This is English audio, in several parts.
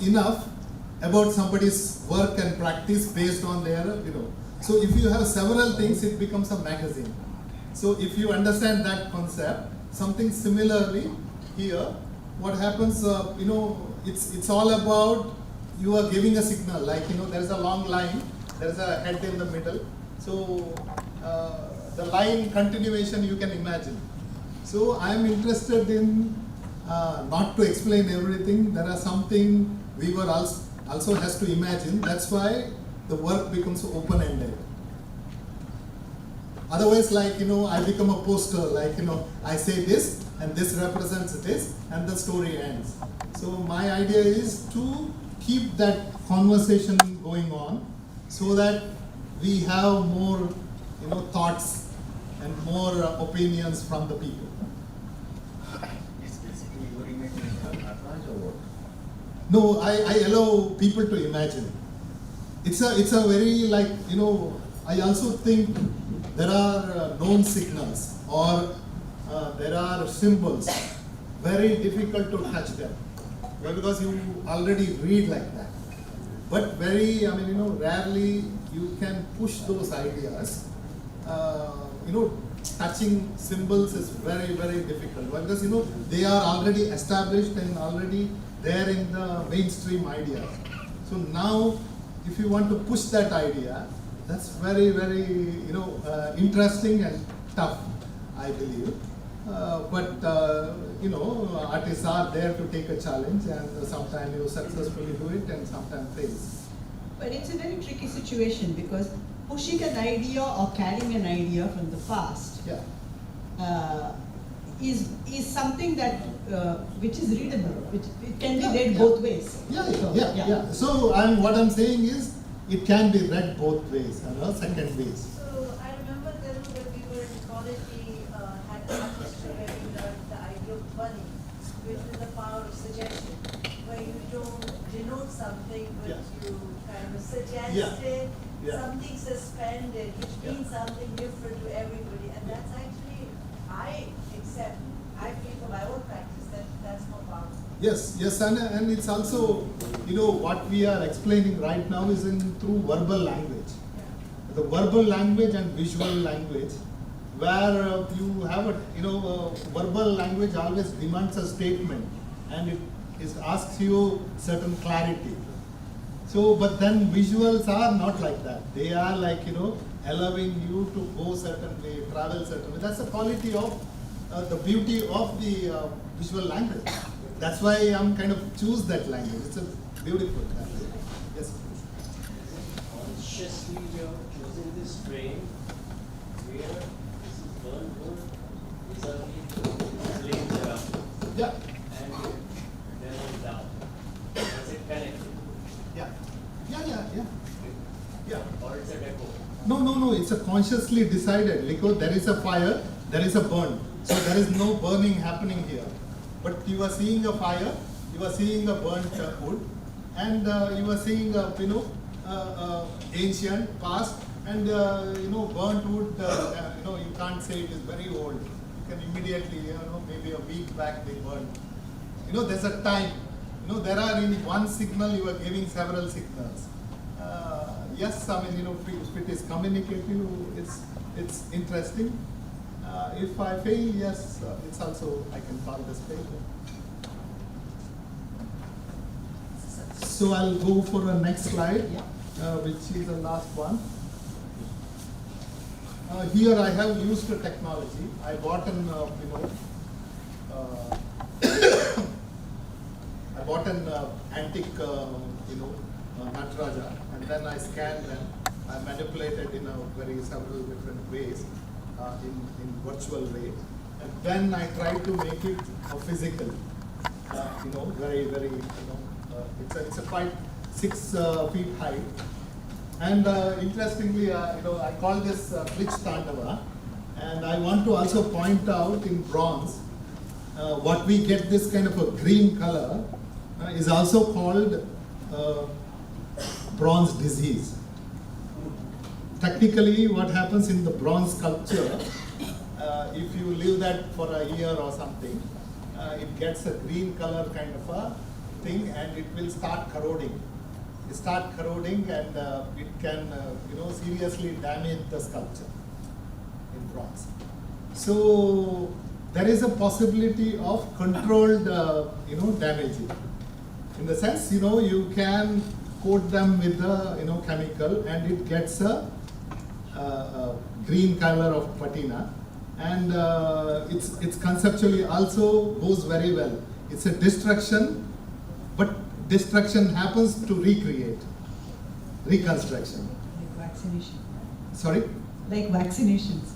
enough about somebody's work and practice based on their, So if you have several things, it becomes a magazine. So if you understand that concept, something similarly here, what happens, it's all about you are giving a signal, like, there is a long line, there is a head in the middle. So the line continuation you can imagine. So I am interested in not to explain everything. There are something viewer also has to imagine. That's why the work becomes open-ended. Otherwise, like, I become a poster, like, I say this and this represents this and the story ends. So my idea is to keep that conversation going on so that we have more, thoughts and more opinions from the people. No, I allow people to imagine. It's a very, like, I also think there are known signals or there are symbols, very difficult to touch them. Well, because you already read like that. But very, rarely you can push those ideas. Touching symbols is very, very difficult. Because, they are already established and already there in the mainstream ideas. So now, if you want to push that idea, that's very, very, interesting and tough, I believe. But artists are there to take a challenge, and sometimes you successfully do it and sometimes fails. But it's a very tricky situation because pushing an idea or carrying an idea from the past is something that which is readable, which it can be read both ways. Yeah. So what I'm saying is it can be read both ways, second ways. So I remember then when we were in college, we had an history where we learned the idea of bunny, which is the power of suggestion, where you don't denote something, but you kind of suggest it, something suspended, which means something different to everybody, and that's actually, I feel for my own practice that's more powerful. Yes, and it's also, what we are explaining right now is through verbal language. The verbal language and visual language, where you have verbal language always demands a statement and it asks you certain clarity. So, but then visuals are not like that. They are like, allowing you to go certain way, travel certain way. That's the quality of the beauty of the visual language. That's why I'm kind of choose that language. It's a beautiful language. Yes. Consciously, you have chosen this frame where this is burnt wood, these are the flames around. Yeah. And then it's down. Is it connected? Yeah. Or it's a deco? No. It's a consciously decided. Because there is a fire, there is a burn. So there is no burning happening here. But you are seeing a fire, you are seeing a burnt wood, and you are seeing ancient past, and burnt wood. You can't say it is very old. You can immediately, maybe a week back they burned. There's a time. There are in one signal you are giving several signals. Yes, if it is communicative, it's interesting. If I fail, yes, it's also, I can call this failure. So I'll go for the next slide, which is the last one. Here I have used the technology. I bought an, antique, Nataraja, and then I scanned and I manipulated in several different ways. In virtual way, and then I try to make it physical. Very, very. It's a quite 6 feet high, and interestingly, I call this Glitch Tandava, and I want to also point out in bronze, what we get this kind of a green color is also called bronze disease. Technically, what happens in the bronze sculpture, if you leave that for a year or something, it gets a green color kind of a thing and it will start corroding. It start corroding and it can seriously damage the sculpture in bronze. So there is a possibility of controlled damaging. In the sense, you can coat them with the chemical and it gets a green color of patina, and it's conceptually also goes very well. It's a destruction, but destruction happens to recreate, reconstruction. Like vaccination. Sorry? Like vaccinations.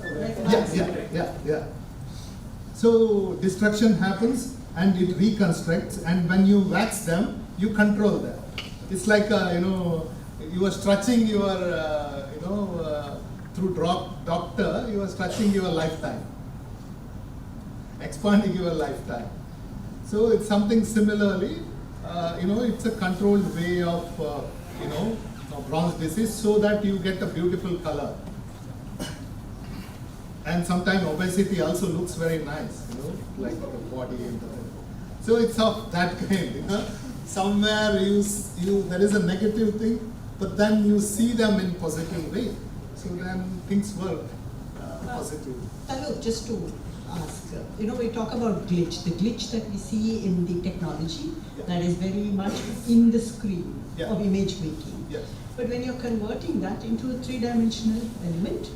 Like Yeah. So destruction happens and it reconstructs, and when you wax them, you control them. It's like you are stretching your through doctor, you are stretching your lifetime, expanding your lifetime. So it's something similarly, it's a controlled way of bronze disease, so that you get a beautiful color. And sometimes obesity also looks very nice, like the body and the. So it's of that kind, Somewhere there is a negative thing, but then you see them in positive way. So then things work positive. Taluk, just to ask, we talk about glitch. The glitch that we see in the technology, that is very much in the screen of image making. Yeah. But when you're converting that into a three-dimensional element,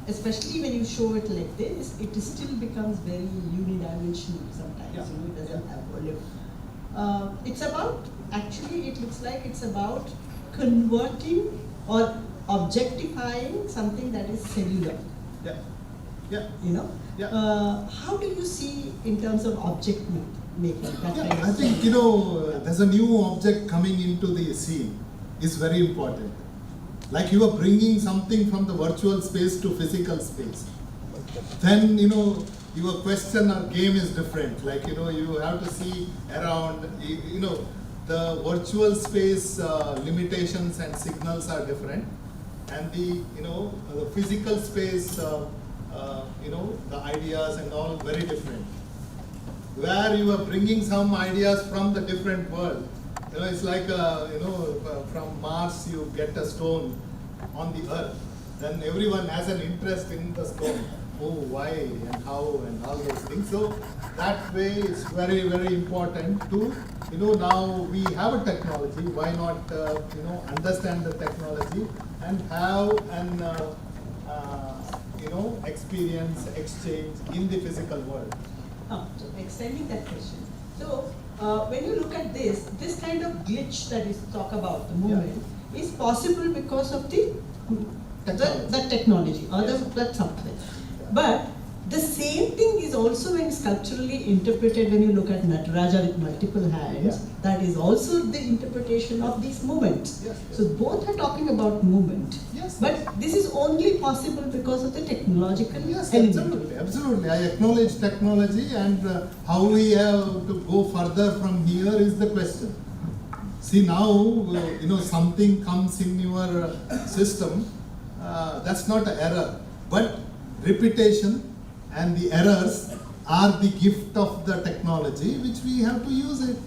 especially when you show it like this, it still becomes very unidimensional sometimes. It doesn't have volume. It's about, actually it looks like it's about converting or objectifying something that is cellular. How do you see in terms of object making? I think, there's a new object coming into the scene is very important. Like you are bringing something from the virtual space to physical space. Then, your question or game is different. Like, you have to see around, the virtual space limitations and signals are different. And the physical space, the ideas and all very different. Where you are bringing some ideas from the different world. It's like, from Mars you get a stone on the earth. Then everyone has an interest in the stone. Oh, why and how and all those things. So that way is very, very important to, now we have a technology. Why not, understand the technology and have an, experience, exchange in the physical world. So extending that question. So when you look at this kind of glitch that is talk about, the movement, is possible because of the technology or that something. But the same thing is also when sculpturally interpreted when you look at Nataraja with multiple hands, that is also the interpretation of these movements. So both are talking about movement. But this is only possible because of the technological element. Absolutely. I acknowledge technology, and how we have to go further from here is the question. See, now, something comes in your system, that's not an error, but repetition and the errors are the gift of the technology, which we have to use it.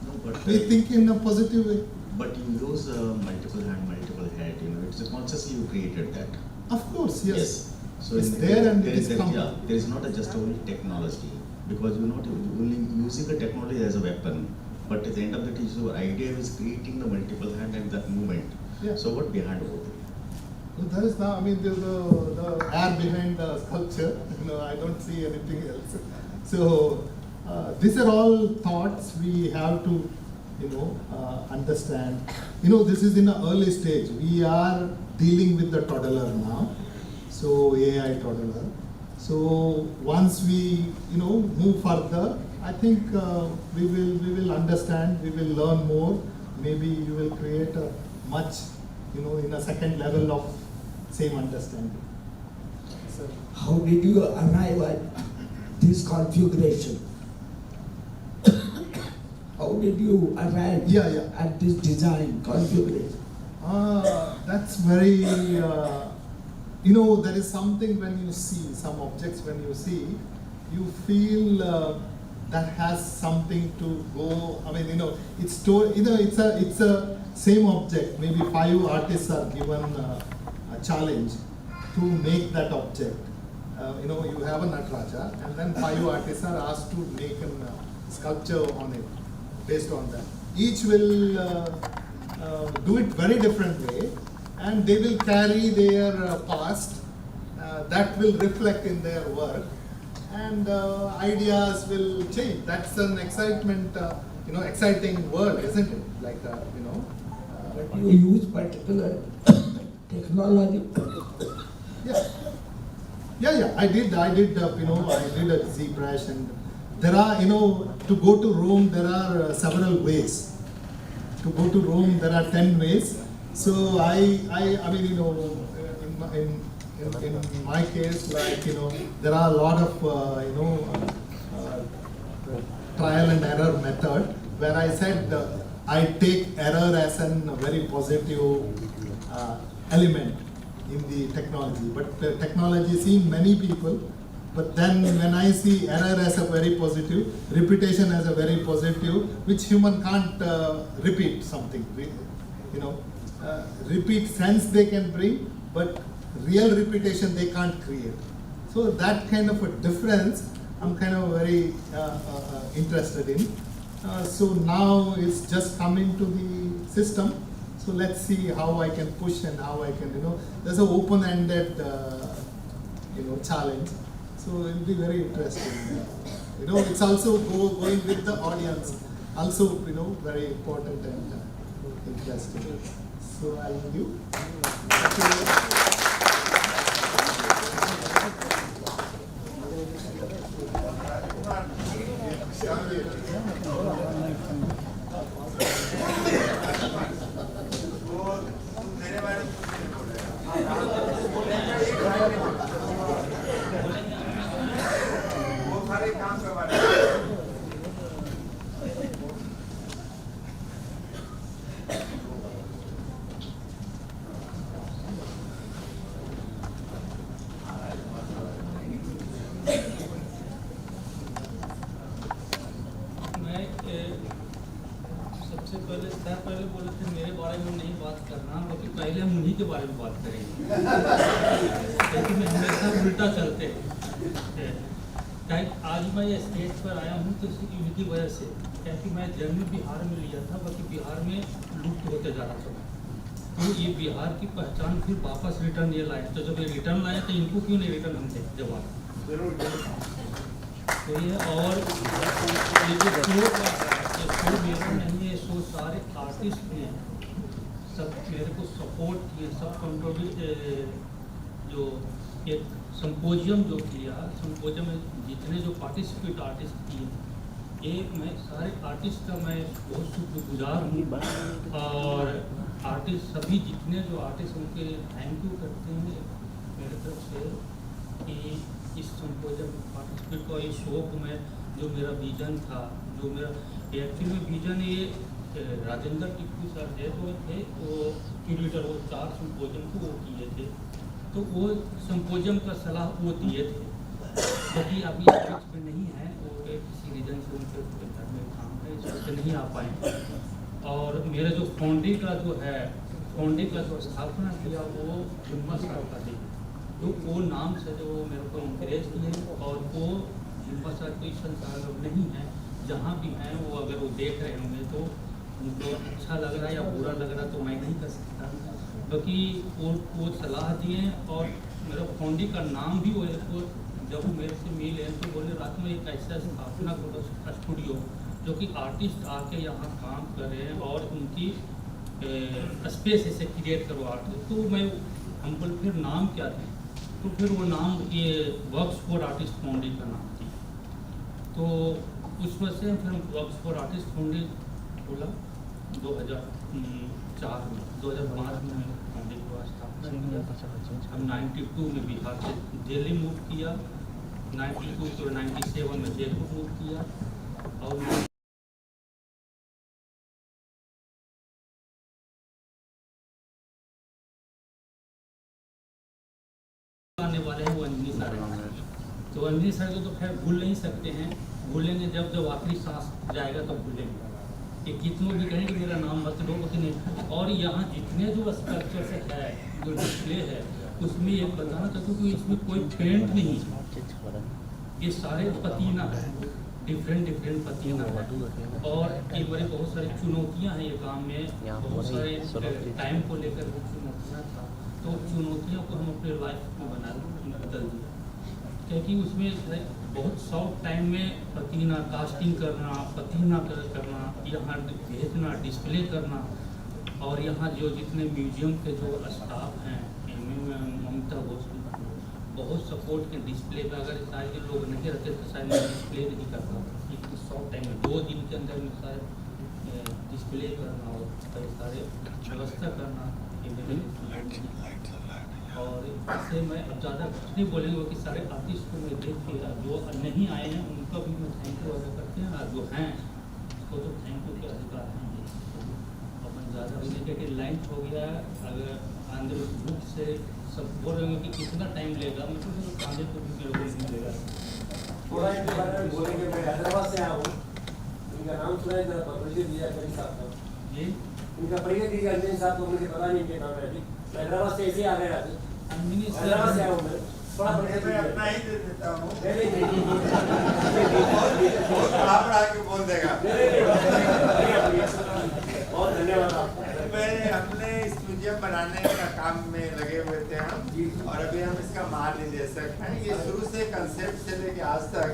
No, but we think in a positive way. But you use multiple hand, multiple head, it's consciously you created that. Of course, yes. So it's there and there it is there is not just only technology, because you're not only using the technology as a weapon, but at the end of the day, your idea is creating the multiple hand and that movement. So what behind both? There is now, the air behind the sculpture, I don't see anything else. So these are all thoughts we have to, understand. This is in an early stage. We are dealing with the toddler now, so AI toddler. So once we, move further, I think we will understand, we will learn more. Maybe you will create a much, in a second level of same understanding. So, how did you arrive at this configuration? How did you arrive at this design configuration? That's very, there is something when you see, some objects when you see, you feel that has something to go. I mean, it's it's a same object. Maybe 5 artists are given a challenge to make that object. You have a Nataraja, and then 5 artists are asked to make a sculpture on it based on that. Each will do it very different way, and they will carry their past that will reflect in their work, and ideas will change. That's an exciting world, isn't it? Like But you use particular technology. Yeah. I did I did a ZBrush, and there are to go to Rome there are several ways. To go to Rome there are 10 ways. So I mean in my case, like there are a lot of trial and error method where I said I take error as a very positive element in the technology. But technology seen many people, but then when I see error as a very positive, repetition as a very positive, which human can't repeat something, repeat sense they can bring, but real repetition they can't create. So that kind of a difference I'm kind of very interested in. So now it's just coming to the system. So let's see how I can push and how I can, there's an open-ended, challenge. So it'll be very interesting. It's also going with the audience, also, very important and interesting. So I'll give. पहले बोले थे मेरे बारे में नहीं बात करना, बल्कि पहले हम उन्हीं के बारे में बात करेंगे। लेकिन हमेशा उल्टा चलते हैं। आज मैं ये स्टेज पर आया हूँ तो इनकी वजह से, क्योंकि मैं जन्म बिहार में लिया था, बाकी बिहार में लुप्त होते जा रहा था। तो ये बिहार की पहचान फिर वापस रिटर्न ये लाए। तो जब ये रिटर्न लाए तो इनको क्यों नहीं रिटर्न हम थे जवाब। तो ये और ये जो शो मेरा नहीं है, शो सारे आर्टिस्ट ने सब मेरे को सपोर्ट किए, सब कंट्रोवर्ट जो एक संपोजियम जो किया, संपोजियम में जितने जो पार्टिसिपेट आर्टिस्ट किए, ये मैं सारे आर्टिस्ट का मैं बहुत शुक्रगुजार हूँ। और आर्टिस्ट सभी जितने जो आर्टिस्ट उनके थैंक यू करते हैं मेरे तरफ से कि इस संपोजियम पार्टिसिपेट को, इस शो को मैं जो मेरा विजन था, जो मेरा एक्चुअली विजन ये राजेंद्र टिप्पू सर थे, तो थे वो क्यूरेटर, वो 4 संपोजियम को वो किए थे। तो वो संपोजियम का सलाह वो दिए थे, क्योंकि अभी स्टेज पे नहीं है, वो किसी रीजन से उनके घर में काम है, इस वजह से नहीं आ पाए। और मेरा जो फाउंडी का जो है, फाउंडी का जो स्थापना किया वो हिम्मत सर का थी। तो वो नाम से जो मेरे को इंकरेज किए, और वो हिम्मत सर कोई संसार लोग नहीं है, जहाँ भी हैं वो अगर वो देख रहे होंगे तो उनको अच्छा लग रहा है या बुरा लग रहा तो मैं नहीं कर सकता, क्योंकि वो सलाह दिए। और मेरा फाउंडी का नाम भी वो जब वो मेरे से मिले तो बोले रात में एक ऐसा स्थापना करो स्टूडियो जो कि आर्टिस्ट आके यहाँ काम करें और उनकी स्पेस ऐसे क्रिएट करो आर्टिस्ट। तो मैं हम बोल फिर नाम क्या थे, तो फिर वो नाम ये वर्क्स फॉर आर्टिस्ट फाउंडी का नाम थी। तो उसमें से फिर वर्क्स फॉर आर्टिस्ट फाउंडी बोला 2004 में, 2005 में फाउंडी को स्थापना किया। हम 92 में बिहार से दिल्ली मूव किया, 92 तो 97 में जयपुर मूव किया, और आने वाले हैं वो अंजनी सर हैं। तो अंजनी सर को तो खैर भूल नहीं सकते हैं, भूलेंगे जब जब आखिरी सांस जाएगा तो भूलेंगे। कि कितनों भी कहेंगे मेरा नाम मत लो उतने। और यहाँ जितने जो स्ट्रक्चर से है जो डिस्प्ले है उसमें एक बताना चाहता हूँ कि इसमें कोई पेंट नहीं है, ये सारे पतीना है, डिफरेंट डिफरेंट पतीना है। और एक बड़ी बहुत सारी चुनौतियाँ हैं ये काम में, बहुत सारे टाइम को लेकर के चुनौतियाँ था, तो चुनौतियों को हम अपने लाइफ में बदल दिया। क्योंकि उसमें बहुत शॉर्ट टाइम में पतीना कास्टिंग करना, पतीना करना, यहाँ भेजना, डिस्प्ले करना। और यहाँ जो जितने म्यूजियम के जो स्टाफ हैं, ममता बहुत सपोर्ट के डिस्प्ले पे। अगर शायद लोग नहीं रहते तो शायद मैं डिस्प्ले नहीं करता। इतनी शॉर्ट टाइम में 2 दिन के अंदर में शायद डिस्प्ले करना और कई सारे व्यवस्था करना। और इससे मैं अब ज़्यादा कुछ नहीं बोलेंगे कि सारे आर्टिस्ट को मैं देख के जो नहीं आए हैं उनका भी मैं थैंक यू अदा करते हैं, और जो हैं उसको तो थैंक यू के अधिकार हैं। अपन ज़्यादा भी नहीं कि लाइट हो गया। अगर आंध्र बुक से सब बोल रहे हैं कि कितना टाइम लेगा, मतलब तो आंध्र को भी मेरे को नहीं लेगा। थोड़ा इनके बारे में बोलेंगे। मैं हैदराबाद से आया हूँ, इनका नाम सुना है, जरा परिचय दिया करी साहब का। जी इनका परिचय दीजिए अंजनी साहब को, मुझे पता नहीं इनके नाम है अभी। हैदराबाद से ऐसे ही आ गए अभी, हैदराबाद से आया हूँ मैं। थोड़ा परिचय अपना ही दे देता हूँ। नहीं बोल देगा। बहुत धन्यवाद आपका। हमने इस म्यूजियम बनाने का काम में लगे हुए थे हम, और अभी हम इसका महानिदेशक हैं। ये शुरू से कंसेप्ट से लेके आज तक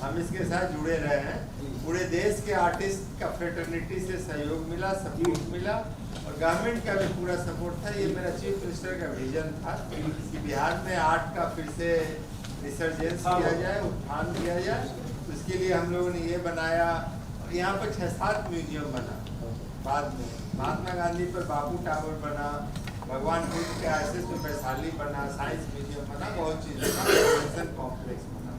हम इसके साथ जुड़े रहे हैं। पूरे देश के आर्टिस्ट का फ्रेटर्निटी से सहयोग मिला, सपोर्ट मिला, और गवर्नमेंट का भी पूरा सपोर्ट था। ये मेरा चीफ मिनिस्टर का विजन था कि बिहार में आर्ट का फिर से रिसर्जेंस किया जाए, उत्थान किया जाए। तो इसके लिए हम लोगों ने ये बनाया, और यहाँ पर 6-7 म्यूजियम बना। बाद में महात्मा गांधी पर बापू टावर बना, भगवान बुद्ध के आशीष में वैशाली बना, साइंस म्यूजियम बना, बहुत चीज़ें बना, कन्वेंशन कॉम्प्लेक्स बना।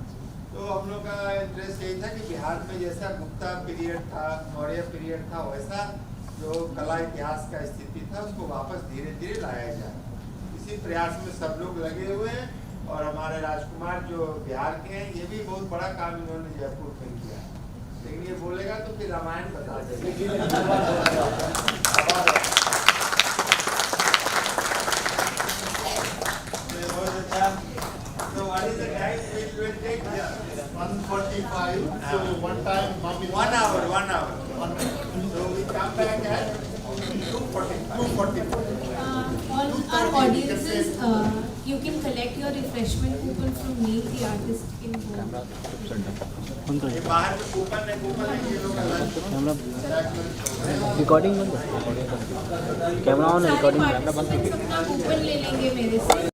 तो हम लोग का इंटरेस्ट यही था कि बिहार में जैसा गुप्ता पीरियड था, मौर्य पीरियड था, वैसा जो कला इतिहास का स्थिति था उसको वापस धीरे धीरे लाया जाए। इसी प्रयास में सब लोग लगे हुए हैं। और हमारे राजकुमार जो बिहार के हैं, ये भी बहुत बड़ा काम इन्होंने जयपुर में किया है। लेकिन ये बोलेगा तो फिर रामायण बता देंगे। बहुत अच्छा। So what is the time it will take? 1:45. So one time, 1 hour. 1 hour. So we come back at 2:45. All our audiences, you can collect your refreshment coupon from me, the artist in Goa. ये बाहर में coupon है, ये लोग recording बंद, camera on है, recording camera बंद। अपना कूपन ले लेंगे मेरे से।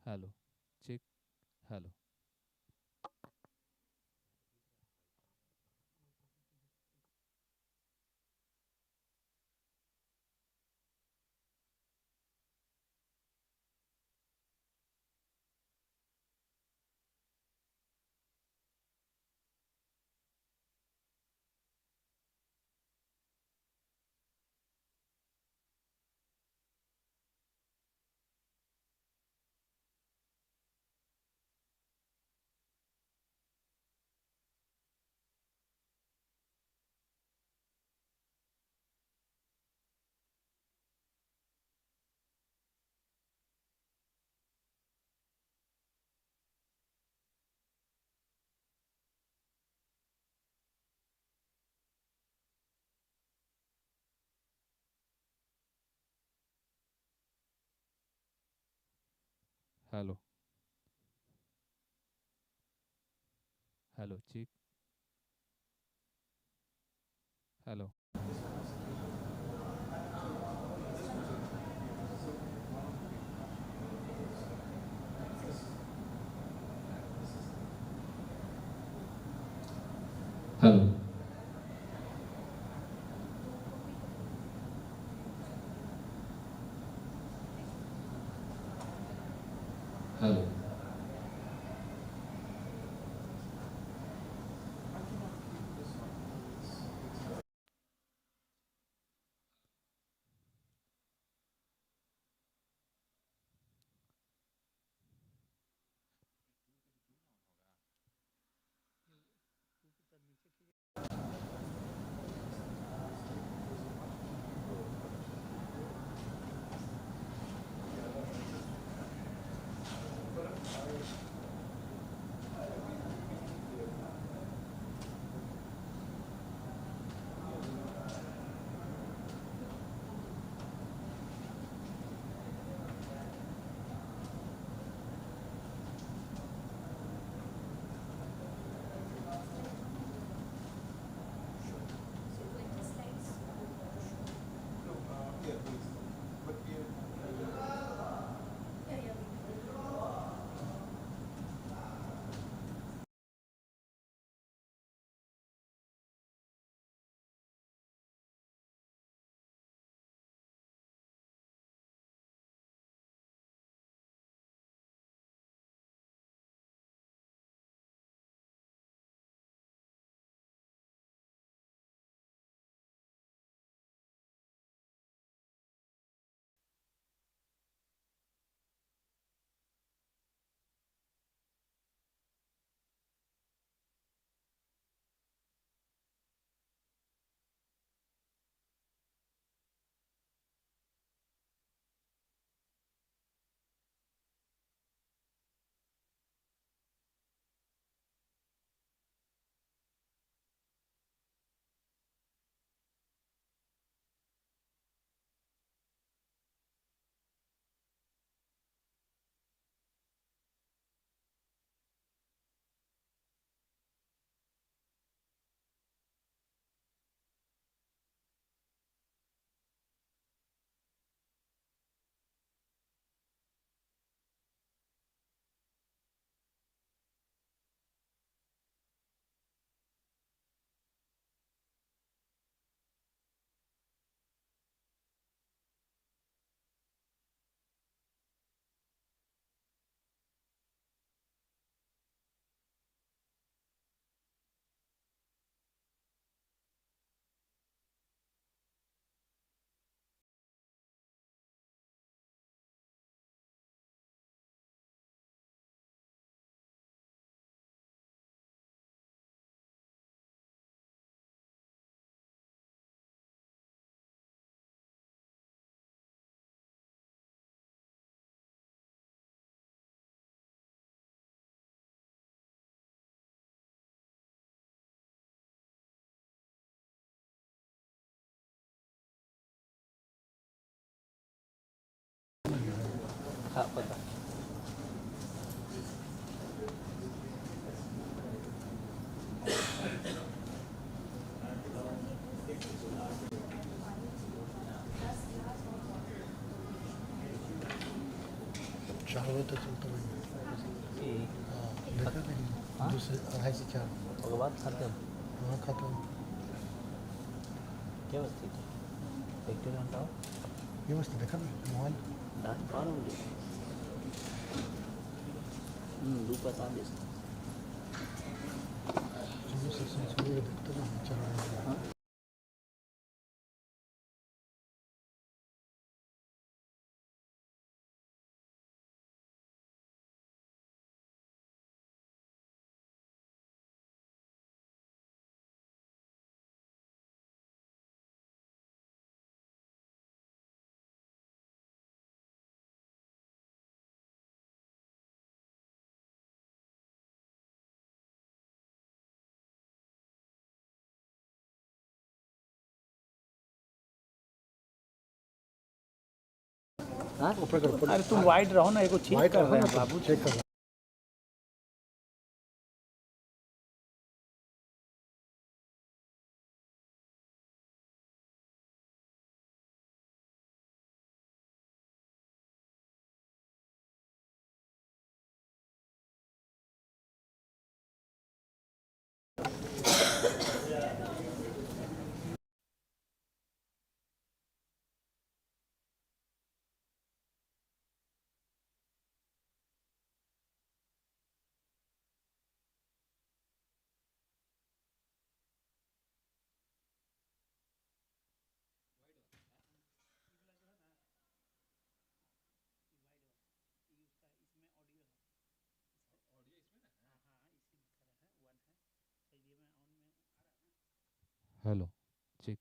Hello check, hello. Hello. Hello, check. Hello. Hello. Hello. हाँ पता चाहो तो चलता रहेगा। देखा नहीं दूसरे 2.5 से 4 उसके बाद खत्म हाँ खत्म వ్యవస్థిత వ్యక్తులు అంటావు व्यवस्थित देखा ना मोबाइल దాని ఫాలో రూపాయి సాధిస్తాను सुबह से देखते ना चला रहा हाँ? ऊपर करो, ऊपर। अरे तुम वाइड रहो ना, एक चेक कर रहे हैं बाबू। चेक कर रहे हैं। Hello check.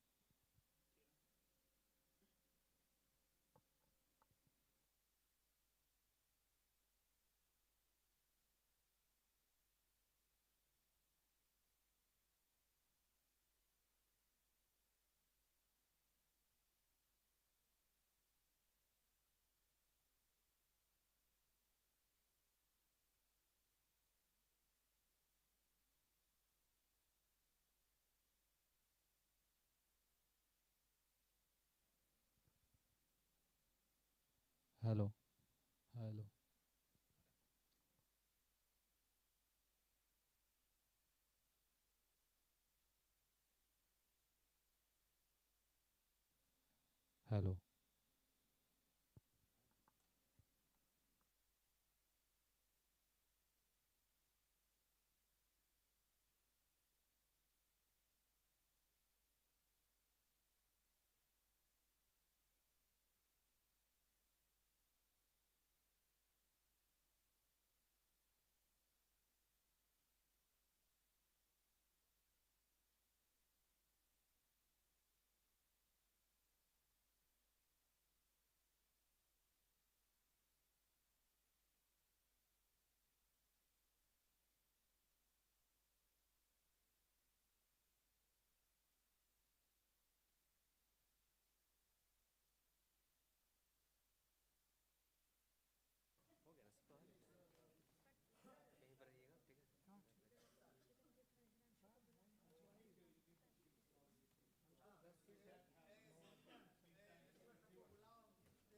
Hello hello hello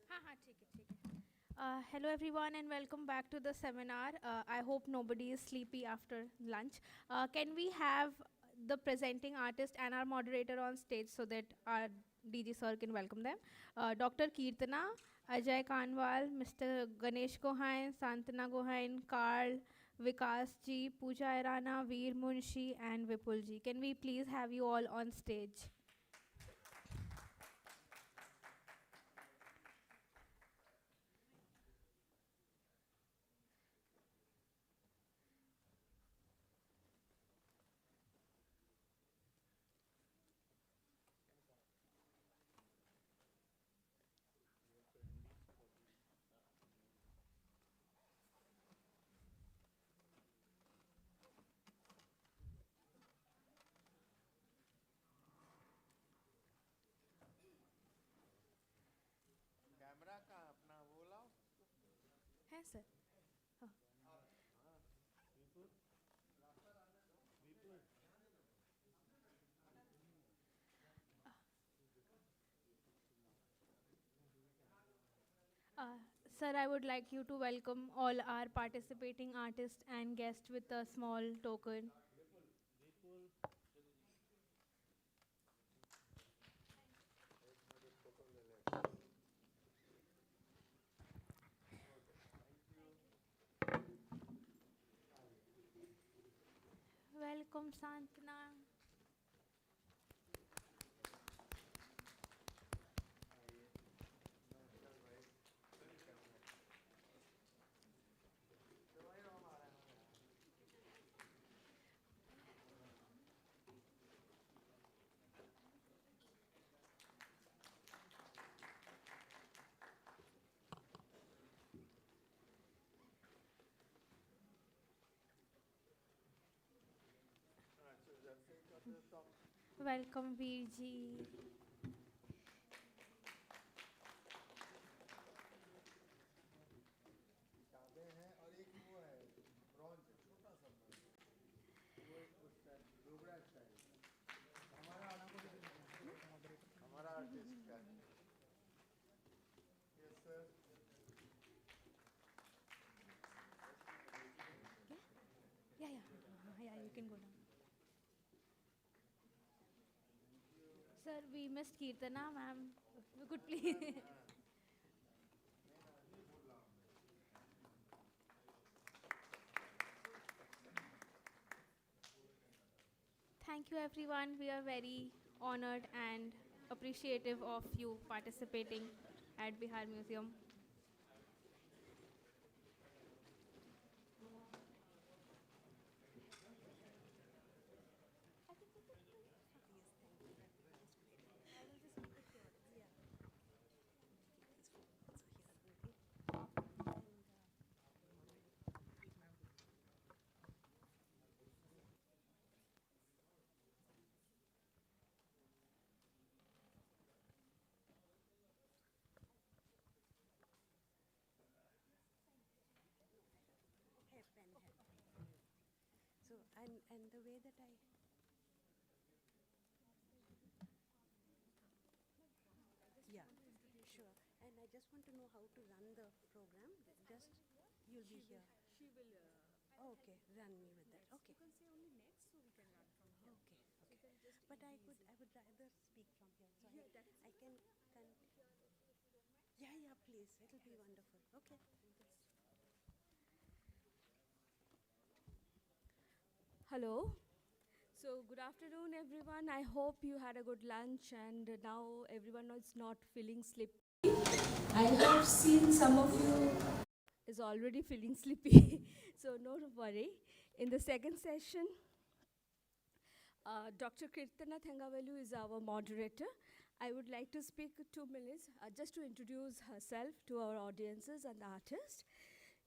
हाँ हाँ ठीक है ठीक है. Hello everyone and welcome back to the seminar. I hope nobody is sleepy after lunch. Can we have the presenting artist and our moderator on stage so that our DG sir can welcome them? Dr. Kirtana, Ajay Kanwal, Mr. Ganesh Gohain, Santana Gohain, Carl, Vikas ji, Pooja Irana, Veer Munshi and Vipul ji. Can we please have you all on stage? Camera का अपना वो लाओ। है sir. Sir, I would like you to welcome all our participating artists and guests with a small token. Welcome, Santana. Welcome, Veerji. can go down. Sir, we missed Kirtana, ma'am. We could please. Thank you, everyone. We are very honored and appreciative of you participating at Bihar Museum. So, and the way that yeah, sure. And I just want to know how to run the program. Just, you'll be here. She will. Okay, run me with that. Okay. You can say only next, so we can run from here. Okay, So you okay. can just But I increase would rather speak from here. So Yeah, I can. Yeah, yeah, please. It'll be wonderful. Okay. Hello. So good afternoon, everyone. I hope you had a good lunch and now everyone is not feeling sleepy. I have seen some of you is already feeling sleepy, so no worry. In the second session, Dr. Kirtana Thangavelu is our moderator. I would like to speak 2 minutes just to introduce herself to our audiences and the artist.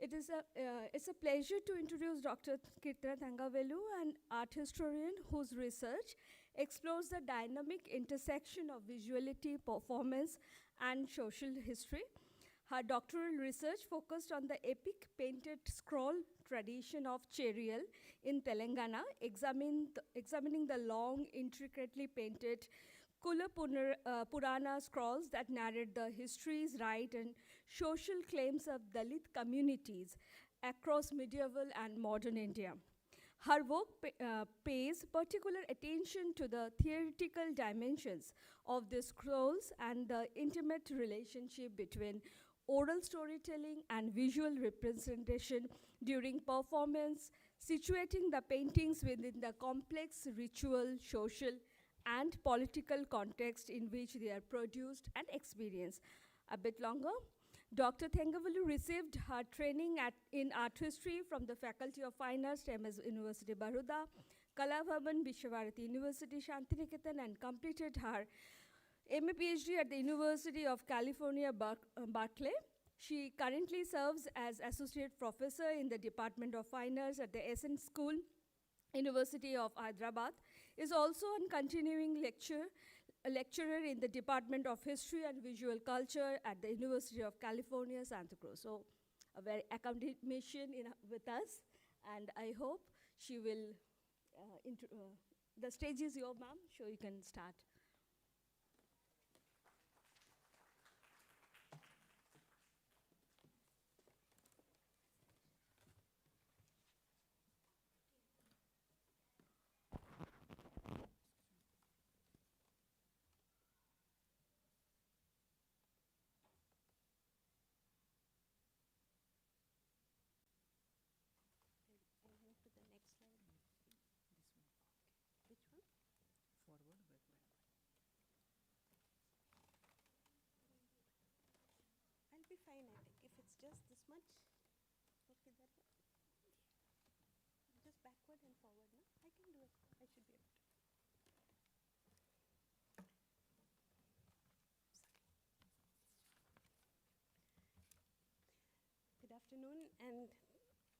It's a pleasure to introduce Dr. Kirtana Thangavelu, an art historian whose research explores the dynamic intersection of visuality, performance, and social history. Her doctoral research focused on the epic painted scroll tradition of Cherial in Telangana, examining the long, intricately painted Kula Purana scrolls that narrate the histories, right, and social claims of Dalit communities across medieval and modern India. Her work pays particular attention to the theoretical dimensions of the scrolls and the intimate relationship between oral storytelling and visual representation during performance, situating the paintings within the complex ritual, social, and political context in which they are produced and experienced. A bit longer, Dr. Thangavelu received her training in art history from the Faculty of Fine Arts, MS University, Baroda, Kalabhavan, Vishwavarati University, Shantiniketan, and completed her MA PhD at the University of California, Berkeley. She currently serves as Associate Professor in the Department of Fine Arts at the SN School, University of Hyderabad, is also a continuing lecturer in the Department of History and Visual Culture at the University of California, Santa Cruz. So a very academician with us, and I hope she will, the stage is yours, ma'am, so you can start. Forward, backward. I'll be fine, I think. If it's just this much, okay, that way. Just backward and forward, no? I can do it. I should be able to. Good afternoon, and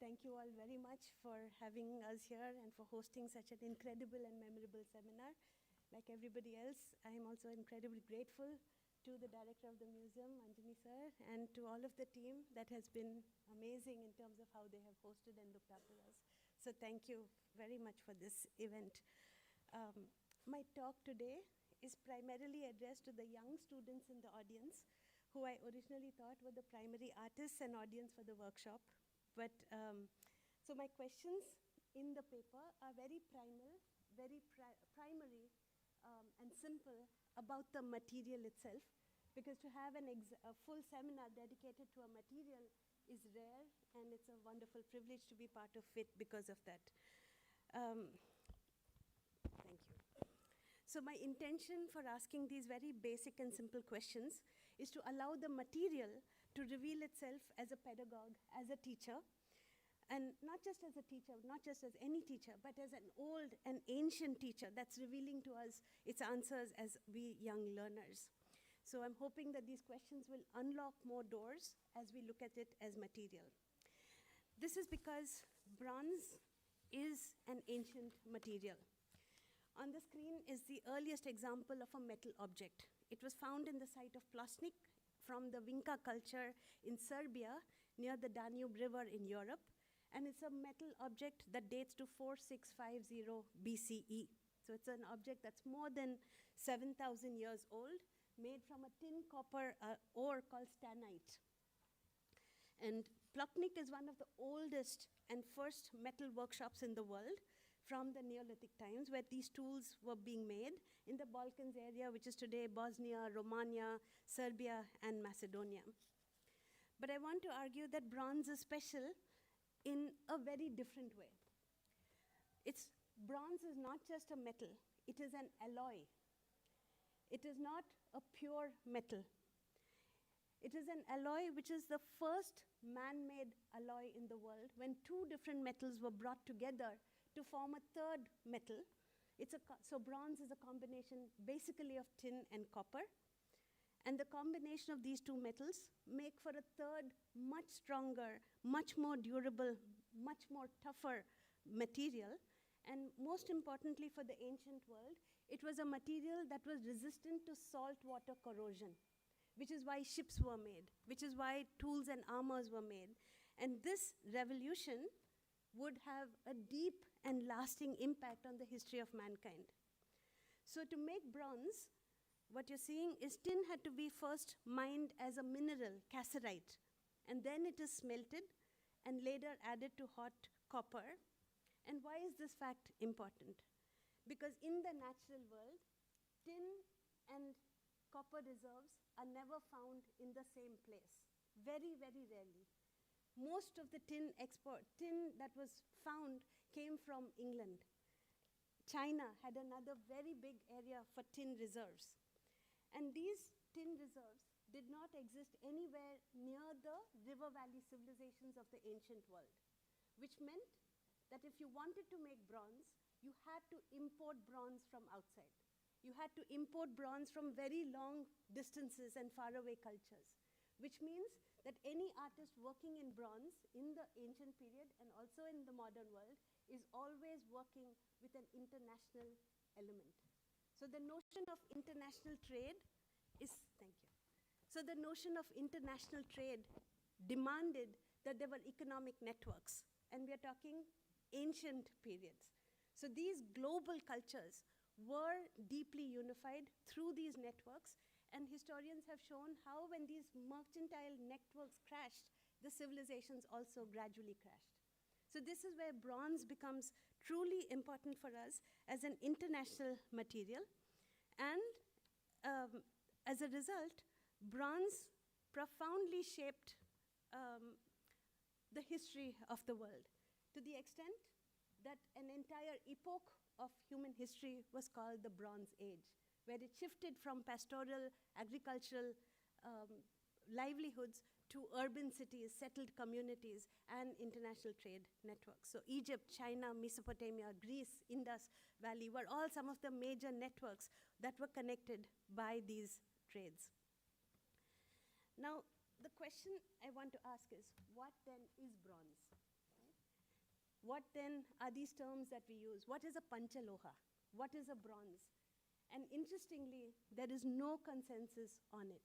thank you all very much for having us here and for hosting such an incredible and memorable seminar. Like everybody else, I am also incredibly grateful to the director of the museum, Anjani sir, and to all of the team that has been amazing in terms of how they have hosted and looked after us. So thank you very much for this event. My talk today is primarily addressed to the young students in the audience, who I originally thought were the primary artists and audience for the workshop. But so my questions in the paper are very primal, very primary and simple about the material itself, because to have a full seminar dedicated to a material is rare, and it's a wonderful privilege to be part of it because of that. Thank you. So my intention for asking these very basic and simple questions is to allow the material to reveal itself as a pedagogue, as a teacher, and not just as a teacher, not just as any teacher, but as an old and ancient teacher that's revealing to us its answers as we young learners. So I'm hoping that these questions will unlock more doors as we look at it as material. This is because bronze is an ancient material. On the screen is the earliest example of a metal object. It was found in the site of Plasnik from the Vinca culture in Serbia near the Danube River in Europe. And it's a metal object that dates to 4650 BCE. So it's an object that's more than 7,000 years old, made from a tin copper ore called stannite. And Plasnik is one of the oldest and first metal workshops in the world from the Neolithic times, where these tools were being made in the Balkans area, which is today Bosnia, Romania, Serbia, and Macedonia. But I want to argue that bronze is special in a very different way. Bronze is not just a metal, it is an alloy. It is not a pure metal. It is an alloy which is the first man-made alloy in the world, when two different metals were brought together to form a third metal. So bronze is a combination basically of tin and copper. And the combination of these two metals make for a third, much stronger, much more durable, much more tougher material. And most importantly for the ancient world, it was a material that was resistant to saltwater corrosion, which is why ships were made, which is why tools and armors were made. And this revolution would have a deep and lasting impact on the history of mankind. So to make bronze, what you're seeing is tin had to be first mined as a mineral, cassiterite, and then it is smelted and later added to hot copper. And why is this fact important? Because in the natural world, tin and copper reserves are never found in the same place, very, very rarely. Most of the tin that was found came from England. China had another very big area for tin reserves. And these tin reserves did not exist anywhere near the river valley civilizations of the ancient world, which meant that if you wanted to make bronze, you had to import bronze from outside. You had to import bronze from very long distances and faraway cultures, which means that any artist working in bronze in the ancient period and also in the modern world is always working with an international element. So the notion of international trade So the notion of international trade demanded that there were economic networks, and we are talking ancient periods. So these global cultures were deeply unified through these networks, and historians have shown how when these mercantile networks crashed, the civilizations also gradually crashed. So this is where bronze becomes truly important for us as an international material. And as a result, bronze profoundly shaped the history of the world, to the extent that an entire epoch of human history was called the Bronze Age, where it shifted from pastoral, agricultural livelihoods to urban cities, settled communities, and international trade networks. So Egypt, China, Mesopotamia, Greece, Indus Valley were all some of the major networks that were connected by these trades. Now, the question I want to ask is, what then is bronze? Right? What then are these terms that we use? What is a panchaloha? What is a bronze? And interestingly, there is no consensus on it.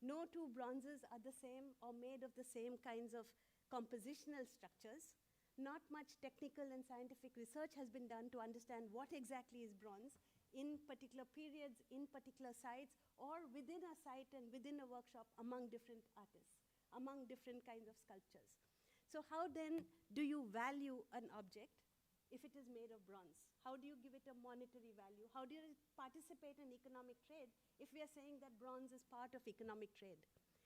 No two bronzes are the same or made of the same kinds of compositional structures. Not much technical and scientific research has been done to understand what exactly is bronze in particular periods, in particular sites, or within a site and within a workshop among different artists, among different kinds of sculptures. So how then do you value an object? if it is made of bronze? How do you give it a monetary value? How do you participate in economic trade if we are saying that bronze is part of economic trade?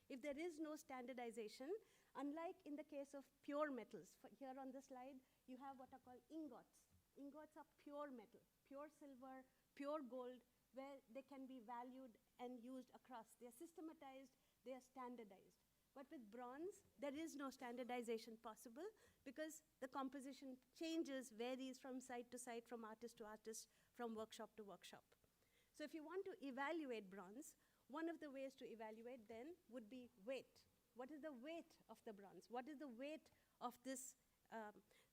If there is no standardization, unlike in the case of pure metals, here on the slide, you have what are called ingots. Ingots are pure metal, pure silver, pure gold, where they can be valued and used across. They are systematized, they are standardized. But with bronze, there is no standardization possible because the composition changes, varies from site to site, from artist to artist, from workshop to workshop. So if you want to evaluate bronze, one of the ways to evaluate then would be weight. What is the weight of the bronze? What is the weight of this?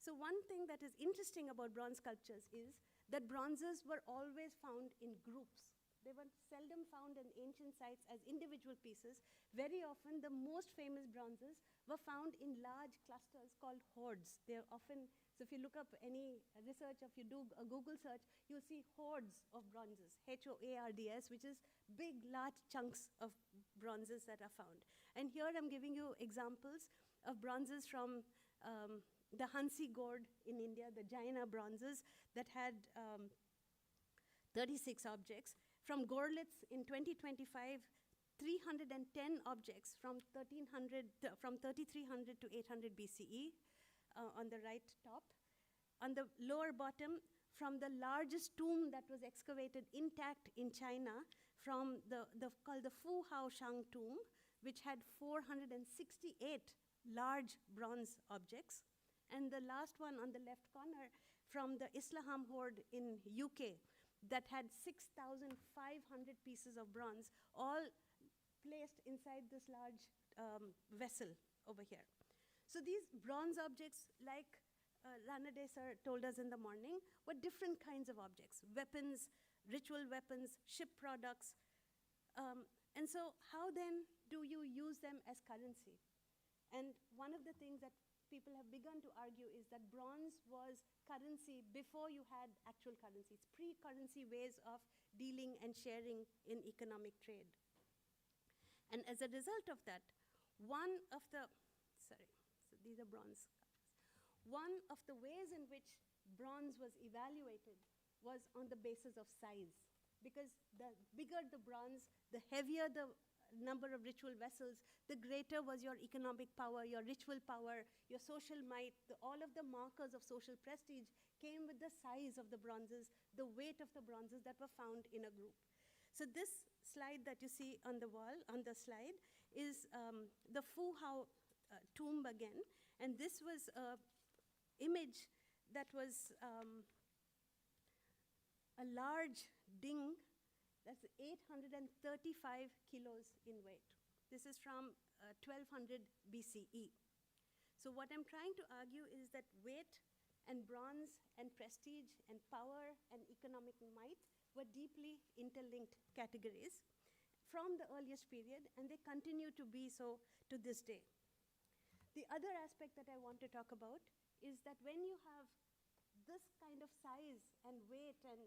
So one thing that is interesting about bronze sculptures is that bronzes were always found in groups. They were seldom found in ancient sites as individual pieces. Very often, the most famous bronzes were found in large clusters called hoards. They're often, so if you look up any research, if you do a Google search, you'll see hoards of bronzes, H-O-A-R-D-S, which is big, large chunks of bronzes that are found. And here I'm giving you examples of bronzes from the Hansi gourd in India, the Jaina bronzes that had 36 objects. From Gorlitz in 2025, 310 objects from 3300 to 800 BCE on the right top. On the lower bottom, from the largest tomb that was excavated intact in China, from called the Fu Hao Shang tomb, which had 468 large bronze objects. And the last one on the left corner, from the Islaham hoard in UK, that had 6,500 pieces of bronze, all placed inside this large vessel over here. So these bronze objects, like Ranade sir told us in the morning, were different kinds of objects: weapons, ritual weapons, ship products. And so how then do you use them as currency? And one of the things that people have begun to argue is that bronze was currency before you had actual currency. It's pre-currency ways of dealing and sharing in economic trade. And as a result of that, so these are bronze. One of the ways in which bronze was evaluated was on the basis of size. Because the bigger the bronze, the heavier the number of ritual vessels, the greater was your economic power, your ritual power, your social might. All of the markers of social prestige came with the size of the bronzes, the weight of the bronzes that were found in a group. So this slide that you see on the wall, on the slide, is the Fu Hao tomb again. And this was an image that was a large ding that's 835 kilos in weight. This is from 1200 BCE. So what I'm trying to argue is that weight and bronze and prestige and power and economic might were deeply interlinked categories from the earliest period, and they continue to be so to this day. The other aspect that I want to talk about is that when you have this kind of size and weight and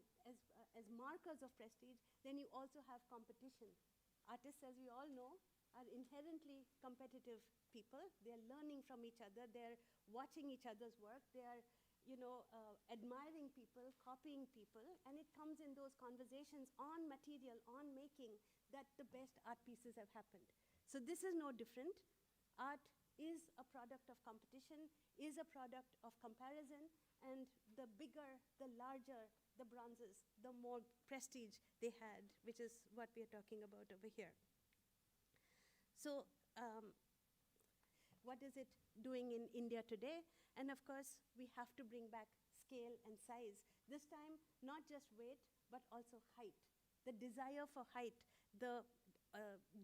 as markers of prestige, then you also have competition. Artists, as we all know, are inherently competitive people. They're learning from each other. They're watching each other's work. They're admiring people, copying people, and it comes in those conversations on material, on making, that the best art pieces have happened. So this is no different. Art is a product of competition, is a product of comparison, and the bigger, the larger the bronzes, the more prestige they had, which is what we are talking about over here. So what is it doing in India today? And of course, we have to bring back scale and size. This time, not just weight, but also height. The desire for height, the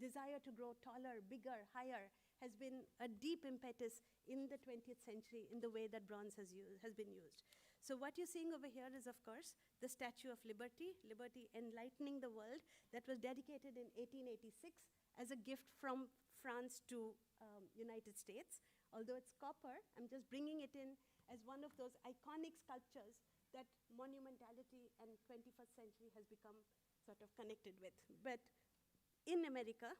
desire to grow taller, bigger, higher, has been a deep impetus in the 20th century in the way that bronze has been used. So what you're seeing over here is, of course, the Statue of Liberty, Liberty Enlightening the World, that was dedicated in 1886 as a gift from France to United States. Although it's copper, I'm just bringing it in as one of those iconic sculptures that monumentality and 21st century has become sort of connected with. But in America,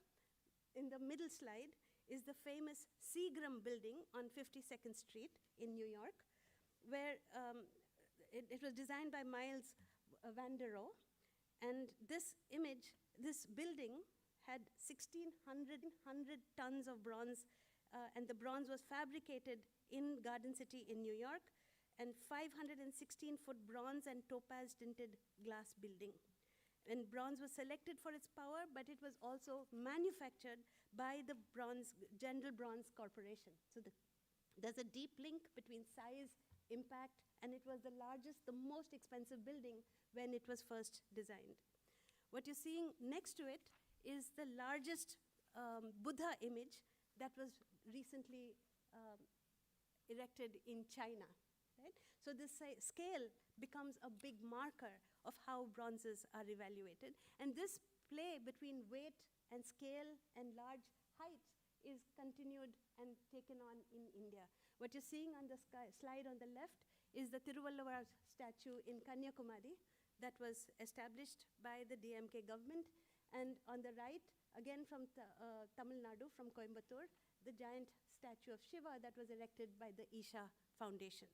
in the middle slide, is the famous Seagram building on 52nd Street in New York, where it was designed by Miles van der Rohe, and this image, this building had 1,600 tons of bronze, and the bronze was fabricated in Garden City in New York, and 516-foot bronze and topaz tinted glass building. And bronze was selected for its power, but it was also manufactured by the General Bronze Corporation. So there's a deep link between size, impact, and it was the largest, the most expensive building when it was first designed. What you're seeing next to it is the largest Buddha image that was recently erected in China. Right? So this scale becomes a big marker of how bronzes are evaluated. And this play between weight and scale and large heights is continued and taken on in India. What you're seeing on the slide on the left is the Tiruvalluvar statue in Kanyakumari that was established by the DMK government. And on the right, again from Tamil Nadu, from Coimbatore, the giant statue of Shiva that was erected by the Isha Foundation.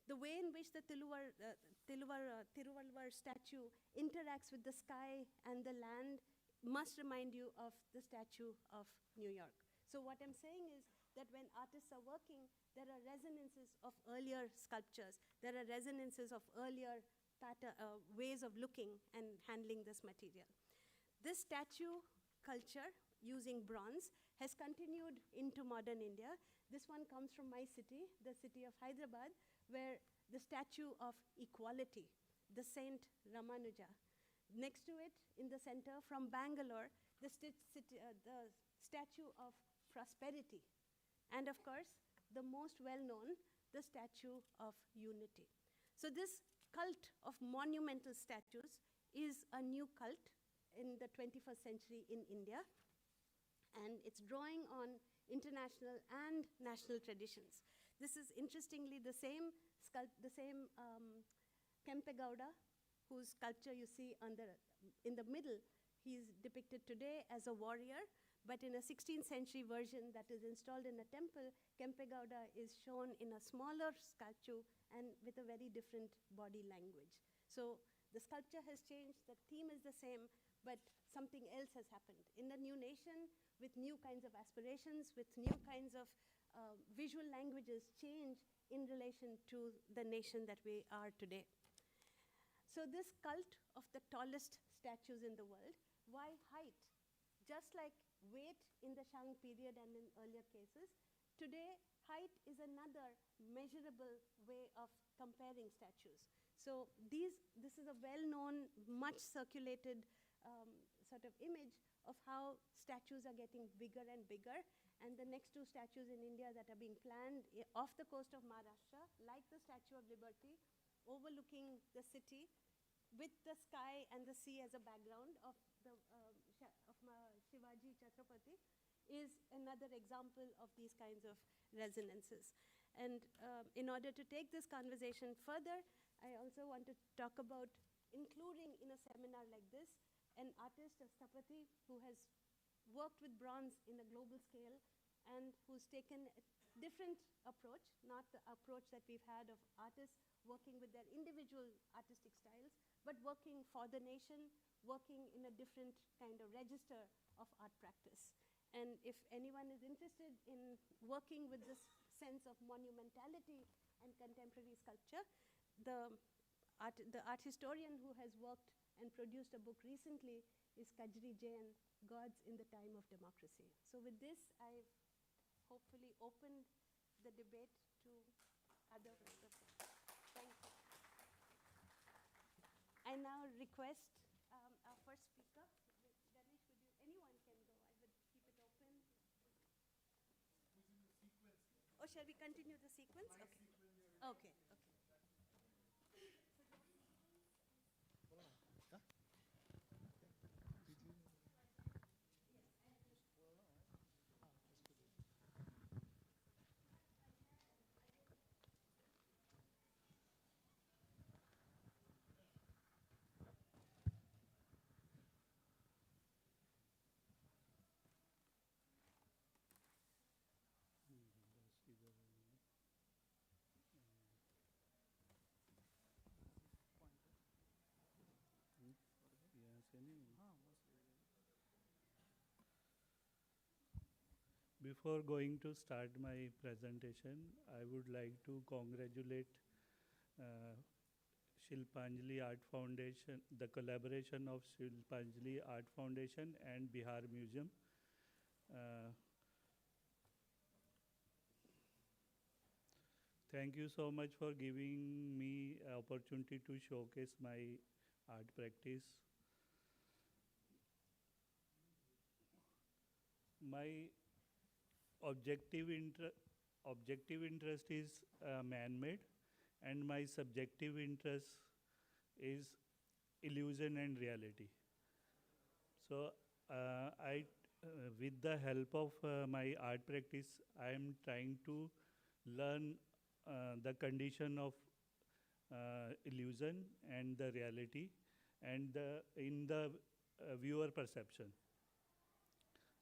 The way in which the Tiruvalluvar statue interacts with the sky and the land must remind you of the statue of New York. So what I'm saying is that when artists are working, there are resonances of earlier sculptures. There are resonances of earlier ways of looking and handling this material. This statue culture using bronze has continued into modern India. This one comes from my city, the city of Hyderabad, where the statue of equality, the Saint Ramanuja. Next to it, in the center, from Bangalore, the statue of prosperity. And of course, the most well-known, the statue of unity. So this cult of monumental statues is a new cult in the 21st century in India. And it's drawing on international and national traditions. This is interestingly the same Kempe Gowda, whose sculpture you see in the middle. He's depicted today as a warrior, but in a 16th century version that is installed in a temple, Kempe Gowda is shown in a smaller statue and with a very different body language. So the sculpture has changed, the theme is the same, but something else has happened. In a new nation, with new kinds of aspirations, with new kinds of visual languages change in relation to the nation that we are today. So this cult of the tallest statues in the world, why height? Just like weight in the Shang period and in earlier cases, today height is another measurable way of comparing statues. So this is a well-known, much circulated sort of image of how statues are getting bigger and bigger. And the next two statues in India that are being planned off the coast of Maharashtra, like the Statue of Liberty, overlooking the city, with the sky and the sea as a background of Shivaji Chhatrapati, is another example of these kinds of resonances. And in order to take this conversation further, I also want to talk about including in a seminar like this an artist, a Sthapati, who has worked with bronze in a global scale and who's taken a different approach, not the approach that we've had of artists working with their individual artistic styles, but working for the nation, working in a different kind of register of art practice. And if anyone is interested in working with this sense of monumentality and contemporary sculpture, the art historian who has worked and produced a book recently is Kajri Jain, Gods in the Time of Democracy. So with this, I've hopefully opened the debate to other people. Thank you. I now request our first speaker, Ganesh, anyone can go, I would keep it open. Oh, shall we continue the sequence? Okay. Okay. Before going to start my presentation, I would like to congratulate Shilpanjali Art Foundation, the collaboration of Shilpanjali Art Foundation and Bihar Museum. Thank you so much for giving me an opportunity to showcase my art practice. My objective interest is man-made, and my subjective interest is illusion and reality. So with the help of my art practice, I am trying to learn the condition of illusion and the reality, and in the viewer perception.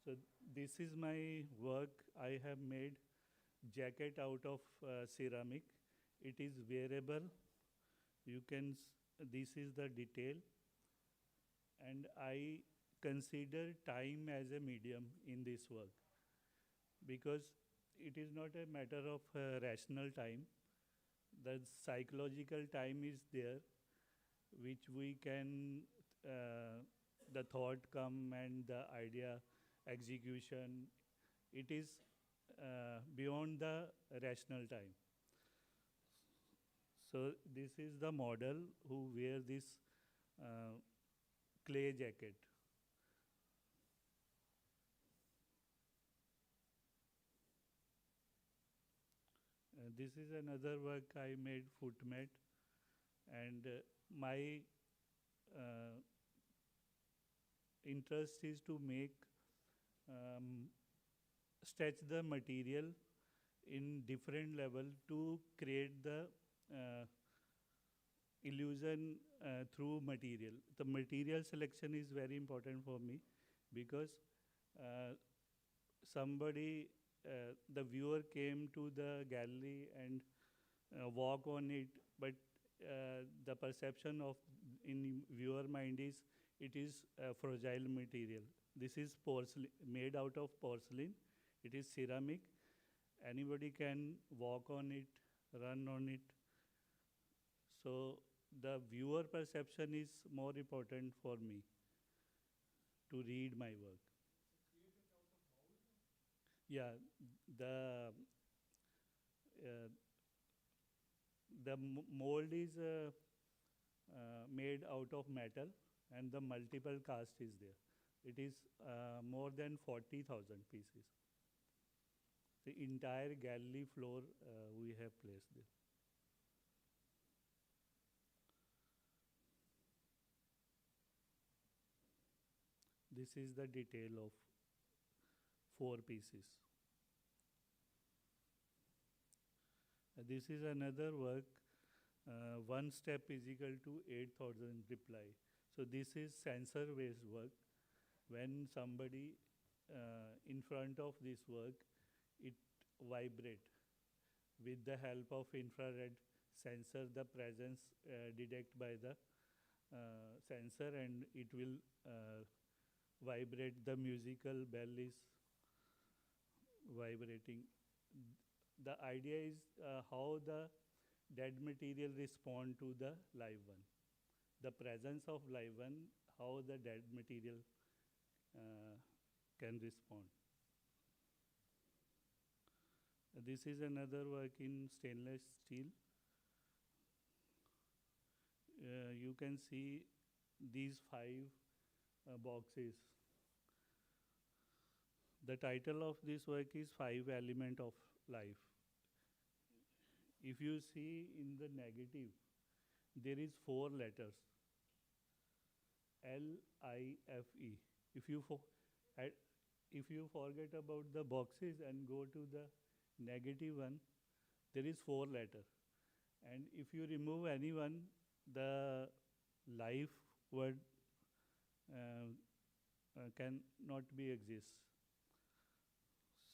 So this is my work. I have made jacket out of ceramic. It is wearable. You can. This is the detail, and I consider time as a medium in this work, because it is not a matter of rational time. The psychological time is there, which we can, the thought come and the idea execution, it is beyond the rational time. So this is the model who wear this clay jacket. This is another work I made, foot mat, and my interest is to make stretch the material in different level to create the illusion through material. The material selection is very important for me, because the viewer came to the gallery and walk on it, but the perception of in viewer mind is it is fragile material. This is porcelain, made out of porcelain. It is ceramic. Anybody can walk on it, run on it. So the viewer perception is more important for me to read my work. Yeah, the mold is made out of metal, and the multiple cast is there. It is more than 40,000 pieces. The entire gallery floor we have placed there. This is the detail of 4 pieces. This is another work, 1 step is equal to 8,000 reply. So this is sensor-based work. When somebody in front of this work, it vibrate. With the help of infrared sensor, the presence detected by the sensor, and it will vibrate. The musical bell is vibrating. The idea is how the dead material respond to the live one. The presence of live one, how the dead material can respond. This is another work in stainless steel. You can see these 5 boxes. The title of this work is 5 Elements of Life. If you see in the negative, there is 4 letters. L-I-F-E. If you forget about the boxes and go to the negative one, there is 4 letters. And if you remove any one, the life word cannot be exist.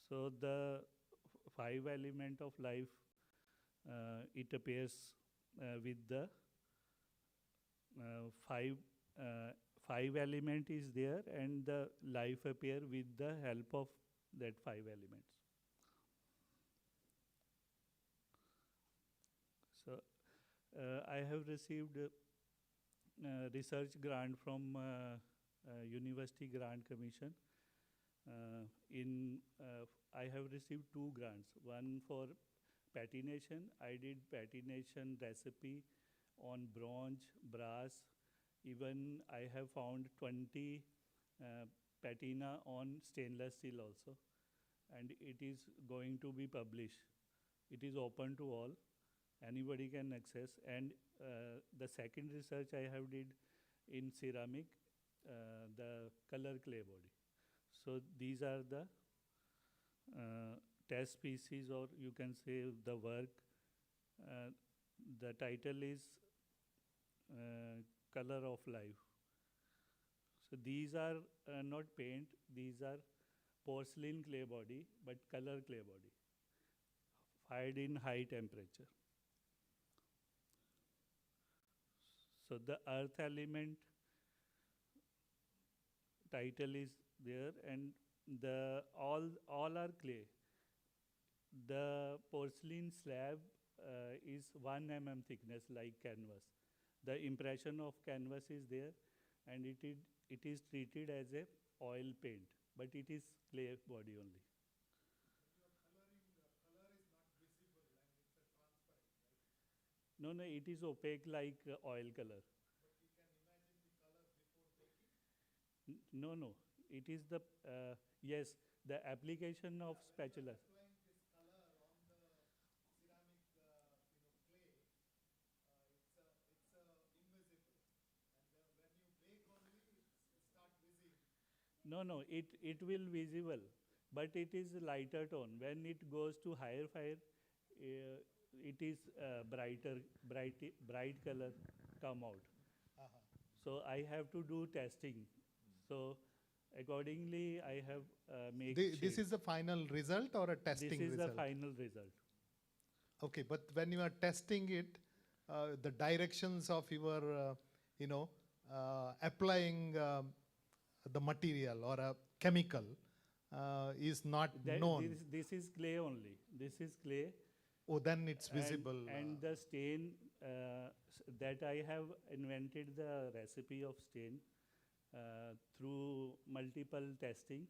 So the 5 elements of life, it appears with the 5 element is there, and the life appear with the help of that 5 elements. So I have received research grant from University Grant Commission. I have received 2 grants. One for patination. I did patination recipe on bronze, brass. Even I have found 20 patina on stainless steel also. And it is going to be published. It is open to all. Anybody can access. And the second research I have did in ceramic, the color clay body. So these are the test pieces, or you can say the work. The title is Color of Life. So these are not paint, these are porcelain clay body, but color clay body, fired in high temperature. So the earth element title is there, and the all are clay. The porcelain slab is 1 mm thickness, like canvas. The impression of canvas is there, and it is treated as a oil paint, but it is clay body only. No, it is opaque like oil color. No, it is the, yes, the application of spatula. No, it will visible, but it is lighter tone. When it goes to higher fire, it is bright color come out. So I have to do testing. So accordingly, I have make This is the final result or a testing result? This is the final result. Okay, but when you are testing it, the directions of your, applying the material or a chemical is not known. This is clay only. This is clay. Oh, then it's visible. And the stain that I have invented the recipe of stain through multiple testing.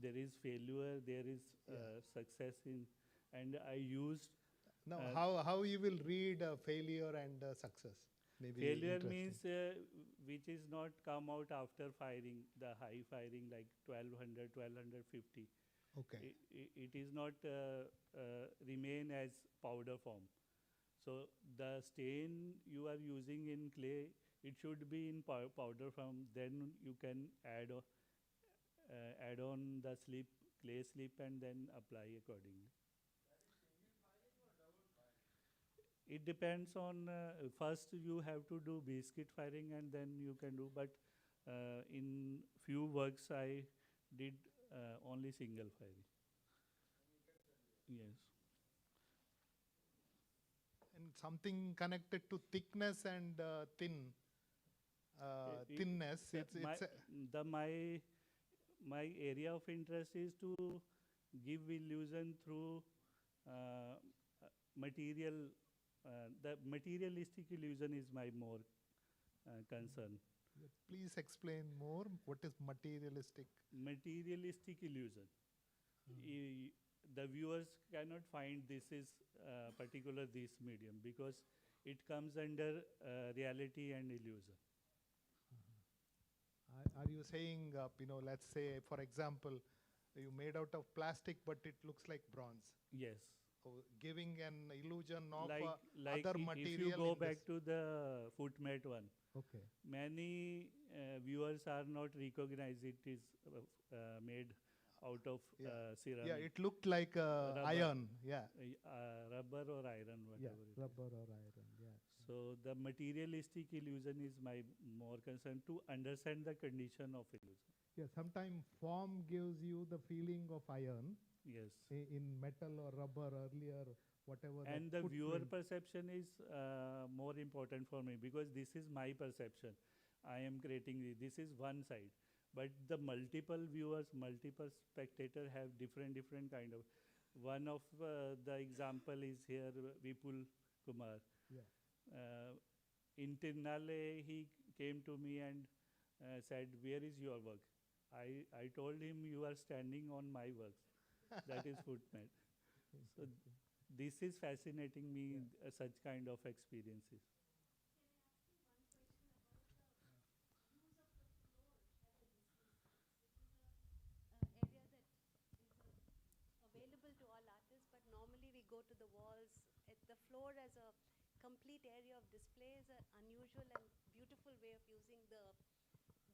There is failure, there is success in, and I used. Now, how you will read failure and success? Maybe failure means which is not come out after firing, the high firing like 1200, 1250. Okay. It is not remain as powder form. So the stain you are using in clay, it should be in powder form. Then you can add on the clay slip, and then apply accordingly. It depends on, first you have to do biscuit firing and then you can do, but in few works I did only single firing. Yes. And something connected to thickness and thinness. My area of interest is to give illusion through material. The materialistic illusion is my more concern. Please explain more. What is materialistic? Materialistic illusion. The viewers cannot find this is particular this medium because it comes under reality and illusion. Are you saying, let's say, for example, you made out of plastic, but it looks like bronze? Yes. Giving an illusion of like other material. If you go back to the foot mat one, okay. Many viewers are not recognize it is made out of ceramic. Yeah, it looked like iron. Yeah. Rubber or iron, whatever. Yeah, rubber or iron. Yeah. So the materialistic illusion is my more concern, to understand the condition of illusion. Yeah, sometimes form gives you the feeling of iron. Yes. In metal or rubber earlier, whatever. And the viewer perception is more important for me because this is my perception. I am creating this is one side. but the multiple viewers, multiple spectators have different kind of. One of the example is here, Vipul Kumar. Yeah. In Tirnale, he came to me and said, "Where is your work?" I told him, "You are standing on my works." That is footmat. So this is fascinating me, such kind of experiences. Area that is available to all artists, but normally we go to the walls. At the floor as a complete area of display is an unusual and beautiful way of using the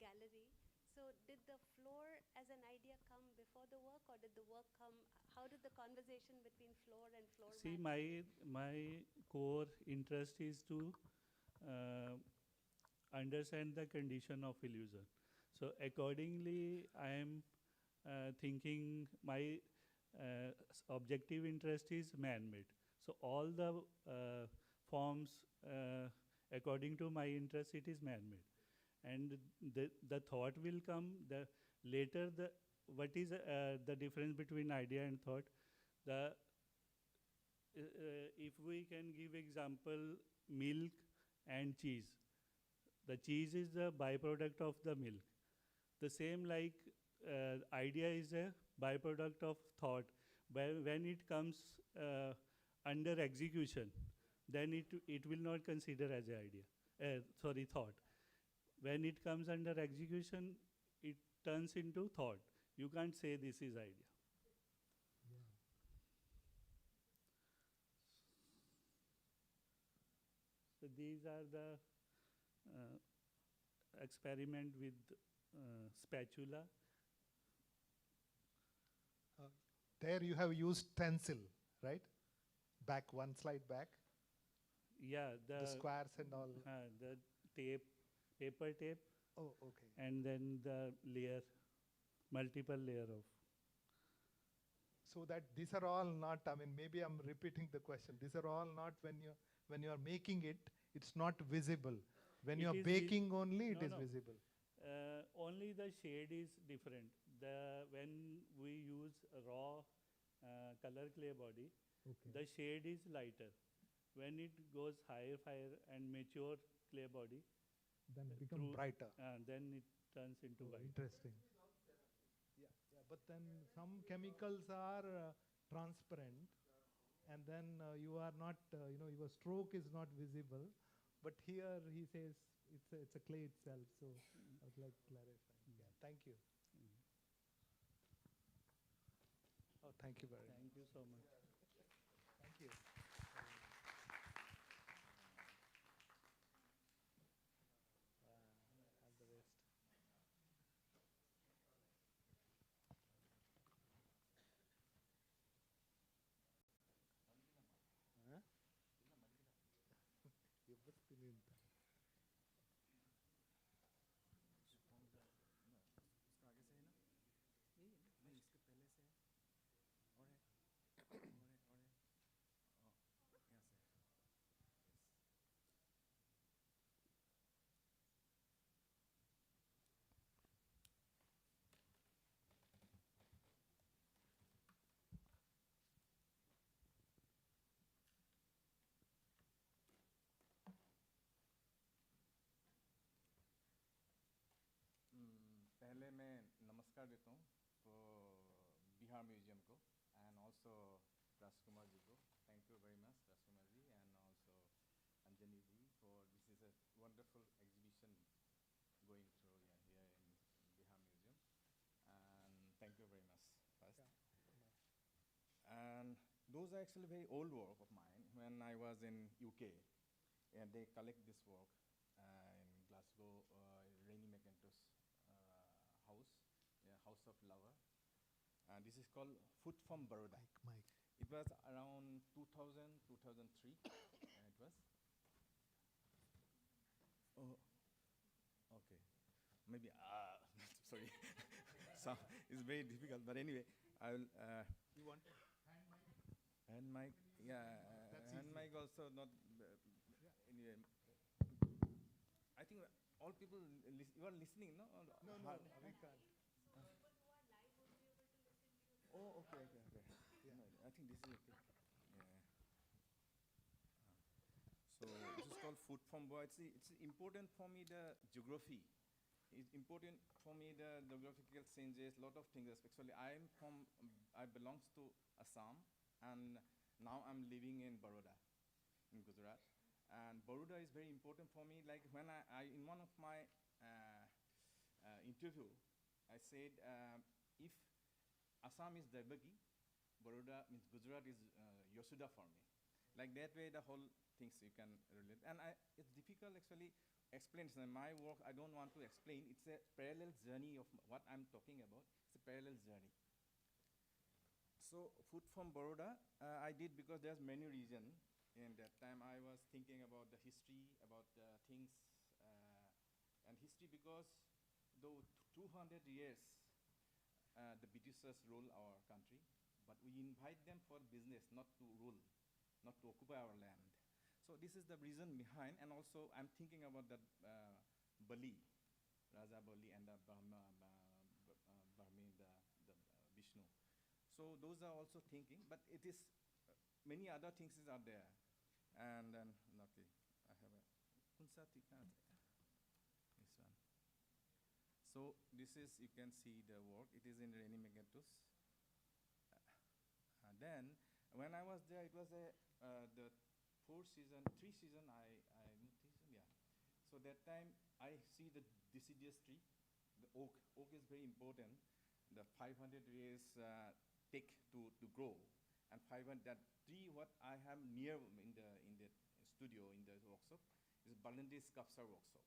gallery. So did the floor as an idea come before the work, or did the work come, how did the conversation between floor and floor See, match? my core interest is to understand the condition of illusion. So accordingly, I am thinking my objective interest is man-made. So all the forms, according to my interest, it is man-made. And the thought will come, later what is the difference between idea and thought? If we can give example, milk and cheese. The cheese is the byproduct of the milk. The same like idea is a byproduct of thought. When it comes under execution, then it will not consider as an idea, thought. When it comes under execution, it turns into thought. You can't say this is idea. So these are the experiment with spatula. There you have used stencil, right? Back, one slide back. Yeah, the squares and all. The tape, paper tape. Oh, okay. And then the layer, multiple layer of. So that these are all not, I mean, maybe I'm repeating the question. These are all not when you are making it, it's not visible. When you are baking only, it is visible. Only the shade is different. When we use raw color clay body, the shade is lighter. When it goes higher and mature clay body, then it becomes brighter. Then it turns into white. Interesting. Yeah, but then some chemicals are transparent, and then you are not, your stroke is not visible. But here he says it's a clay itself. So I would like to clarify. Yeah, thank you. Oh, thank you very much. Thank you so much. Thank you. All the best. पहले मैं नमस्कार देता हूँ तो Bihar museum को and also Rajkumar ji को thank you very much Rajkumar ji and also Anjani ji for this is a wonderful exhibition going through here in Bihar Museum and thank you very much first. And those are actually very old work of mine. When I was in UK and they collect this work in Glasgow, Rainy McIntosh house, House of Lover, and this is called Food from Baroda. Mike. It was around 2000, 2003. It was. Oh, okay. Maybe. Sorry. So it's very difficult, but anyway, I will. You want hand mic? Yeah. That's hand easy. mic also not. Anyway, I think all people, you are listening, no? No, we can't. Oh, okay. Yeah. No, I think this is okay. Yeah. So this is called food from boy. It's important for me, the geography. It's important for me, the geographical changes, lot of things. Especially I belongs to Assam, and now I'm living in Baroda, in Gujarat. And Baroda is very important for me. Like when I in one of my interview, I said, if Assam is Devaki, Baroda means Gujarat is Yasuda for me. Like that way, the whole things you can relate. And it's difficult actually explain. So my work, I don't want to explain. It's a parallel journey of what I'm talking about. It's a parallel journey. So food from Baroda, I did because there's many reasons. In that time, I was thinking about the history, about things, and history because though 200 years the Britishers rule our country, but we invite them for business, not to rule, not to occupy our land. So this is the reason behind, and also I'm thinking about that Bali, Raja Bali, and the Brahmin, the Vishnu. So those are also thinking, but it is many other things are there. And then, okay, I have this one. So this is, you can see the work. It is in Reni Megatus. Then, when I was there, it was the 3 season, yeah. So that time, I see the deciduous tree, the oak. Oak is very important. The 500 years take to grow, and 500, that tree what I have near in the studio, in the workshop, is Balandi sculpture workshop.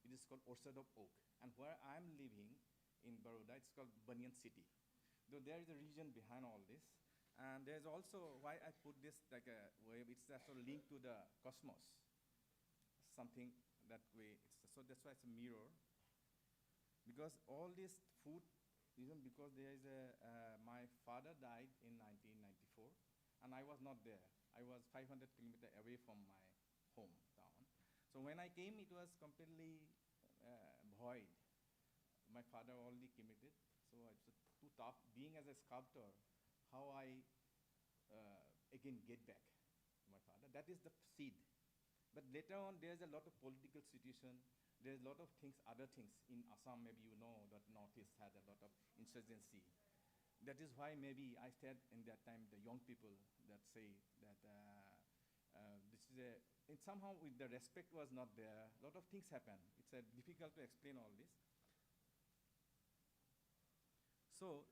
It is called Orchard of Oak. And where I'm living in Baroda, it's called Banyan City. Though there is a region behind all this. And there's also why I put this like a wave, it's also linked to the cosmos. Something that way, so that's why it's a mirror. Because all this food, even because there is my father died in 1994, and I was not there. I was 500 kilometers away from my hometown. So when I came, it was completely void. My father already committed, so it's too tough. Being as a sculptor, how I again get back to my father. That is the seed. But later on, there's a lot of political situation. There's a lot of things, other things. In Assam, maybe you know that Northeast had a lot of insurgency. That is why maybe I said in that time, the young people that say that this is and somehow with the respect was not there. A lot of things happen. It's difficult to explain all this. So,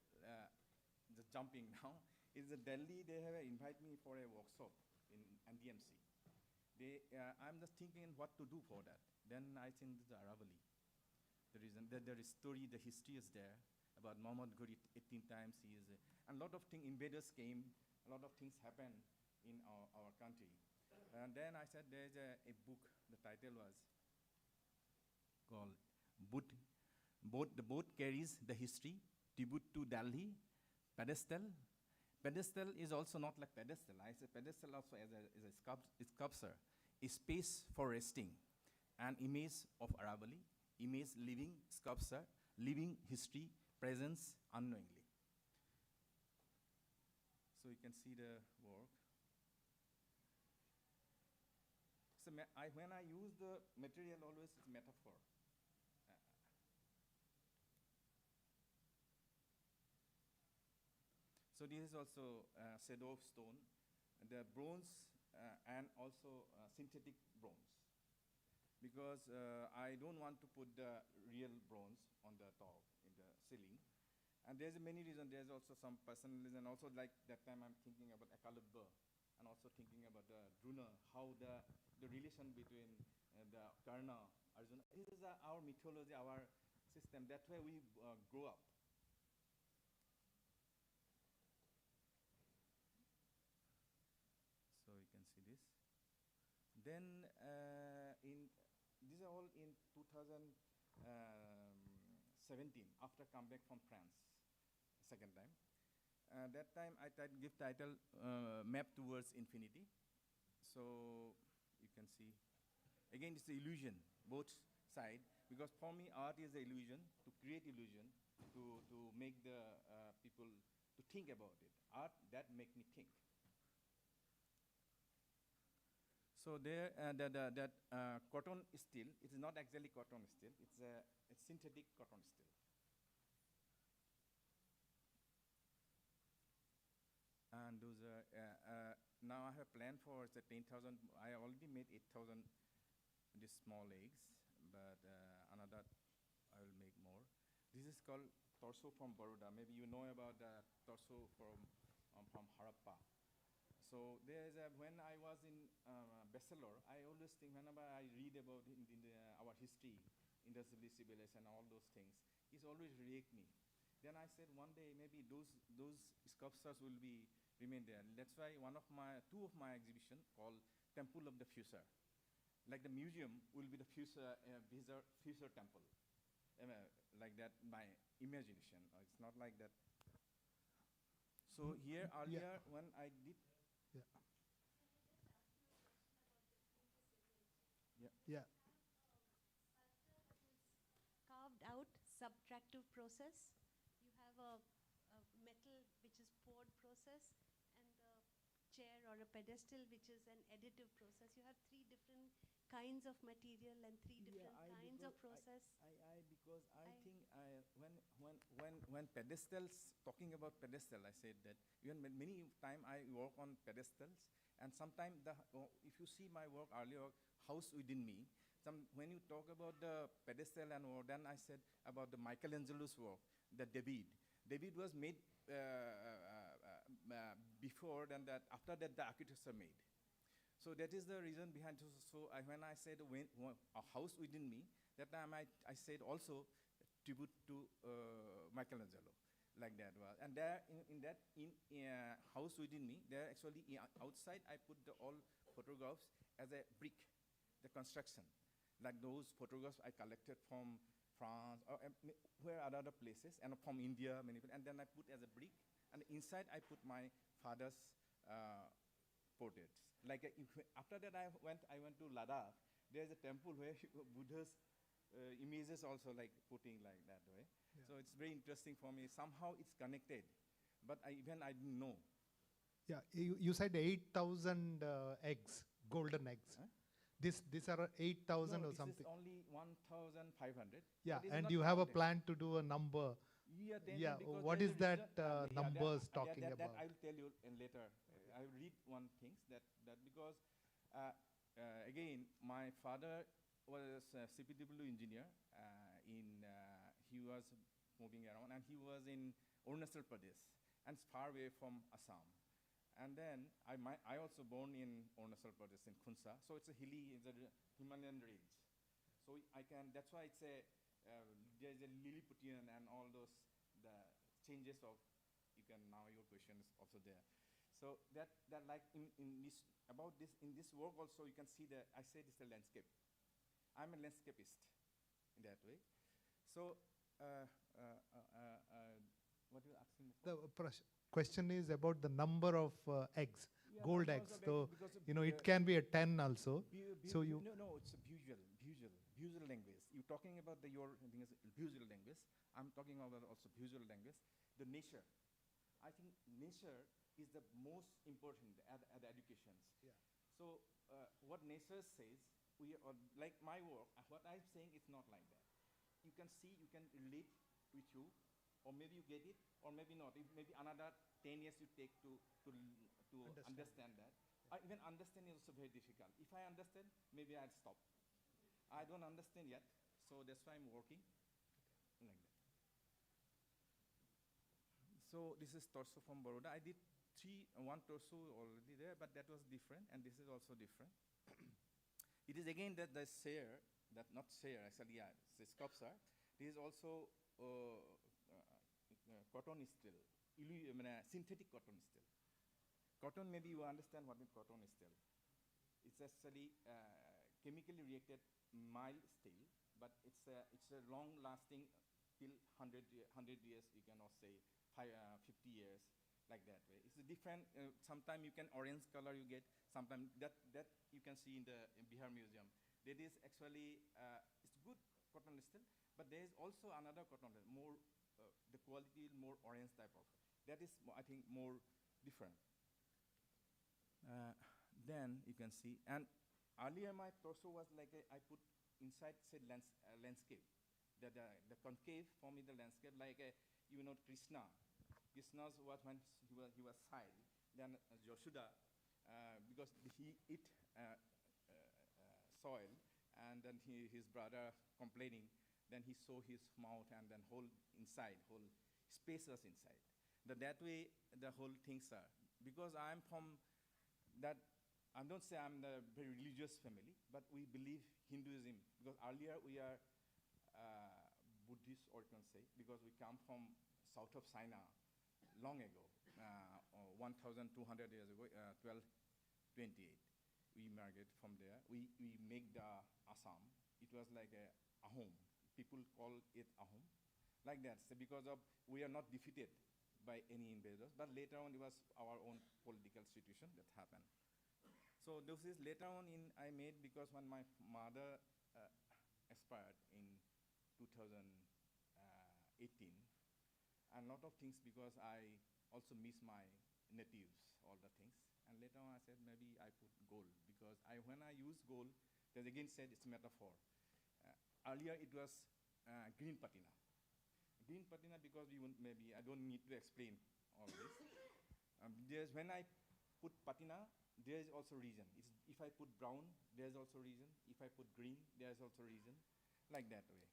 just jumping now, is Delhi, they have invite me for a workshop in NDMC. I'm just thinking what to do for that. Then I think the Aravali. The reason that there is story, the history is there about Muhammad Ghori 18 times. He is, and a lot of things, invaders came, a lot of things happened in our country. And then I said there's a book, the title was called The Boat Carries the History, Tribute to Delhi, Pedestal. Pedestal is also not like pedestal. I say pedestal also as a sculpture, a space for resting, an image of Aravali, image living sculpture, living history, presence unknowingly. So you can see the work. So when I use the material, always it's metaphor. So this is also shadow of stone, the bronze and also synthetic bronze. Because I don't want to put the real bronze on the top, in the ceiling. And there's many reasons. There's also some personalism. Also like that time I'm thinking about Ekalabba, and also thinking about the Druna, how the relation between the Karna, Arjuna. This is our mythology, our system. That's why we grow up. So you can see this. Then these are all in 2017, after come back from France, second time. That time I give title Map Towards Infinity. So you can see, again it's the illusion, both sides. Because for me, art is the illusion, to create illusion, to make the people to think about it. Art that make me think. So there, that cotton steel, it is not actually cotton steel, it's a synthetic cotton steel. And those now I have planned for the 10,000, I already made 8,000 these small eggs, but another I will make more. This is called torso from Baroda. Maybe you know about the torso from Harappa. So there's when I was in Bangalore, I always think whenever I read about our history, Indus Valley civilization, all those things, it always react me. Then I said one day maybe those sculptures will remain there. That's why two of my exhibition called Temple of the Future. Like the museum will be the future temple. Like that, my imagination. It's not like that. So here earlier when I did. Yeah. Carved out subtractive process. You have a metal which is poured process, and a chair or a pedestal which is an additive process. You have three different kinds of material and three different kinds of process. I think when pedestals, talking about pedestal, I said that even many time I work on pedestals, and sometimes if you see my work earlier, House Within Me, when you talk about the pedestal and work, then I said about the Michelangelo's work, the David. David was made before, then that after that the architects are made. So that is the reason behind. So when I said a house within me, that time I said also tribute to Michelangelo, like that. And there in that house within me, there actually outside I put all photographs as a brick, the construction, like those photographs I collected from France or where other places, and from India, many people. And then I put as a brick, and inside I put my father's portraits. Like after that I went to Ladakh. There's a temple where Buddha's images also like putting like that way. Yeah. So it's very interesting for me. Somehow it's connected, but I didn't know. Yeah, you said 8,000 eggs, golden eggs. Huh? These are 8,000 or something. This is only 1,500. Yeah, and you have a plan to do a number. Yeah. What is that numbers talking about? That I will tell you later. I will read one thing that because again my father was a CPW engineer. He was moving around, and he was in Arunachal Pradesh, and it's far away from Assam. And then I also born in Arunachal Pradesh in Khunsa, so it's a Himalayan range. So that's why it's there's a Lilliputian and all those the changes of now your question is also there. So that like in this work also you can see that I said it's a landscape. I'm a landscapist in that way. So what you asking for? The question is about the number of eggs, gold eggs. So it can be a 10 also. So you no, it's a visual language. You're talking about your visual language. I'm talking about also visual language. The nature. I think nature is the most important at the educations. Yeah. So what nature says, like my work, what I'm saying is not like that. You can see, you can relate with you, or maybe you get it, or maybe not. Maybe another 10 years you take to understand that. Yeah. Even understanding is also very difficult. If I understand, maybe I'll stop. I don't understand yet, so that's why I'm working like that. So this is torso from Baroda. I did one torso already there, but that was different, and this is also different. It is again that the share, not share, actually, yeah, it's a sculpture. This is also cotton steel, synthetic cotton steel. Cotton, maybe you understand what is cotton steel. It's actually chemically reacted mild steel, but it's a long-lasting till 100 years, you cannot say 50 years, like that way. It's a different, sometimes you can orange color you get, sometimes that you can see in the Bihar Museum. That is actually, it's good cotton style, but there is also another cotton style, more, the quality more orange type of. That is, I think, more different. Then you can see, and earlier my torso was like I put inside, say, landscape. The concave for me, the landscape, like you know, Krishna. Krishna's was when he was side. Then Yashoda, because he eat soil, and then his brother complaining. Then he saw his mouth and then whole inside, whole spaces inside. That way, the whole things are. Because I'm from that, I don't say I'm the very religious family, but we believe Hinduism. Because earlier we are Buddhist, or you can say, because we come from south of China long ago, 1,200 years ago, 1228. We migrated from there. We make the Assam. It was like a home. People call it a home. Like that, so because of we are not defeated by any invaders, but later on it was our own political situation that happened. So this is later on I made because when my mother expired in 2018, and a lot of things because I also miss my natives, all the things. And later on I said maybe I put gold because when I use gold, they again said it's a metaphor. Earlier it was green patina. Green patina because maybe I don't need to explain all this. When I put patina, there is also reason. If I put brown, there is also reason. If I put green, there is also reason. Like that way.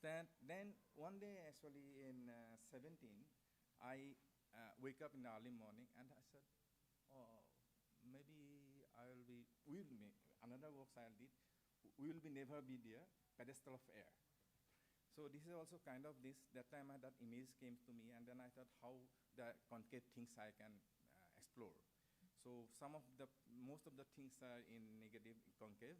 Then one day, actually in 17, I wake up in the early morning and I said, oh, maybe another works I did, we will never be there, pedestal of air. So this is also kind of this, that time that image came to me, and then I thought how the concave things I can explore. So most of the things are in negative concave.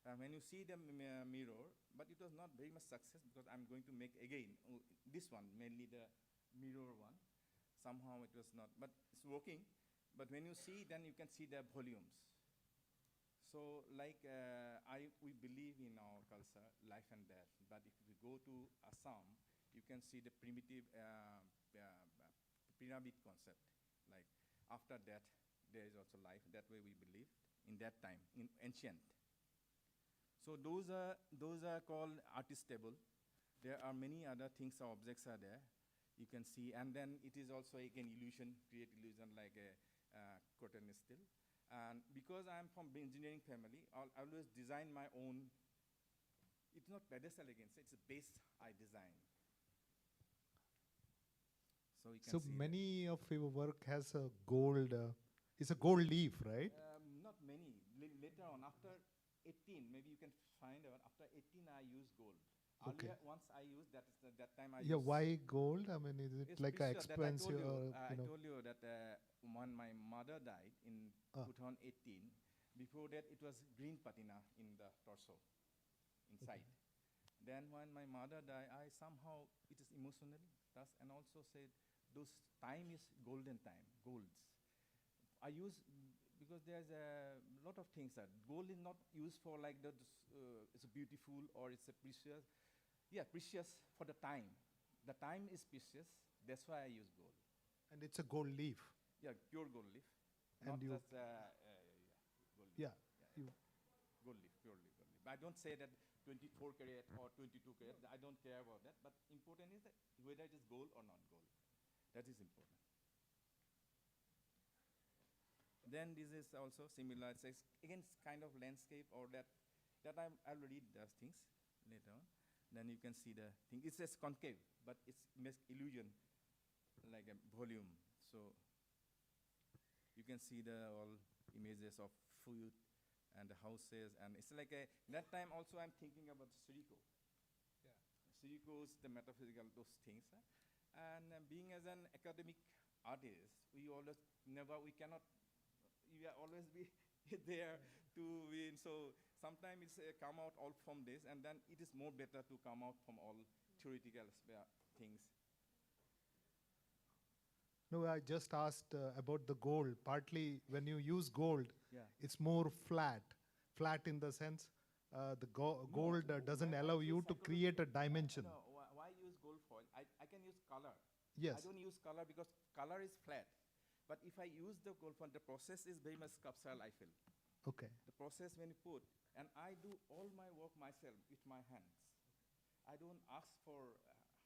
When you see the mirror, but it was not very much success because I'm going to make again this one, mainly the mirror one. Somehow it was not, but it's working. But when you see, then you can see the volumes. So like we believe in our culture, life and death. But if you go to Assam, you can see the primitive pyramid concept. Like after death, there is also life. That way we believe in that time, in ancient. So those are called artist table. There are many other things or objects are there. You can see, and then it is also again illusion, create illusion like a curtain still. And because I'm from engineering family, I'll always design my own. It's not pedestal again, it's a base I design. So you can see many of your work has a gold, it's a gold leaf, right? Not many. Later on, after 18, maybe you can find out, after 18 I use gold. Okay. Earlier, once I used, that time I Yeah, used. why gold? I mean, is it It's like precious. expensive? I told you that when my mother died in 2018, before that it was green patina in the torso, inside. Okay. Then when my mother died, I somehow, it is emotional, and also said, those time is golden time, golds. I use, because there's a lot of things that gold is not used for like it's beautiful or it's a precious. Yeah, precious for the time. The time is precious, that's why I use gold. And it's a gold leaf. Yeah, pure gold leaf. And not just gold leaf. Yeah. Gold leaf, purely gold leaf. But I don't say that 24 karat or 22 karat, I don't care about that, but important is that whether it is gold or not gold. That is important. Then this is also similar. It's again kind of landscape or that I'll read those things later on. Then you can see the thing. It says concave, but it's makes illusion like a volume. So you can see the all images of food and the houses, and it's like that time also I'm thinking about Siriko. Yeah. Siriko is the metaphysical those things, and being as an academic artist, we cannot. You will always be there to win. So sometimes it's come out all from this, and then it is more better to come out from all theoretical things. No, I just asked about the gold. Partly when you use gold, it's more flat flat in the sense the gold doesn't allow you to create a dimension. No, why use gold foil? I can use color. Yes. I don't use color because color is flat. But if I use the gold foil, the process is very much sculptural, I feel. Okay. The process when you put, and I do all my work myself with my hands. I don't ask for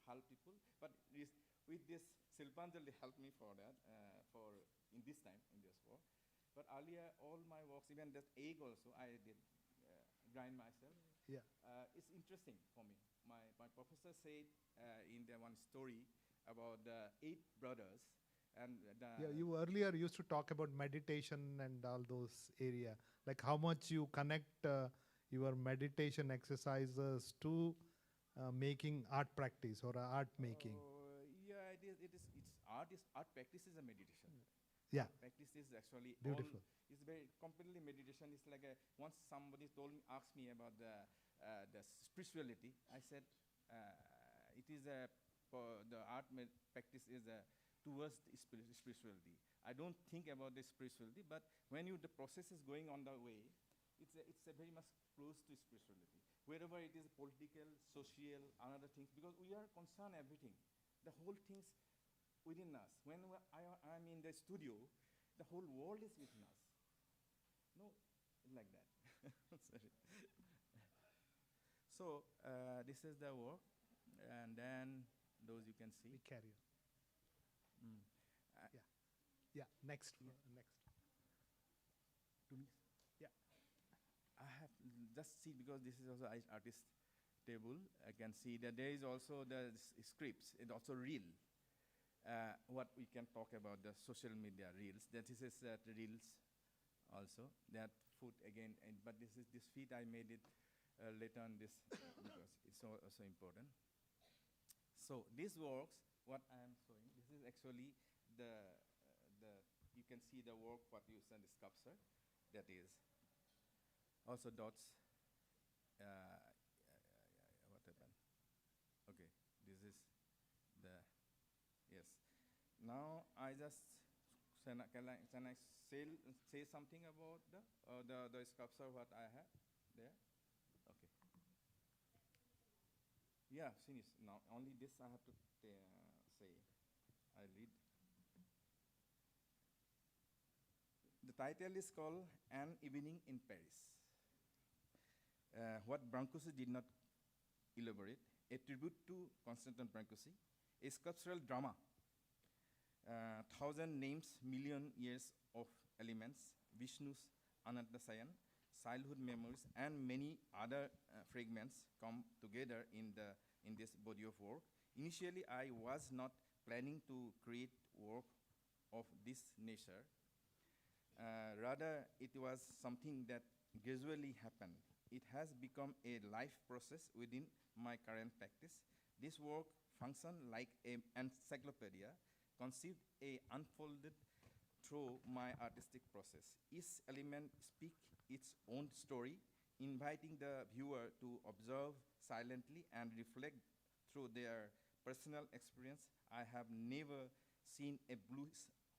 help people, but with this, Silpanjali helped me for that, in this work. But earlier, all my works, even that egg also, I did grind myself. Yeah. It's interesting for me. My professor said in the one story about the 8 brothers, and yeah, you earlier used to talk about meditation and all those area, like how much you connect your meditation exercises to making art practice or art making. Yeah, it's art practice is a meditation. Yeah. Art practice is actually beautiful. It's very completely meditation. It's like once somebody asked me about the spirituality, I said it is the art practice is towards the spirituality. I don't think about the spirituality, but when the process is going on the way, it's a very much close to spirituality. Wherever it is political, social, another things, because we are concerned everything. The whole things within us. When I'm in the studio, the whole world is within us. No, like that. Sorry. So this is the work, and then those you can see. We carry on. Yeah. Yeah. Next. Next. 2 minutes. Yeah. I have just see, because this is also artist table. I can see that there is also the scripts. It also reel. What we can talk about the social media reels. That is reels also. That foot again, but this feet I made it later on this because it's also important. So this works. What I am showing. This is actually the you can see the work what you send the sculpture. That is also dots. What happened? Okay, this is the yes. Now I just can I say something about the sculpture what I have there? Okay. Yeah, finish. Now only this I have to say. I read. The title is called An Evening in Paris. What Brancusi did not elaborate, a tribute to Constantin Brancusi, a sculptural drama, 1,000 names, million years of elements, Vishnu's Anantasayan, childhood memories, and many other fragments come together in this body of work. Initially, I was not planning to create work of this nature. Rather, it was something that gradually happened. It has become a life process within my current practice. This work functions like an encyclopedia, conceived and unfolded through my artistic process. Each element speaks its own story, inviting the viewer to observe silently and reflect through their personal experience. I have never seen a blue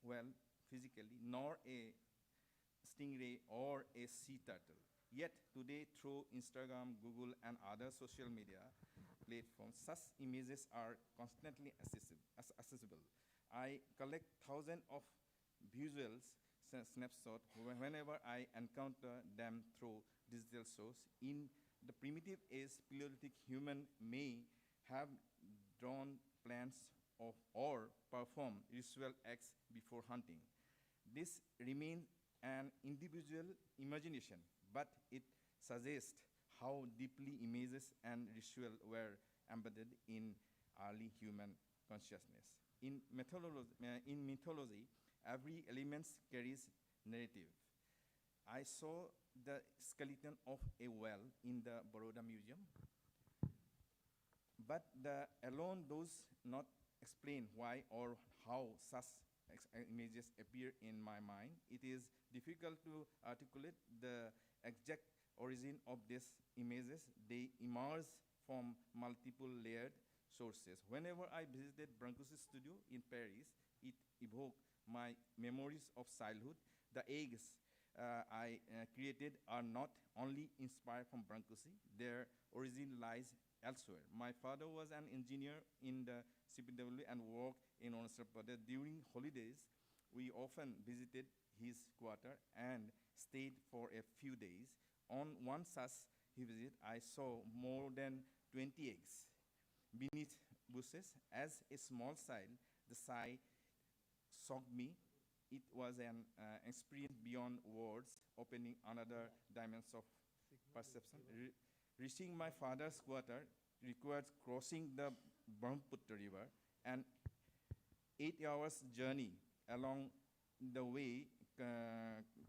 whale physically, nor a stingray or a sea turtle. Yet today, through Instagram, Google, and other social media platforms, such images are constantly accessible. I collect thousands of visuals, snapshots, whenever I encounter them through digital source. In the primitive age, Paleolithic human may have drawn plants or performed ritual acts before hunting. This remains an individual imagination, but it suggests how deeply images and ritual were embedded in early human consciousness. In mythology, every element carries narrative. I saw the skeleton of a whale in the Baroda Museum, but alone does not explain why or how such images appear in my mind. It is difficult to articulate the exact origin of these images. They emerge from multiple layered sources. Whenever I visited Brancusi's studio in Paris, it evoked my memories of childhood. The eggs I created are not only inspired from Brancusi, their origin lies elsewhere. My father was an engineer in the CPW and worked in Arunachal Pradesh. During holidays, we often visited his quarter and stayed for a few days. On one such visit, I saw more than 20 eggs beneath bushes. As a small child, the sight shocked me. It was an experience beyond words, opening another dimension of perception. Reaching my father's quarter required crossing the Brahmaputra River, and 8 hours journey. Along the way,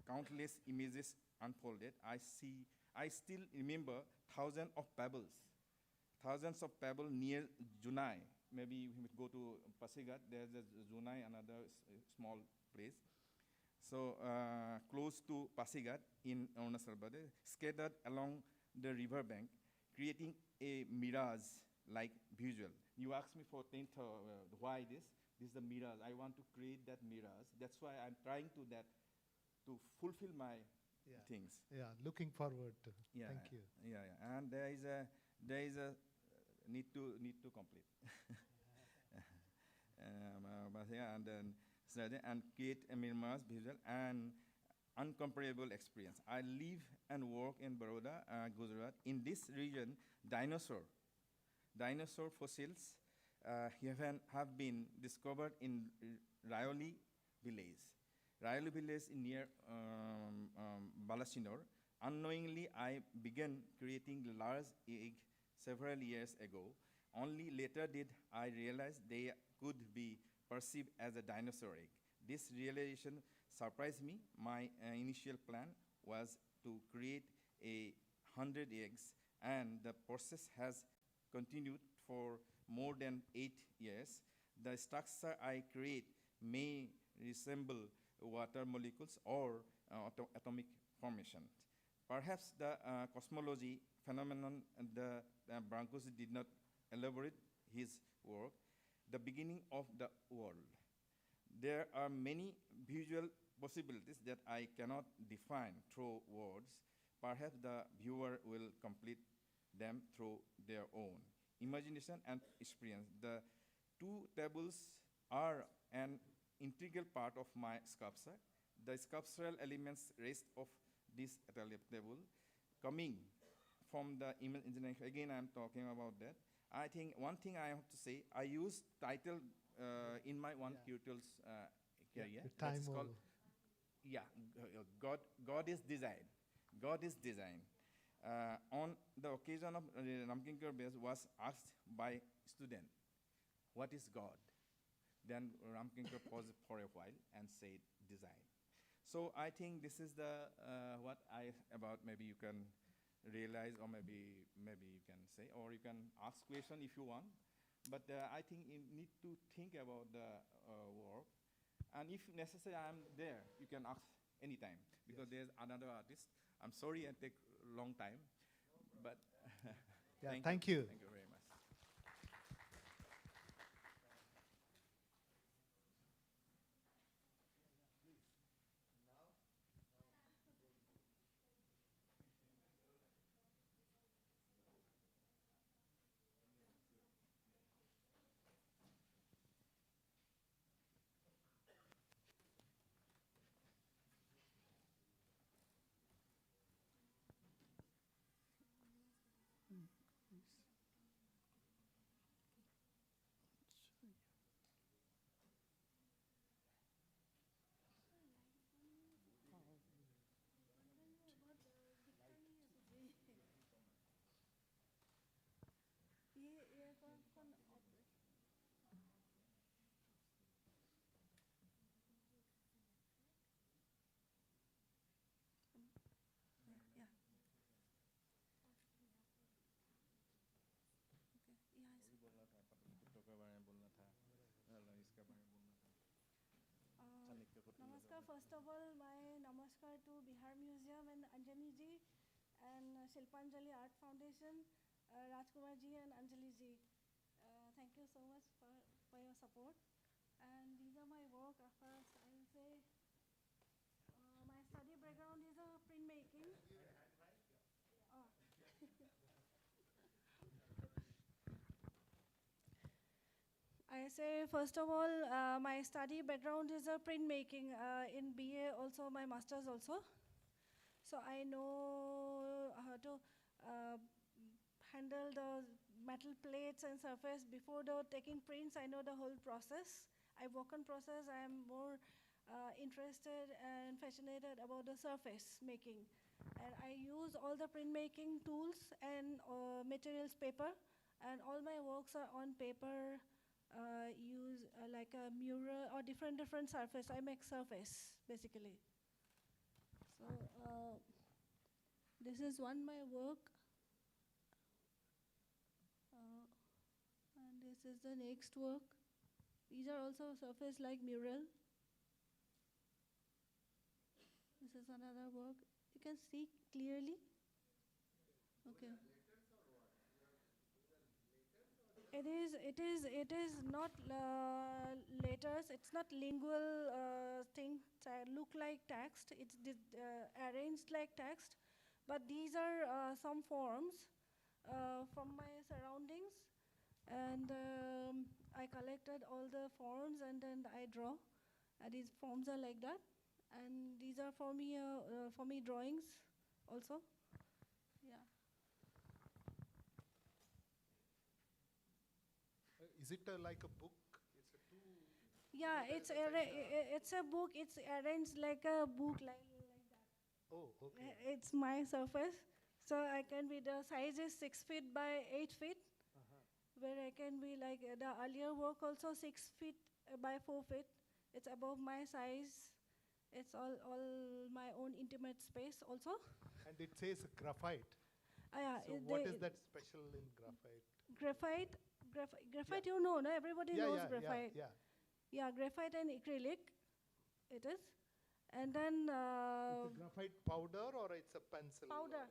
countless images unfolded. I still remember thousands of pebbles near Junai. Maybe we go to Pasigat, there's a Junai, another small place. So close to Pasigat in Arunachal Pradesh, scattered along the riverbank, creating a mirage-like visual. You asked me for why this? This is the mirage. I want to create that mirage. That's why I'm trying to fulfill my things. Yeah, looking forward to. Yeah, Thank you. Yeah, and there is a need to complete. And then and create a mirage visual and uncomparable experience. I live and work in Baroda, Gujarat. In this region, dinosaur fossils have been discovered in Rayoli village. Rayoli village near Balasinor. Unknowingly, I began creating large egg several years ago. Only later did I realize they could be perceived as a dinosaur egg. This realization surprised me. My initial plan was to create 100 eggs, and the process has continued for more than 8 years. The structure I create may resemble water molecules or atomic formation. Perhaps the cosmology phenomenon, the Brancusi did not elaborate his work, the beginning of the world. There are many visual possibilities that I cannot define through words. Perhaps the viewer will complete them through their own imagination and experience. The two tables are an integral part of my sculpture. The sculptural elements rest of this table coming from the image engineering. Again, I'm talking about that. I think one thing I have to say, I use title in my curator's career. Time That's called, God is design. God is design. On the occasion of Ramkinkar Base was asked by student, what is God? Then Ramkinkar paused for a while and said design. So I think this is the what I about. Maybe you can realize, or maybe you can say, or you can ask question if you want. But I think you need to think about the work, and if necessary, I'm there. You can ask anytime because there's another artist. I'm sorry I take a long time, but thank you. Thank you very much. Namaskar. First of all, my namaskar to Bihar Museum and Anjani ji and Shilpanjali Art Foundation, Rajkumar ji and Anjali ji. Thank you so much for your support. And these are my work. Of course, I will say my study background I say, first of all, my study background is printmaking. In BA also, my master's also. So I know how to handle the metal plates and surface before the taking prints. I know the whole process. I work on process. I am more interested and fascinated about the surface making. And I use all the printmaking tools and materials paper. And all my works are on paper, use like a mural or different surface. I make surface, basically. So this is one my work. And this is the next work. These are also surface like mural. This is another work. You can see clearly. Okay. It is not letters. It's not lingual things that look like text. It's arranged like text, but these are some forms from my surroundings, and I collected all the forms and then I draw. These forms are like that, and these are for me drawings also. Yeah. Is it like a book? It's a two. Yeah, it's a book. It's arranged like a book, like that. Oh, okay. It's my surface, so I can be, the size is 6 feet by 8 feet, where I can be like the earlier work also 6 feet by 4 feet. It's above my size. It's all my own intimate space also. And it says graphite. Yeah. So what is that special in graphite? Graphite, you know, no? Everybody knows graphite. Yeah, graphite and acrylic, it is. And then... it's a graphite powder or it's a pencil? Powder.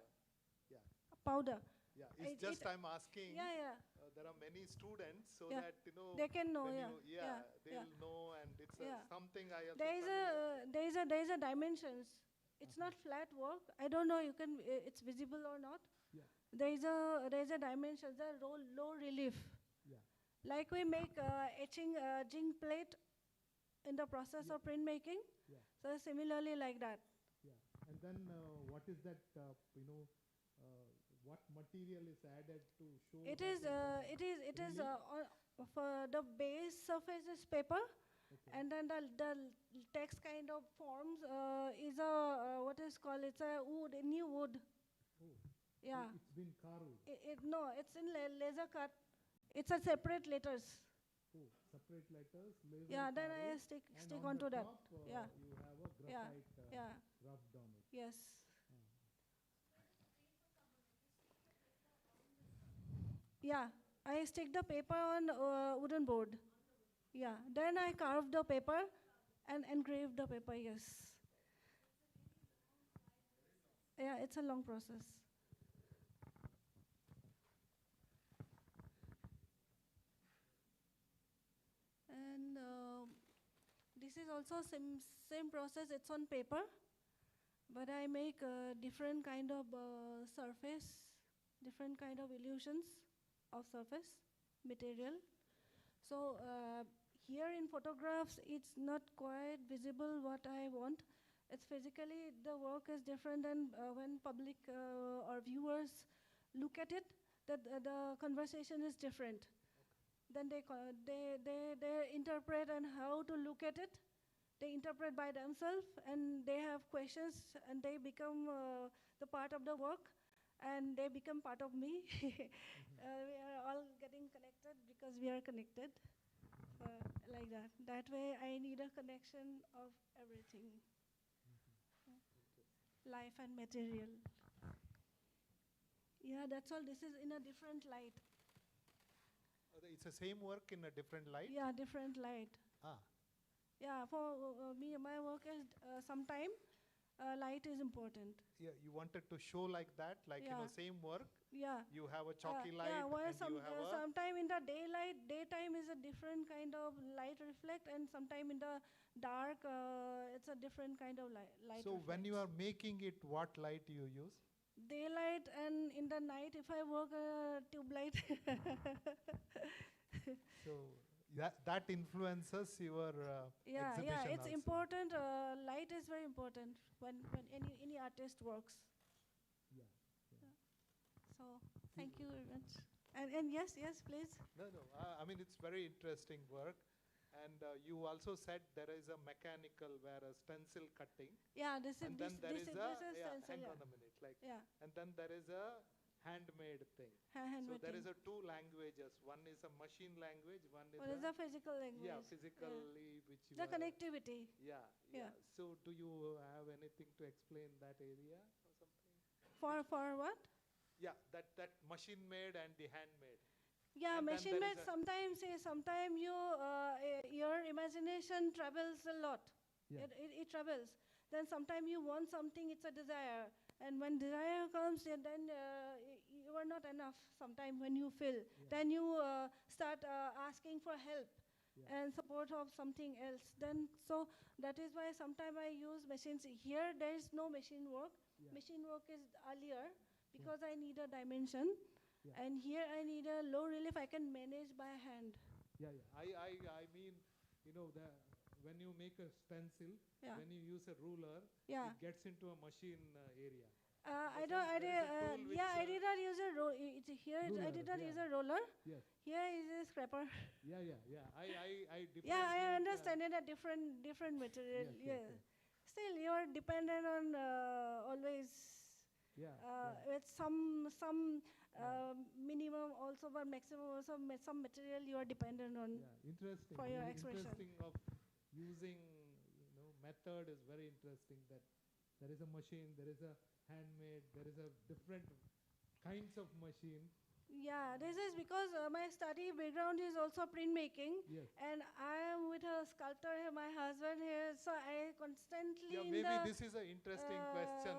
Yeah. Powder. Yeah, it's just I'm asking. Yeah. There are many students, so that, you know, they can know, they'll know, and it's something I also. There is a dimensions. It's not flat work. I don't know. It's visible or not. Yeah. There is a dimension. There's a low relief. Yeah. Like we make etching zinc plate in the process of printmaking. Yeah. So similarly like that. Yeah. And then what is that? What material is added to show? It is for the base surface is paper, and then the text kind of forms is a what is called, it's a wood, a new wood. Oh. Yeah. It's been carved. No, it's in laser cut. It's a separate letters. Oh, separate letters. Laser Yeah, then carved, I stick on onto the that. top, Yeah. You have a graphite rubbed on it. Yes. Yeah, I stick the paper on wooden board. Yeah, then I carve the paper and engrave the paper, yes. Yeah, it's a long process. And this is also same process, it's on paper, but I make different kind of surface, different kind of illusions of surface material. So here in photographs, it's not quite visible what I want. It's physically, the work is different, and when public or viewers look at it, the conversation is different. Then they interpret and how to look at it. They interpret by themselves, and they have questions, and they become the part of the work, and they become part of me. We are all getting connected because we are connected, like that. That way, I need a connection of everything, life and material. Yeah, that's all. This is in a different light. It's the same work in a different light? Yeah, different light. Ah. Yeah, for me, my work is sometime light is important. Yeah, you wanted to show like that, like same work. Yeah. You have a chalky light. Yeah, well, and you have sometime in the daytime is a different kind of light reflect, and sometime in the dark, it's a different kind of light. So reflect. when you are making it, what light you use? Daylight, and in the night, if I work tube light. So that influences your exhibition yeah, it's also. important. Light is very important when any artist works. Yeah. So thank you very much. And yes, please. No. I mean, it's very interesting work. And you also said there is a mechanical where a stencil cutting. Yeah, this is then there is a stencil. hang Yeah. on a minute, like. Yeah. And then there is a handmade thing. Handmade so there thing. is a two languages. One is a machine language. One is a physical language. Yeah, physically, which you the are, connectivity. Yeah. So do you have anything to explain that area or something? For what? Yeah, that machine made and the handmade. Yeah, and machine made sometimes you your imagination travels a lot. Yeah. It travels. Then sometimes you want something, it's a desire. And when desire comes, then you are not enough. Sometimes when you feel, then you start asking for help and support of something else. Then so that is why sometimes I use machines. Here there is no machine work. Machine work is earlier because I need a dimension. And here I need a low relief I can manage by hand. Yeah. I mean, when you make a stencil, when you use a ruler, it gets into a machine area. I did not use a roller. I did not use a roller. Yes. Here is a scraper. Yeah. I understand it a different material. Still, you are dependent on always. With some minimum also, but maximum also some material you are dependent on. Interesting. For your expression. Interesting of using, method is very interesting. That there is a machine, there is a handmade, there is a different kinds of machine. Yeah, this is because my study background is also printmaking, and I am with a sculptor here, my husband here, so I constantly maybe this is an interesting question,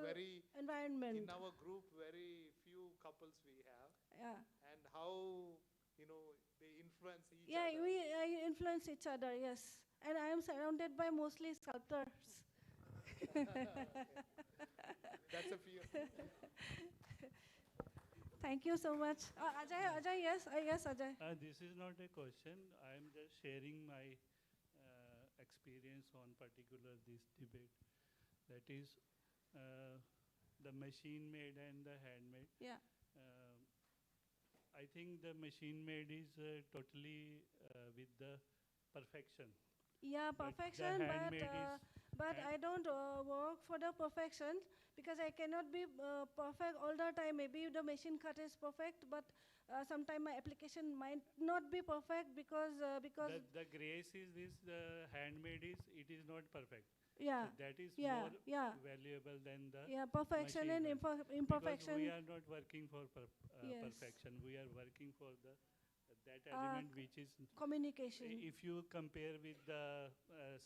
very environment. In our group, very few couples we have. Yeah. And how, they influence each other. Yeah, we influence each other, yes. And I am surrounded by mostly sculptors. That's a few. Thank you so much. Ajay, yes, Ajay. This is not a question. I am just sharing my experience on particular this debate. That is the machine made and the handmade. Yeah. I think the machine made is totally with the perfection. Yeah, perfection, but I don't work for the perfection because I cannot be perfect all the time. Maybe the machine cut is perfect, but sometimes my application might not be perfect because the grace is this, the handmade it is not perfect. Yeah. So that is more valuable than the perfection and imperfection. Because we are not working for perfection. We are working for that element which is communication. If you compare with the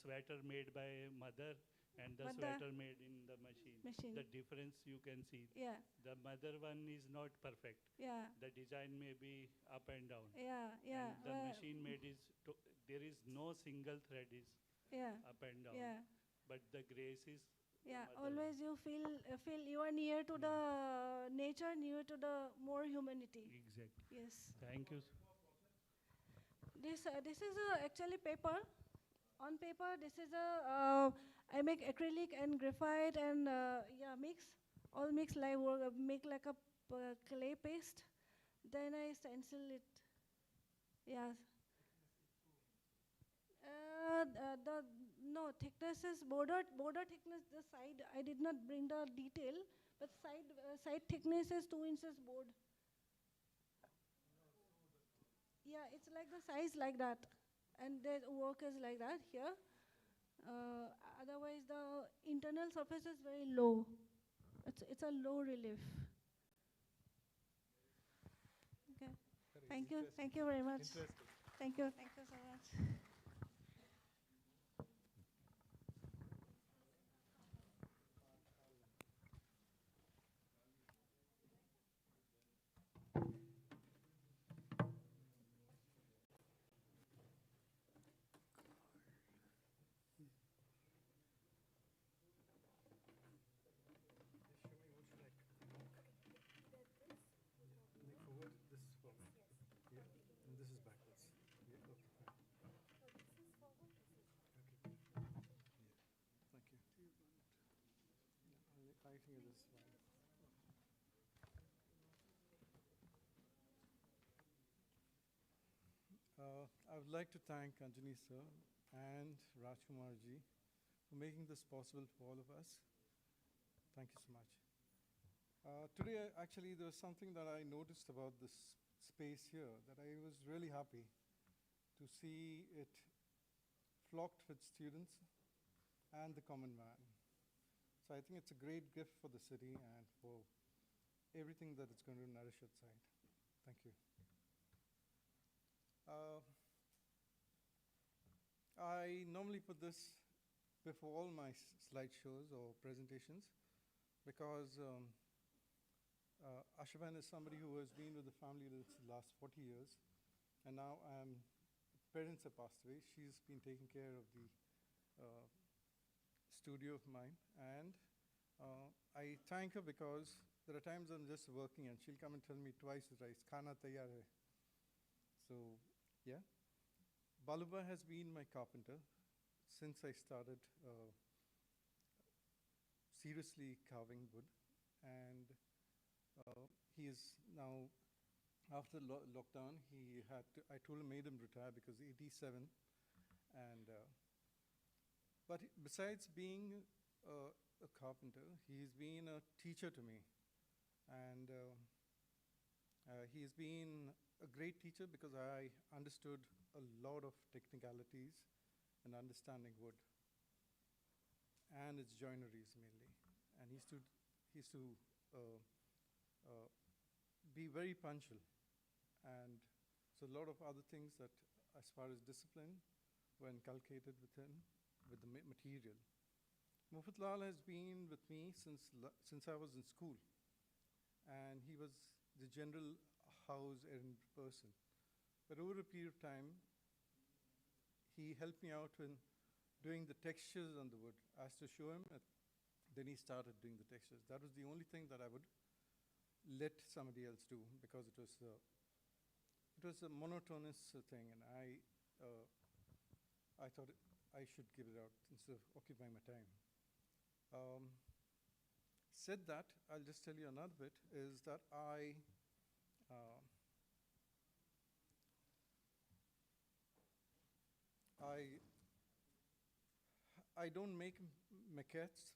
sweater made by mother and the sweater made in the machine, the difference you can see. Yeah. The mother one is not perfect. Yeah. The design may be up and down. Yeah. And the machine made is there is no single thread is up and down. Yeah. But the grace is. Yeah, always you feel you are near to the nature, near to the more humanity. Exactly. Yes. Thank you. This is actually paper. On paper, this is I make acrylic and graphite and all mix live work. Make like a clay paste. Then I stencil it. Yes. No thickness is border thickness. The side I did not bring the detail, but side thickness is 2 inches board. Yeah, it's like the size like that, and the work is like that here. Otherwise, the internal surface is very low. It's a low relief. Okay. Thank you. Thank you very much. Thank you. Thank you so much. Forward, this is forward. Yeah, and this is backwards. Yeah, okay. I would like to thank Anjani sir and Rajkumar ji for making this possible for all of us. Thank you so much. Today, actually, there was something that I noticed about this space here that I was really happy to see it flocked with students and the common man. So I think it's a great gift for the city and for everything that it's going to nourish outside. Thank you. I normally put this before all my slideshows or presentations because Ashaban is somebody who has been with the family the last 40 years, and now parents have passed away. She's been taking care of the studio of mine, and I thank her because there are times I'm just working and she'll come and tell me twice thrice, "Khana taiyar hai." So, yeah. Baluba has been my carpenter since I started seriously carving wood, and he is now, after lockdown, I told him, made him retire because 87, and but besides being a carpenter, he's been a teacher to me, and he's been a great teacher because I understood a lot of technicalities and understanding wood and its joineries mainly. And he used to be very punctual, and so a lot of other things that, as far as discipline, were inculcated within with the material. Mufatlal has been with me since I was in school, and he was the general house errand person. But over a period of time, he helped me out in doing the textures on the wood. I asked to show him, then he started doing the textures. That was the only thing that I would let somebody else do because it was a monotonous thing, and I thought I should give it out instead of occupying my time. Said that, I'll just tell you another bit, is that I don't make maquettes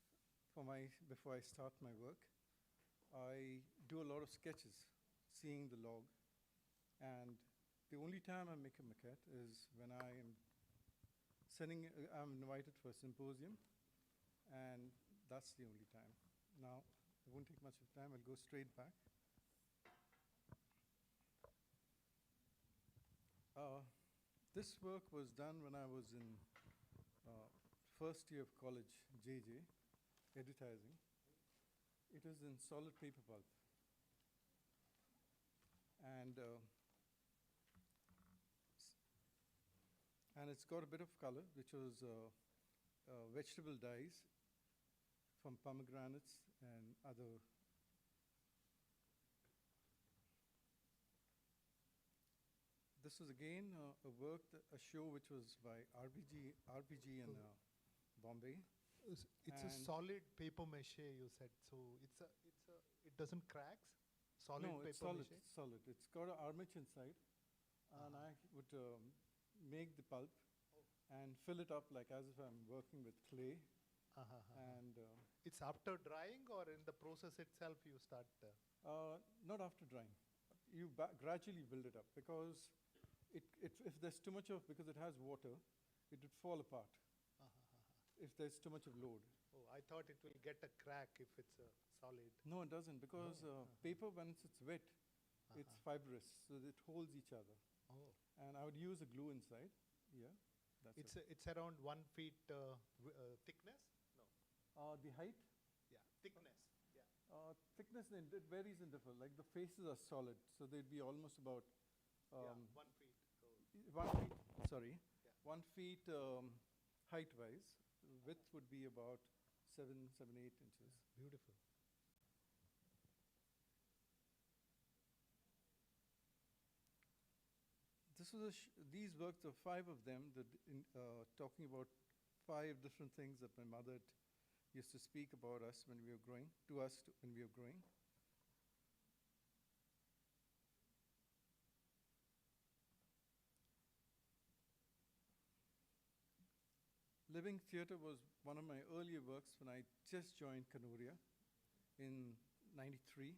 before I start my work. I do a lot of sketches, seeing the log, and the only time I make a maquette is when I'm invited for a symposium, and that's the only time. Now, it won't take much of time, I'll go straight back. This work was done when I was in first year of college, JJ, advertising. It is in solid paper pulp. And it's got a bit of color, which was vegetable dyes from pomegranates and other. This was again a show which was by RPG in Bombay. It's a solid paper mache, you said. So it doesn't cracks. Solid no, paper it's solid. mache? It's solid. It's got an armature inside, and I would make the pulp and fill it up like as if I'm working with clay. And it's after drying, or in the process itself you start? Not after drying. You gradually build it up because if there's too much because it has water, it would fall apart. If there's too much of load. Oh, I thought it will get a crack if it's a solid. No, it doesn't, because paper, once it's wet, it's fibrous, so it holds each other. Oh. And I would use a glue inside. Yeah, it's around 1 feet thickness. No. The height. Yeah, thickness. Yeah. Thickness, it varies in different. Like the faces are solid, so they'd be almost about. 1 feet. 1 feet. Sorry. Yeah. 1 feet height-wise. Width would be about 7, 8 inches. Beautiful. This was these works are 5 of them, that talking about 5 different things that my mother used to speak about us when we were growing, to us when we were growing. Living theatre was one of my earlier works when I just joined Kanuria in '93.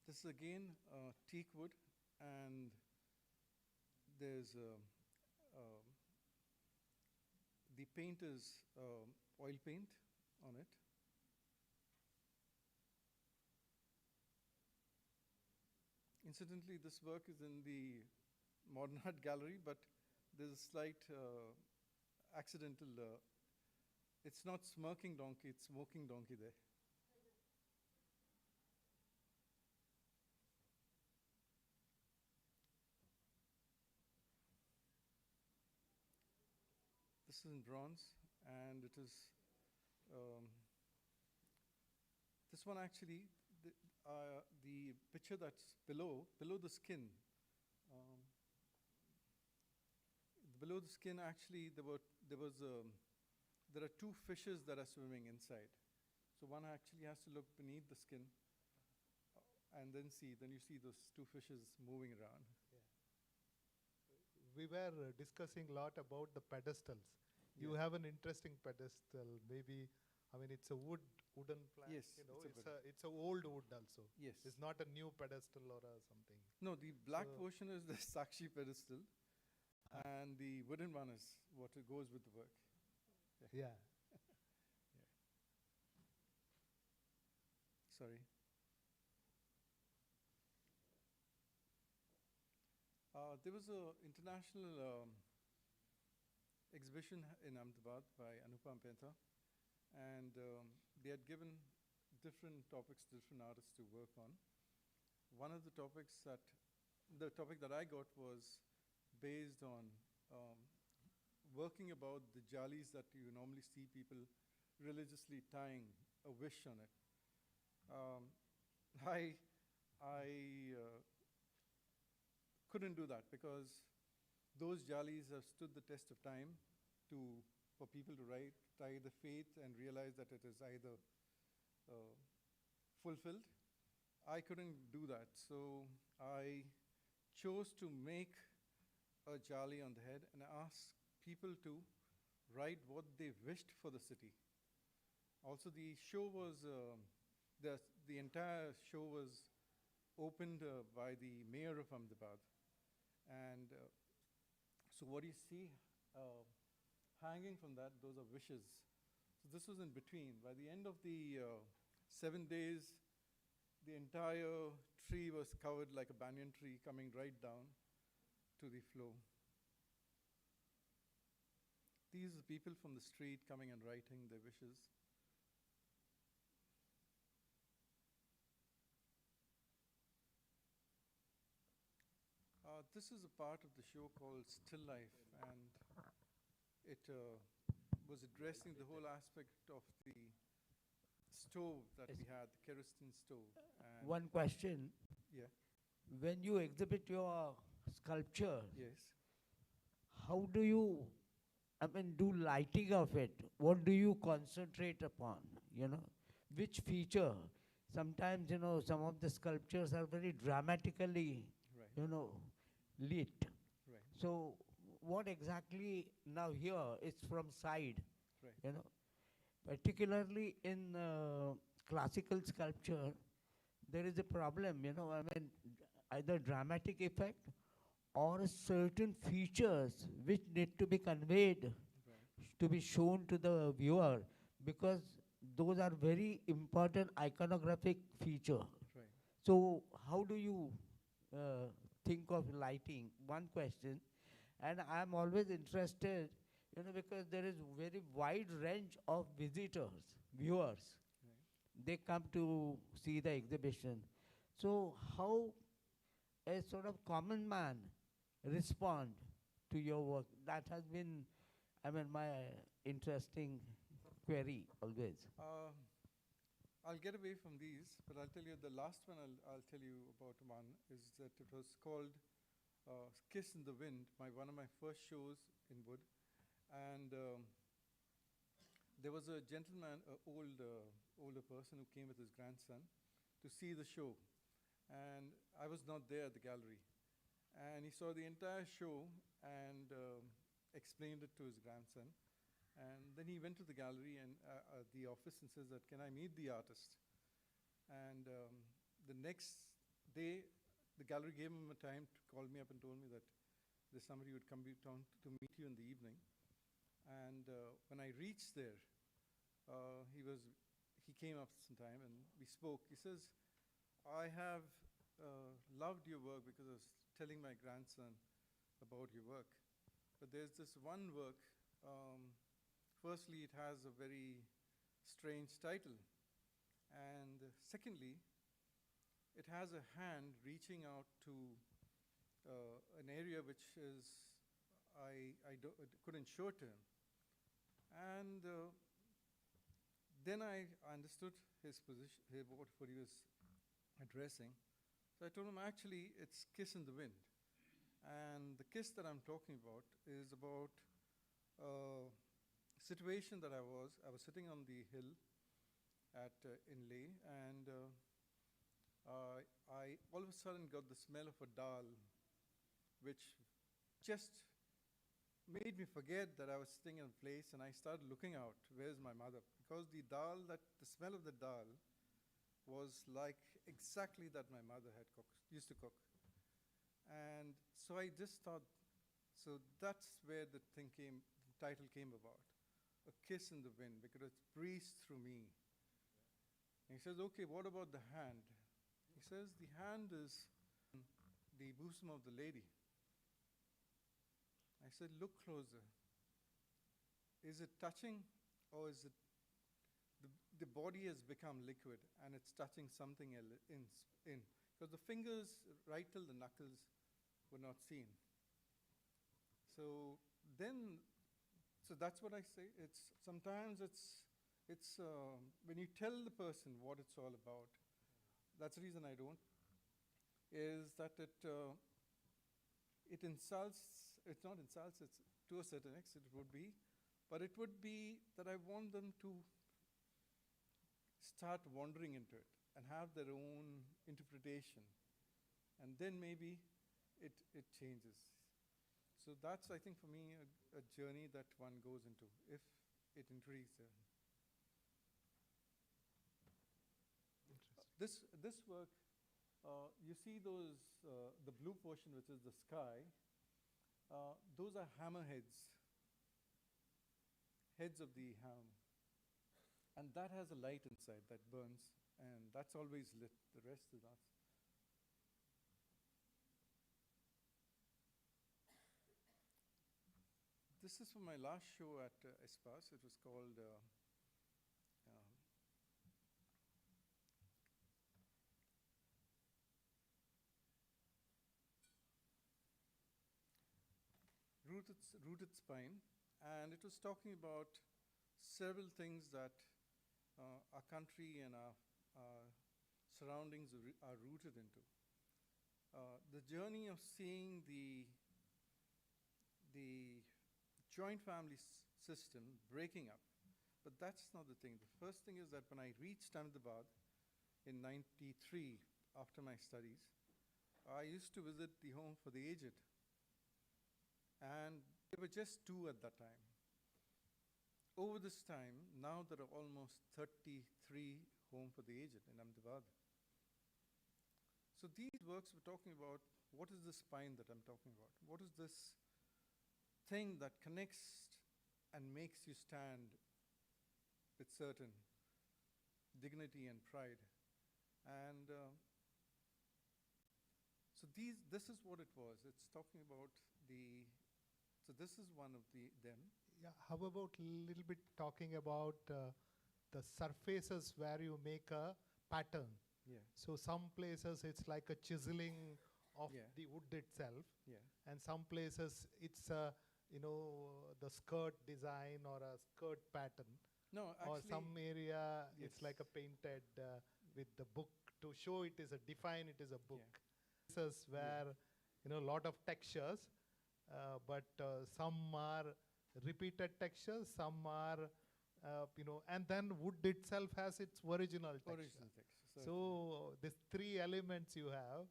This is again teak wood, and there's the paint is oil paint on it. Incidentally, this work is in the Modern Art Gallery, but there's a slight accidental, it's not smirking donkey, it's smoking donkey there. This is in bronze, and it is, this one actually, the picture that's below the skin, below the skin actually there are two fishes that are swimming inside. So one actually has to look beneath the skin and then you see those two fishes moving around. We were discussing a lot about the pedestals. You Yeah. have an interesting pedestal, maybe, I mean, it's a wooden plank, Yes, you know, it's a it's a old wood also. Yes. It's not a new pedestal or something. No, the black So- portion is the Sakshi pedestal, and the wooden one is what goes with the work. Yeah. Yeah. Sorry. There was an international exhibition in Ahmedabad by Anupam Penta, and they had given different topics to different artists to work on. One of the topic that I got was based on working about the jalis that you normally see people religiously tying a wish on it. I couldn't do that because those jalis have stood the test of time for people to tie the faith and realize that it is either fulfilled. I couldn't do that, so I chose to make a jali on the head and ask people to write what they wished for the city. Also, the show was, the entire show was opened by the mayor of Ahmedabad. And so what you see hanging from that, those are wishes. So this was in between. By the end of the 7 days, the entire tree was covered like a banyan tree coming right down to the floor. These are people from the street coming and writing their wishes. This is a part of the show called Still Life, and it was addressing the whole aspect of the stove that we had, the kerosene stove. And One question. Yeah. When you exhibit your sculpture, Yes. how do you, do lighting of it? What do you concentrate upon, Which feature? Sometimes, some of the sculptures are very dramatically, Right. lit. Right. So what exactly now here is from side, Right. Particularly in classical sculpture, there is a problem, either dramatic effect or certain features which need to be conveyed, to be shown to the viewer, because those are very important iconographic feature. Right. So how do you think of lighting? One question. And I'm always interested, because there is very wide range of visitors, viewers. Right. They come to see the exhibition. So how a sort of common man respond to your work? That has been, my interesting query always. I'll get away from these, but I'll tell you the last one I'll tell you about one is that it was called Kiss in the Wind, one of my first shows in wood. And there was a gentleman, older person who came with his grandson to see the show. And I was not there at the gallery. And he saw the entire show and explained it to his grandson. And then he went to the gallery and the office and says that, can I meet the artist? And the next day, the gallery gave him a time to call me up and told me that there's somebody who would come down to meet you in the evening. And when I reached there, he came up sometime and we spoke. He says, I have loved your work because I was telling my grandson about your work. But there's this one work, firstly, it has a very strange title. And secondly, it has a hand reaching out to an area which is, I couldn't show to him. And then I understood his position, what he was addressing. So I told him, actually, it's Kiss in the Wind. And the kiss that I'm talking about is about a situation that I was sitting on the hill in Leh, and I all of a sudden got the smell of a dal, which just made me forget that I was sitting in a place, and I started looking out, where's my mother? Because the smell of the dal was like exactly that my mother used to cook. And so I just thought, so that's where the title came about, A Kiss in the Wind, because it breezed through me. And he says, okay, what about the hand? He says, the hand is the bosom of the lady. I said, look closer. Is it touching, or is it the body has become liquid and it's touching something in? Because the fingers right till the knuckles were not seen. So that's what I say. Sometimes it's when you tell the person what it's all about, that's the reason I don't, is that it insults, it's not insults, it's to a certain extent it would be, but it would be that I want them to start wandering into it and have their own interpretation. And then maybe it changes. So that's, I think, for me, a journey that one goes into, if it intrigues them. This work, you see those, the blue portion, which is the sky, those are hammerheads, heads of the ham. And that has a light inside that burns, and that's always lit. The rest is not. This is from my last show at Espas. It was called Rooted Spine, and it was talking about several things that our country and our surroundings are rooted into. The journey of seeing the joint family system breaking up, but that's not the thing. The first thing is that when I reached Ahmedabad in '93, after my studies, I used to visit the home for the aged, and there were just 2 at that time. Over this time, now there are almost 33 home for the aged in Ahmedabad. So these works were talking about, what is the spine that I'm talking about? What is this thing that connects and makes you stand with certain dignity and pride? And so this is what it was. It's talking about so this is one of them. Yeah, how about a little bit talking about the surfaces where you make a pattern? Yeah. So some places it's like a chiseling of the wood itself, and some places it's the skirt design or a skirt pattern. No, actually, or some area it's like a painted with the book to show it is define it as a book. Places where a lot of textures, but some are repeated textures, some are and then wood itself has its original texture. Original texture, So these three elements you have,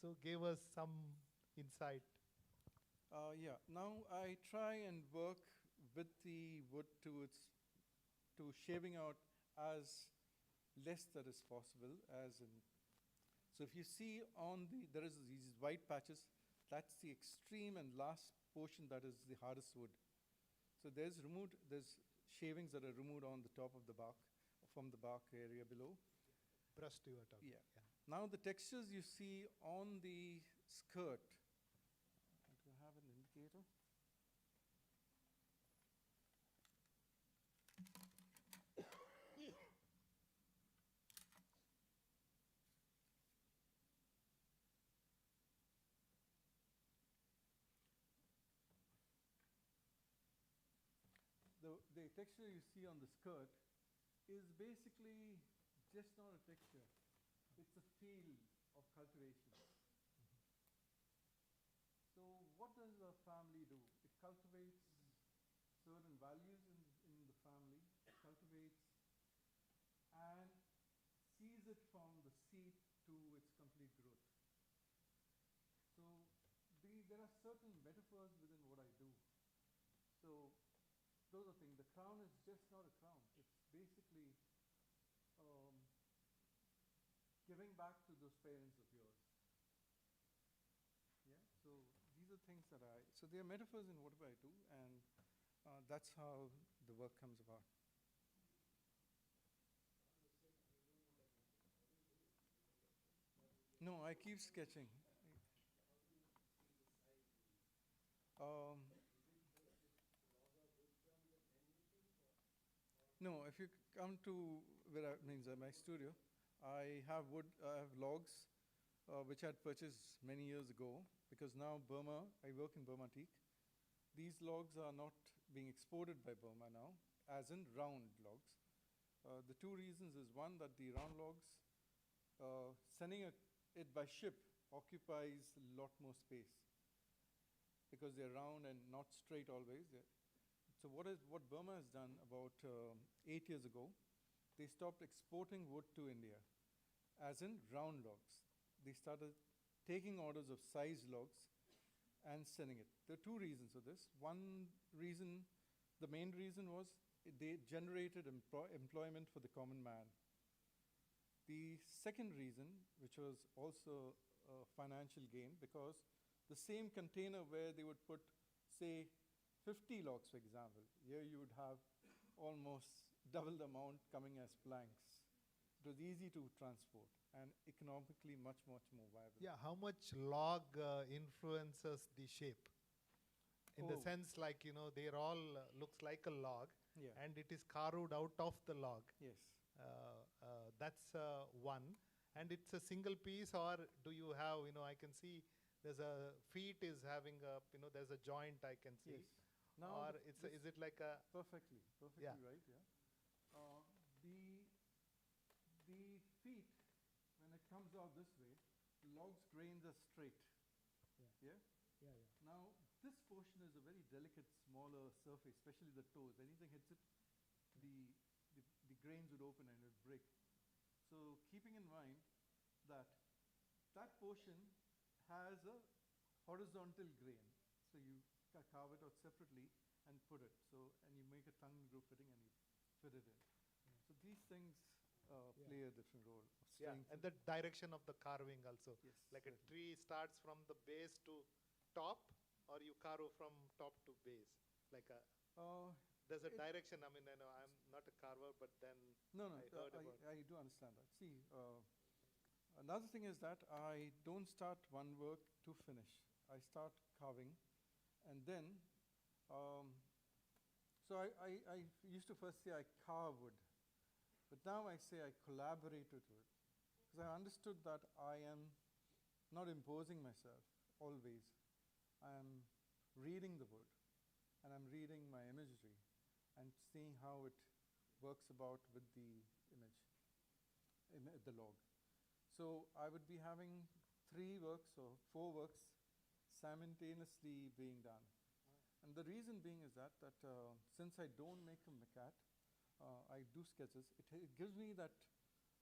so give us some insight. Yeah, now I try and work with the wood to shaving out as less that is possible, as in, so if you see there is these white patches, that's the extreme and last portion that is the hardest wood. So there's shavings that are removed on the top of the bark, from the bark area below. Brushed you are talking. Yeah. Now the textures you see on the skirt, do I have an indicator? The texture you see on the skirt is basically just not a texture. It's a feel of cultivation. So what does a family do? It cultivates certain values in the family. It cultivates and sees it from the seed to its complete growth. So there are certain metaphors within what I do. So those are things. The crown is just not a crown. It's basically giving back to those parents of yours. Yeah. So these are things that so there are metaphors in whatever I do, and that's how the work comes about. No, I keep sketching. No, if you come to my studio, I have logs, which I had purchased many years ago, because now I work in Burma teak. These logs are not being exported by Burma now, as in round logs. The two reasons is, one, that the round logs, sending it by ship occupies a lot more space, because they're round and not straight always. So what Burma has done about 8 years ago, they stopped exporting wood to India, as in round logs. They started taking orders of size logs and sending it. There are two reasons for this. One reason, the main reason was they generated employment for the common man. The second reason, which was also a financial gain, because the same container where they would put, say, 50 logs, for example, here you would have almost double the amount coming as planks. It was easy to transport and economically much, much more viable. Yeah, how much log influences the shape? In the sense, like, they're all looks like a log, and it is carved out of the log. Yes. That's one. And it's a single piece, or do you have, I can see there's a feet is having a, there's a joint I can see. Yes. Now or is it like a... Perfectly right, yeah. The feet, when it comes out this way, the log's grains are straight. Yeah? Now, this portion is a very delicate, smaller surface, especially the toes. Anything hits it, the grains would open and it would break. So keeping in mind that portion has a horizontal grain. So you carve it out separately and put it. So, and you make a tongue and groove fitting and you fit it in. So these things play a different role. And the direction of the carving also. Yes. Like a tree starts from the base to top, or you carve from top to base. Like a... there's a direction. I mean, I know I'm not a carver, but then I do understand that. See, another thing is that I don't start one work to finish. I start carving, and then, so I used to first say I carve wood, but now I say I collaborate with wood, because I understood that I am not imposing myself always. I am reading the wood, and I'm reading my imagery, and seeing how it works about with the image, the log. So I would be having 3 works or 4 works simultaneously being done. And the reason being is that since I don't make a maquette, I do sketches, it gives me that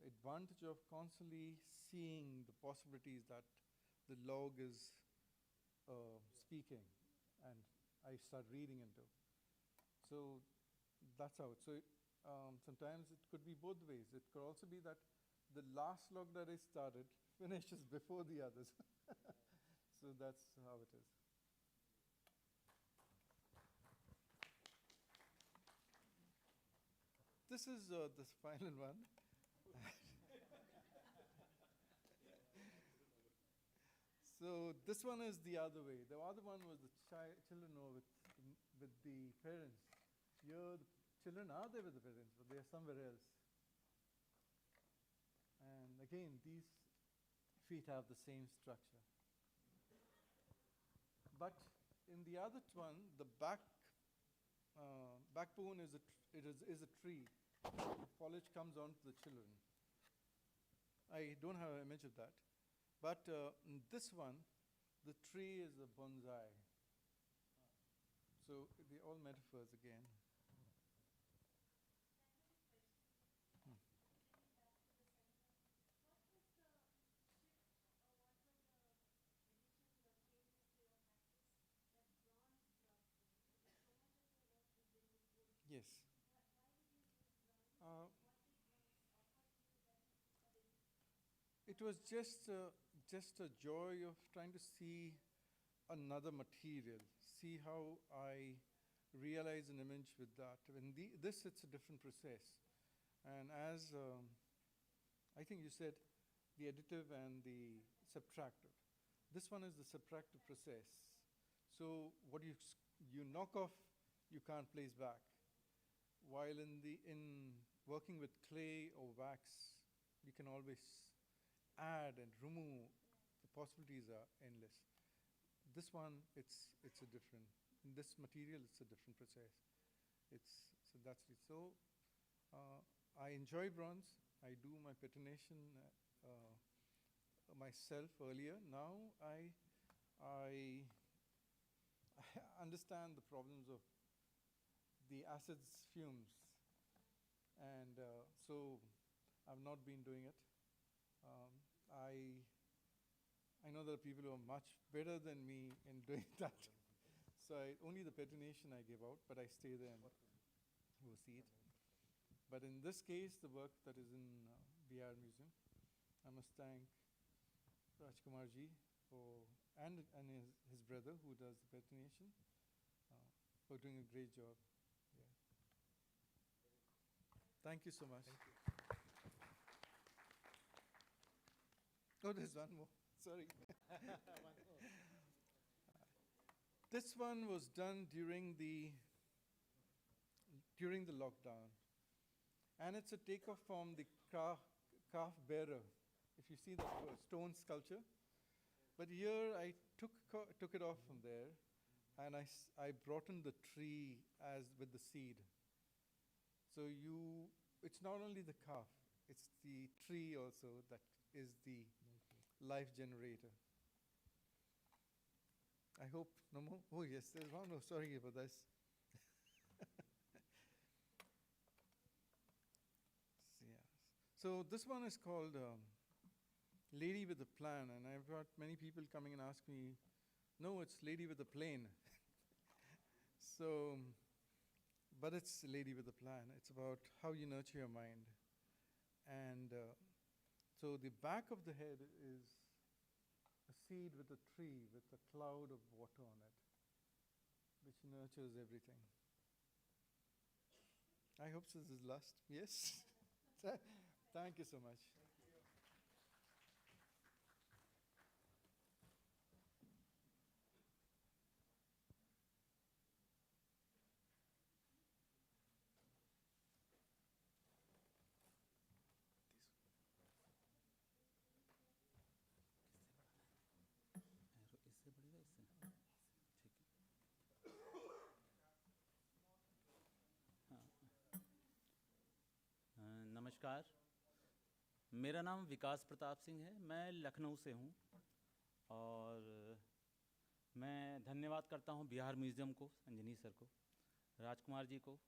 advantage of constantly seeing the possibilities that the log is speaking, and I start reading into. So that's how it. So sometimes it could be both ways. It could also be that the last log that I started finishes before the others. So that's how it is. This is the final one. So this one is the other way. The other one was the children with the parents. Here the children are there with the parents, but they are somewhere else. And again, these feet have the same structure. But in the other one, the backbone is a tree. The foliage comes onto the children. I don't have an image of that. But in this one, the tree is a bonsai. So they're all metaphors again. Yes. It was just a joy of trying to see another material, see how I realize an image with that. In this, it's a different process. And as I think you said, the additive and the subtractive. This one is the subtractive process. So what you knock off, you can't place back. While in working with clay or wax, you can always add and remove. The possibilities are endless. This one, it's a different. In this material, it's a different process. So that's it. So I enjoy bronze. I do my patination myself earlier. Now I understand the problems of the acids fumes, and so I've not been doing it. I know there are people who are much better than me in doing that. So only the patination I give out, but I stay there and oversee it. But in this case, the work that is in BR Museum, I must thank Rajkumarji and his brother who does the patination for doing a great job. Yeah. Thank you so much. Thank you. Oh, there's one more. Sorry. One more. This one was done during the lockdown, and it's a takeoff from the calf bearer. If you see the stone sculpture, but here I took it off from there, and I brought in the tree as with the seed. So it's not only the calf, it's the tree also that is the life generator. I hope no more. Oh yes, there's one more. Sorry about this. Yeah. So this one is called Lady with a Plan, and I've got many people coming and ask me, no, it's Lady with a Plane. So, but it's Lady with a Plan. It's about how you nurture your mind. And so the back of the head is a seed with a tree with a cloud of water on it, which nurtures everything. I hope this is last. Yes? Thank you so much. इससे बढ़ेगा इससे ठीक है हाँ नमस्कार मेरा नाम विकास प्रताप सिंह है मैं लखनऊ से हूँ और मैं धन्यवाद करता हूँ बिहार म्यूज़ियम को अंजनी सर को राजकुमार जी को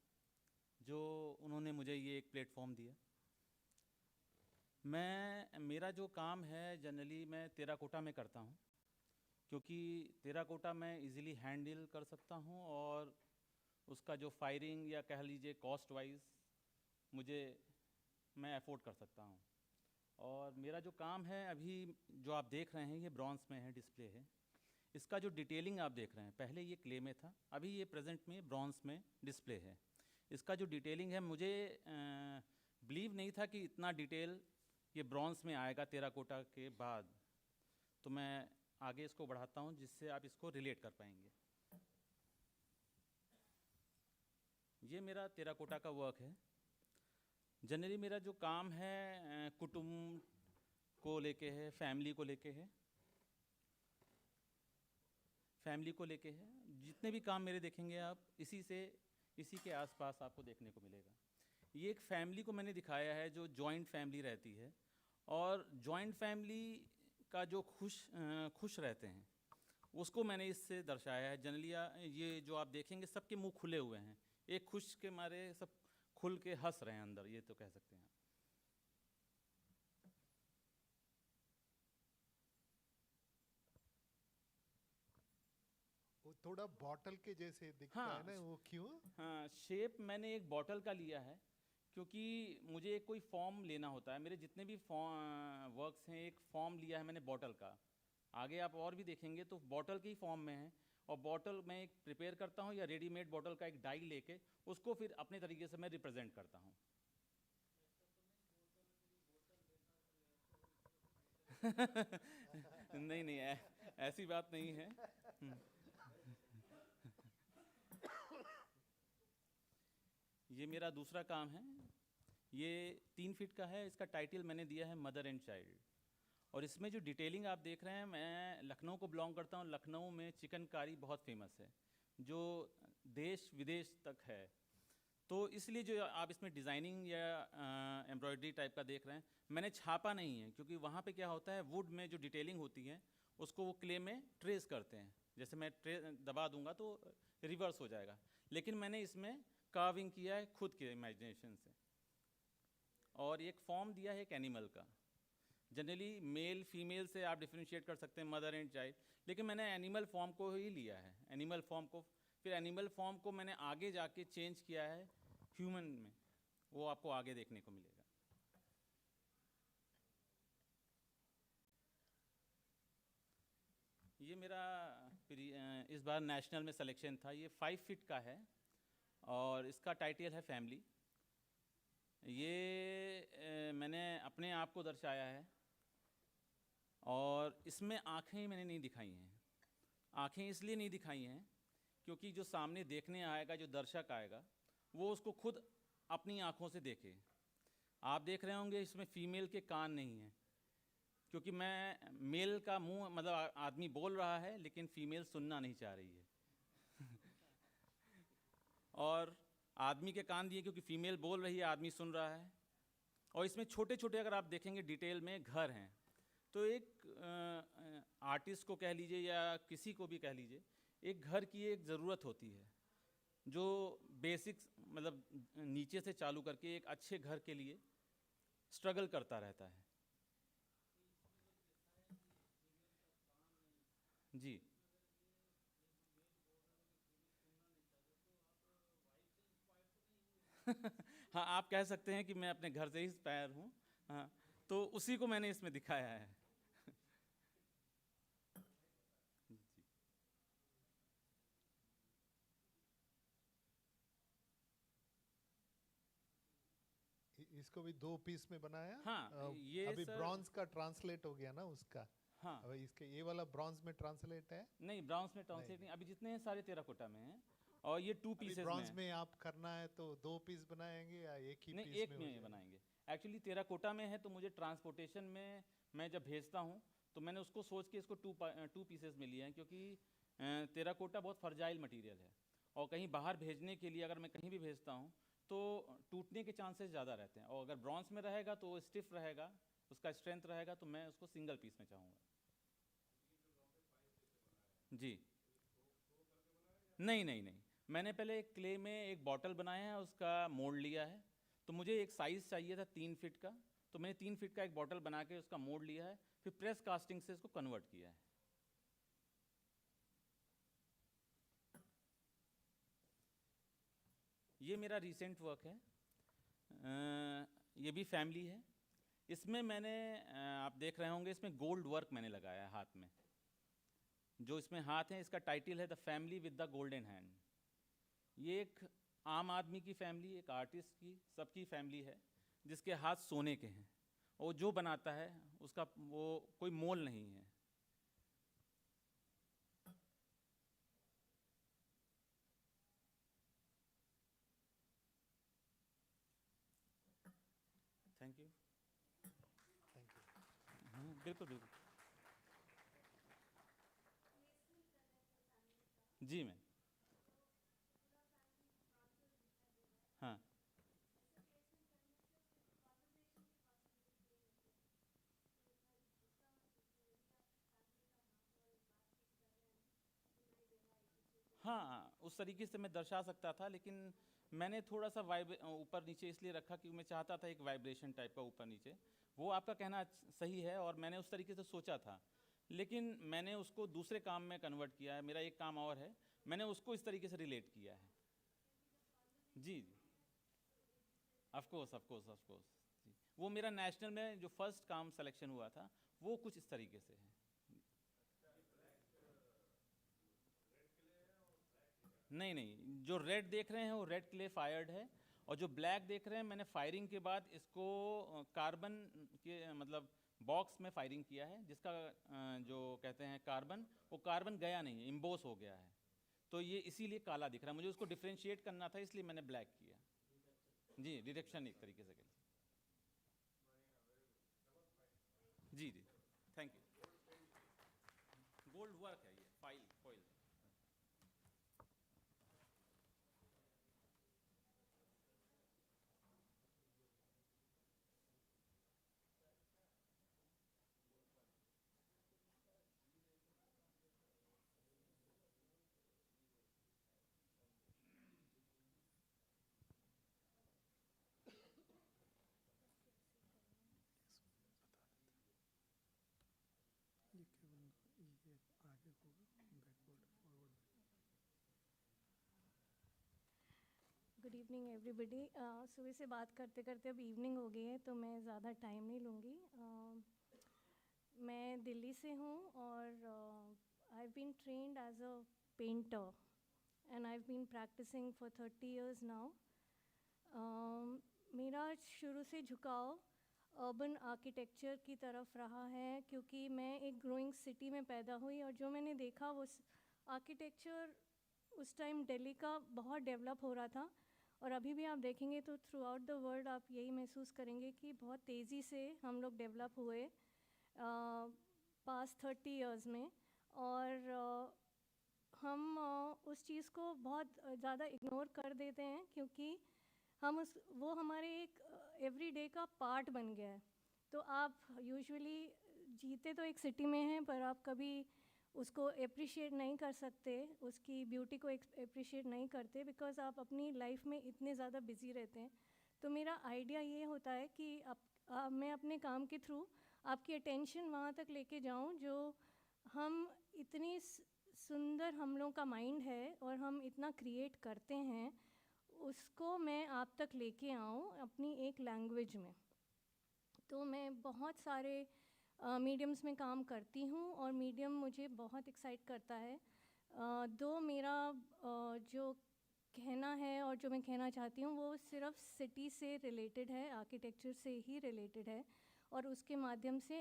जो उन्होंने मुझे ये एक प्लेटफॉर्म दिया। मेरा जो काम है जनरली मैं टेराकोटा में करता हूँ, क्योंकि टेराकोटा मैं इजीली हैंडल कर सकता हूँ और उसका जो फायरिंग या कह लीजिए कॉस्ट वाइज मैं अफोर्ड कर सकता हूँ। और मेरा जो काम है अभी जो आप देख रहे हैं ये ब्रॉन्ज में है, डिस्प्ले है। इसका जो डिटेलिंग आप देख रहे हैं, पहले ये क्ले में था, अभी ये प्रेजेंट में ब्रॉन्ज में डिस्प्ले है। इसका जो डिटेलिंग है, मुझे बिलीव नहीं था कि इतना डिटेल ये ब्रॉन्ज में आएगा टेराकोटा के बाद। तो मैं आगे इसको बढ़ाता हूँ जिससे आप इसको रिलेट कर पाएंगे। ये मेरा टेराकोटा का वर्क है। जनरली मेरा जो काम है कुटुंब को लेके है, फैमिली को लेके है। जितने भी काम मेरे देखेंगे आप इसी के आसपास आपको देखने को मिलेगा। ये एक फैमिली को मैंने दिखाया है जो जॉइंट फैमिली रहती है, और जॉइंट फैमिली का जो खुश रहते हैं उसको मैंने इससे दर्शाया है। जनरली ये जो आप देखेंगे सबके मुंह खुले हुए हैं, एक खुश के मारे सब खुल के हंस रहे हैं अंदर, ये तो कह सकते हैं। वो थोड़ा बॉटल के जैसे दिखता है ना, वो क्यों? हाँ, शेप मैंने एक बॉटल का लिया है क्योंकि मुझे एक कोई फॉर्म लेना होता है। मेरे जितने भी वर्क्स हैं, एक फॉर्म लिया है मैंने बॉटल का। आगे आप और भी देखेंगे तो बॉटल के ही फॉर्म में है, और बॉटल मैं एक प्रिपेयर करता हूँ या रेडीमेड बॉटल का एक डाई लेके उसको फिर अपने तरीके से मैं रिप्रेजेंट करता हूँ। नहीं, ऐसी बात नहीं है। ये मेरा दूसरा काम है, ये 3 फीट का है। इसका टाइटल मैंने दिया है मदर एंड चाइल्ड। और इसमें जो डिटेलिंग आप देख रहे हैं, मैं लखनऊ को बिलोंग करता हूँ। लखनऊ में चिकनकारी बहुत फेमस है, जो देश विदेश तक है। तो इसलिए जो आप इसमें डिज़ाइनिंग या एम्ब्रॉयडरी टाइप का देख रहे हैं, मैंने छापा नहीं है, क्योंकि वहाँ पे क्या होता है, वुड में जो डिटेलिंग होती है उसको वो क्ले में ट्रेस करते हैं। जैसे मैं दबा दूंगा तो रिवर्स हो जाएगा, लेकिन मैंने इसमें कार्विंग किया है खुद के इमेजिनेशन से। और एक फॉर्म दिया है एक एनिमल का। जनरली मेल फीमेल से आप डिफ्रेंशिएट कर सकते हैं, मदर एंड चाइल्ड, लेकिन मैंने एनिमल फॉर्म को ही लिया है। एनिमल फॉर्म को मैंने आगे जाके चेंज किया है ह्यूमन में, वो आपको आगे देखने को मिलेगा। ये मेरा इस बार नेशनल में सिलेक्शन था। ये 5 फीट का है और इसका टाइटल है फैमिली। ये मैंने अपने आप को दर्शाया है, और इसमें आँखें मैंने नहीं दिखाई हैं। आँखें इसलिए नहीं दिखाई हैं क्योंकि जो सामने देखने आएगा, जो दर्शक आएगा, वो उसको खुद अपनी आँखों से देखे। आप देख रहे होंगे इसमें फीमेल के कान नहीं हैं, क्योंकि मैं मेल का मुंह, मतलब आदमी बोल रहा है लेकिन फीमेल सुनना नहीं चाह रही है। और आदमी के कान दिए क्योंकि फीमेल बोल रही है, आदमी सुन रहा है। और इसमें छोटे छोटे अगर आप देखेंगे डिटेल में घर हैं, तो एक आर्टिस्ट को कह लीजिए या किसी को भी कह लीजिए, एक घर की एक ज़रूरत होती है जो बेसिक्स, मतलब नीचे से चालू करके एक अच्छे घर के लिए स्ट्रगल करता रहता है। जी हाँ, आप कह सकते हैं कि मैं अपने घर से ही इंस्पायर हूँ। हाँ, तो उसी को मैंने इसमें दिखाया है। इसको भी 2 पीस में बनाया। हाँ, ये अभी ब्रॉन्ज का ट्रांसलेट हो गया ना उसका। हाँ, अभी इसके ये वाला ब्रॉन्ज में ट्रांसलेट है? नहीं, ब्रॉन्ज में ट्रांसलेट नहीं। अभी जितने हैं सारे टेराकोटा में हैं, और ये 2 पीसेस में। ब्रॉन्ज में आप करना है तो 2 पीस बनाएंगे या एक ही नहीं, पीस एक में बनाएंगे। एक्चुअली टेराकोटा में है तो मुझे ट्रांसपोर्टेशन में मैं जब भेजता हूँ तो मैंने उसको सोच के इसको 2 पीसेस में लिया है, क्योंकि टेराकोटा बहुत फर्जाइल मटेरियल है, और कहीं बाहर भेजने के लिए अगर मैं कहीं भी भेजता हूँ तो टूटने के चांसेस ज़्यादा रहते हैं। और अगर ब्रॉन्ज में रहेगा तो वो स्टिफ रहेगा, उसका स्ट्रेंथ रहेगा, तो मैं उसको सिंगल पीस में चाहूँगा। जी, नहीं, मैंने पहले क्ले में एक बॉटल बनाया है, उसका मोल्ड लिया है। तो मुझे एक साइज़ चाहिए था 3 फीट का, तो मैंने 3 फीट का एक बॉटल बना के उसका मोल्ड लिया है, फिर प्रेस कास्टिंग से इसको कन्वर्ट किया है। ये मेरा रिसेंट वर्क है। ये भी फैमिली है। इसमें मैंने आप देख रहे होंगे, इसमें गोल्ड वर्क मैंने लगाया है हाथ में। जो इसमें हाथ है, इसका टाइटल है the family with the golden hand. ये एक आम आदमी की फैमिली, एक आर्टिस्ट की, सबकी फैमिली है जिसके हाथ सोने के हैं, और जो बनाता है उसका वो कोई मोल नहीं है। Thank you. बिल्कुल बिल्कुल। जी मैम। हाँ। हाँ, उस तरीके से मैं दर्शा सकता था, लेकिन मैंने थोड़ा सा ऊपर नीचे इसलिए रखा क्योंकि मैं चाहता था एक वाइब्रेशन टाइप का ऊपर नीचे। वो आपका कहना सही है, और मैंने उस तरीके से सोचा था, लेकिन मैंने उसको दूसरे काम में कन्वर्ट किया है। मेरा एक काम और है, मैंने उसको इस तरीके से रिलेट किया है। जी जी, of course of course of course जी। वो मेरा नेशनल में जो फर्स्ट काम सिलेक्शन हुआ था, वो कुछ इस तरीके से है। नहीं नहीं, जो रेड देख रहे हैं वो रेड क्ले फायर्ड है, और जो ब्लैक देख रहे हैं मैंने फायरिंग के बाद इसको कार्बन के मतलब बॉक्स में फायरिंग किया है, जिसका जो कहते हैं कार्बन, वो कार्बन गया नहीं है, इम्बोस हो गया है, तो ये इसीलिए काला दिख रहा है। मुझे उसको डिफ्रेंशिएट करना था, इसलिए मैंने ब्लैक किया। जी, डिटेक्शन एक तरीके से कर। जी जी, थैंक यू। गोल्ड वर्क है ये, फॉइल। ये केवल ये आगे होगा, backward forward. Good evening everybody. सुबह से बात करते करते अब इवनिंग हो गई है, तो मैं ज़्यादा टाइम नहीं लूँगी। मैं दिल्ली से हूँ, और I have been trained as a painter, and I have been practising for 30 years now. मेरा शुरू से झुकाव अर्बन आर्किटेक्चर की तरफ रहा है, क्योंकि मैं एक ग्रोइंग सिटी में पैदा हुई, और जो मैंने देखा वो आर्किटेक्चर उस टाइम दिल्ली का बहुत डेवलप हो रहा था, और अभी भी आप देखेंगे तो थ्रू आउट द वर्ल्ड आप यही महसूस करेंगे कि बहुत तेज़ी से हम लोग डेवलप हुए पास्ट 30 years में। और हम उस चीज़ को बहुत ज़्यादा इग्नोर कर देते हैं, क्योंकि हम वो हमारे एक एवरीडे का पार्ट बन गया है। तो आप यूजुअली जीते तो एक सिटी में हैं, पर आप कभी उसको अप्रिशिएट नहीं कर सकते, उसकी ब्यूटी को अप्रिशिएट नहीं करते, बिकॉज़ आप अपनी लाइफ में इतने ज़्यादा बिजी रहते हैं। तो मेरा आइडिया ये होता है कि मैं अपने काम के थ्रू आपकी अटेंशन वहाँ तक लेके जाऊँ, जो हम इतनी सुंदर हम लोगों का माइंड है और हम इतना क्रिएट करते हैं, उसको मैं आप तक लेके आऊँ अपनी एक लैंग्वेज में। तो मैं बहुत सारे मीडियम्स में काम करती हूँ, और मीडियम मुझे बहुत एक्साइट करता है। दो मेरा जो कहना है और जो मैं कहना चाहती हूँ वो सिर्फ सिटी से रिलेटेड है, आर्किटेक्चर से ही रिलेटेड है, और उसके माध्यम से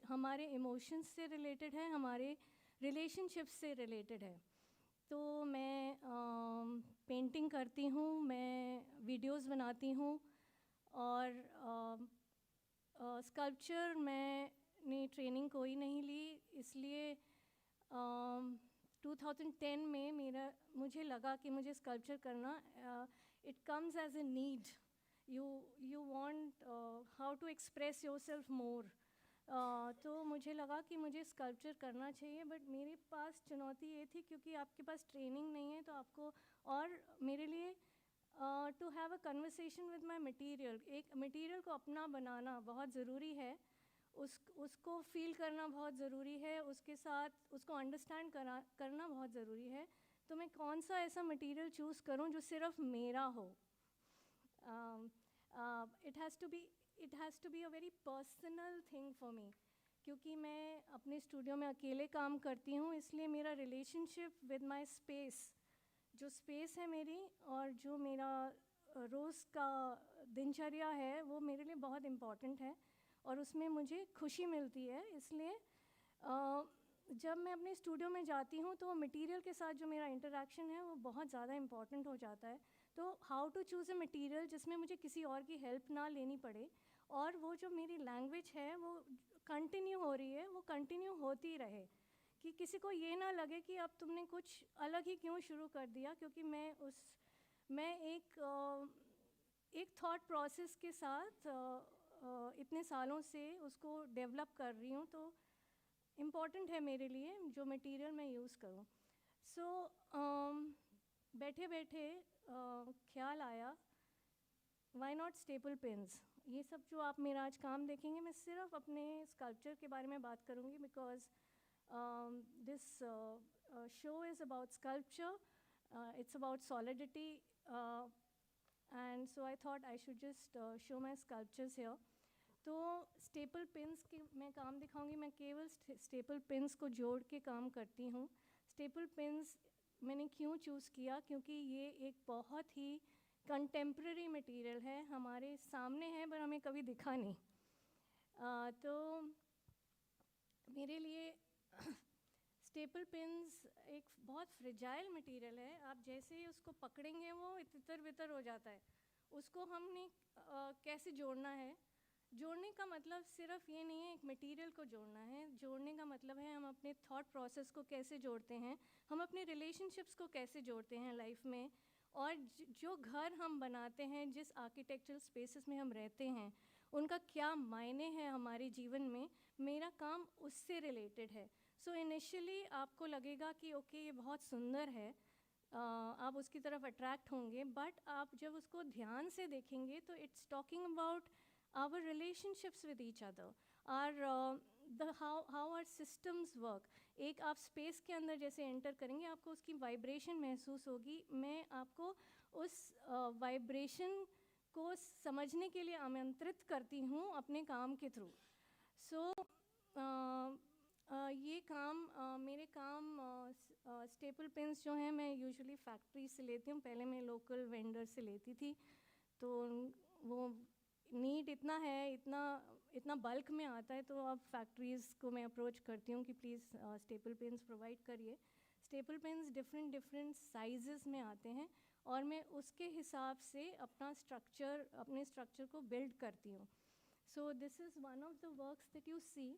हमारे इमोशंस से रिलेटेड है, हमारे रिलेशनशिप्स से रिलेटेड है। तो मैं पेंटिंग करती हूँ, मैं वीडियोस बनाती हूँ, और स्कल्पचर मैंने ट्रेनिंग कोई नहीं ली, इसलिए 2010 में मुझे लगा कि मुझे स्कल्पचर करना, it comes as a need. You want how to express yourself more. तो मुझे मुझे लगा कि मुझे स्कल्पचर करना चाहिए, बट मेरे पास चुनौती ये थी क्योंकि आपके पास ट्रेनिंग नहीं है, तो आपको, और मेरे लिए to have a conversation with my material, एक मटीरियल को अपना बनाना बहुत ज़रूरी है, उसको फील करना बहुत ज़रूरी है, उसके साथ उसको अंडरस्टैंड करना बहुत ज़रूरी है। तो मैं कौन सा ऐसा मटीरियल चूज़ करूं जो सिर्फ मेरा हो। It has to be a very personal thing for me, क्योंकि मैं अपने स्टूडियो में अकेले काम करती हूँ, इसलिए मेरा रिलेशनशिप विद माय स्पेस, जो स्पेस है मेरी और जो मेरा रोज़ का दिनचर्या है, वो मेरे लिए बहुत इम्पॉर्टेंट है और उसमें मुझे खुशी मिलती है। इसलिए जब मैं अपने स्टूडियो में जाती हूँ तो मटेरियल के साथ जो मेरा इंटरेक्शन है वो बहुत ज़्यादा इम्पॉर्टेंट हो जाता है। तो how to choose a material जिसमें मुझे किसी और की हेल्प ना लेनी पड़े, और वो जो मेरी लैंग्वेज है वो कंटिन्यू हो रही है, वो कंटिन्यू होती रहे, कि किसी को ये ना लगे कि अब तुमने कुछ अलग ही क्यों शुरू कर दिया, क्योंकि मैं एक थॉट प्रोसेस के साथ इतने सालों से उसको डेवलप कर रही हूँ, तो इम्पॉर्टेंट है मेरे लिए जो मटेरियल मैं यूज़ करूँ। सो बैठे बैठे ख्याल आया, वाई नॉट स्टेपल पेन्स। ये सब जो आप मेरा आज काम देखेंगे, मैं सिर्फ अपने स्कल्पचर के बारे में बात करूँगी, because this show is about sculpture, it's about solidity, and so I thought I should just show my sculptures here. तो स्टेपल पिन्स के मैं काम दिखाऊंगी, मैं केवल स्टेपल पिन्स को जोड़ के काम करती हूँ। स्टेपल पिन्स मैंने क्यों चूज़ किया, क्योंकि ये एक बहुत ही कंटेम्प्रेरी मटेरियल है, हमारे सामने है पर हमें कभी दिखा नहीं। तो मेरे लिए स्टेपल पिन्स एक बहुत फ्रेजाइल मटेरियल है, आप जैसे ही उसको पकड़ेंगे वो तितर बितर हो जाता है। उसको हमने कैसे जोड़ना है, जोड़ने का मतलब सिर्फ ये नहीं है एक मटेरियल को जोड़ना है, जोड़ने का मतलब है हम अपने थॉट प्रोसेस को कैसे जोड़ते हैं, हम अपने रिलेशनशिप्स को कैसे जोड़ते हैं लाइफ में, और जो घर हम बनाते हैं, जिस आर्किटेक्चरल स्पेसेस में हम रहते हैं, उनका क्या मायने हैं हमारे जीवन में। मेरा काम उससे रिलेटेड है। सो इनिशियली आपको लगेगा कि ओके ये बहुत सुंदर है, आप उसकी तरफ अट्रैक्ट होंगे, बट आप जब उसको ध्यान से देखेंगे तो it's talking about our relationships with each other, are how our systems work. एक आप स्पेस के अंदर जैसे एंटर करेंगे, आपको उसकी वाइब्रेशन महसूस होगी। मैं आपको उस वाइब्रेशन को समझने के लिए आमंत्रित करती हूँ अपने काम के थ्रू। सो ये काम मेरे काम स्टेपल पेन्स जो हैं मैं यूजुअली फैक्ट्री से लेती हूँ, पहले मैं लोकल वेंडर से लेती थी, तो वो नीड इतना है, इतना बल्क में आता है, तो अब फैक्ट्रीज़ को मैं अप्रोच करती हूँ कि प्लीज़ स्टेपल पेन्स प्रोवाइड करिए। स्टेपल पेन्स डिफरेंट साइजेस में आते हैं और मैं उसके हिसाब से अपने स्ट्रक्चर को बिल्ड करती हूँ। So this is one of the works that you see.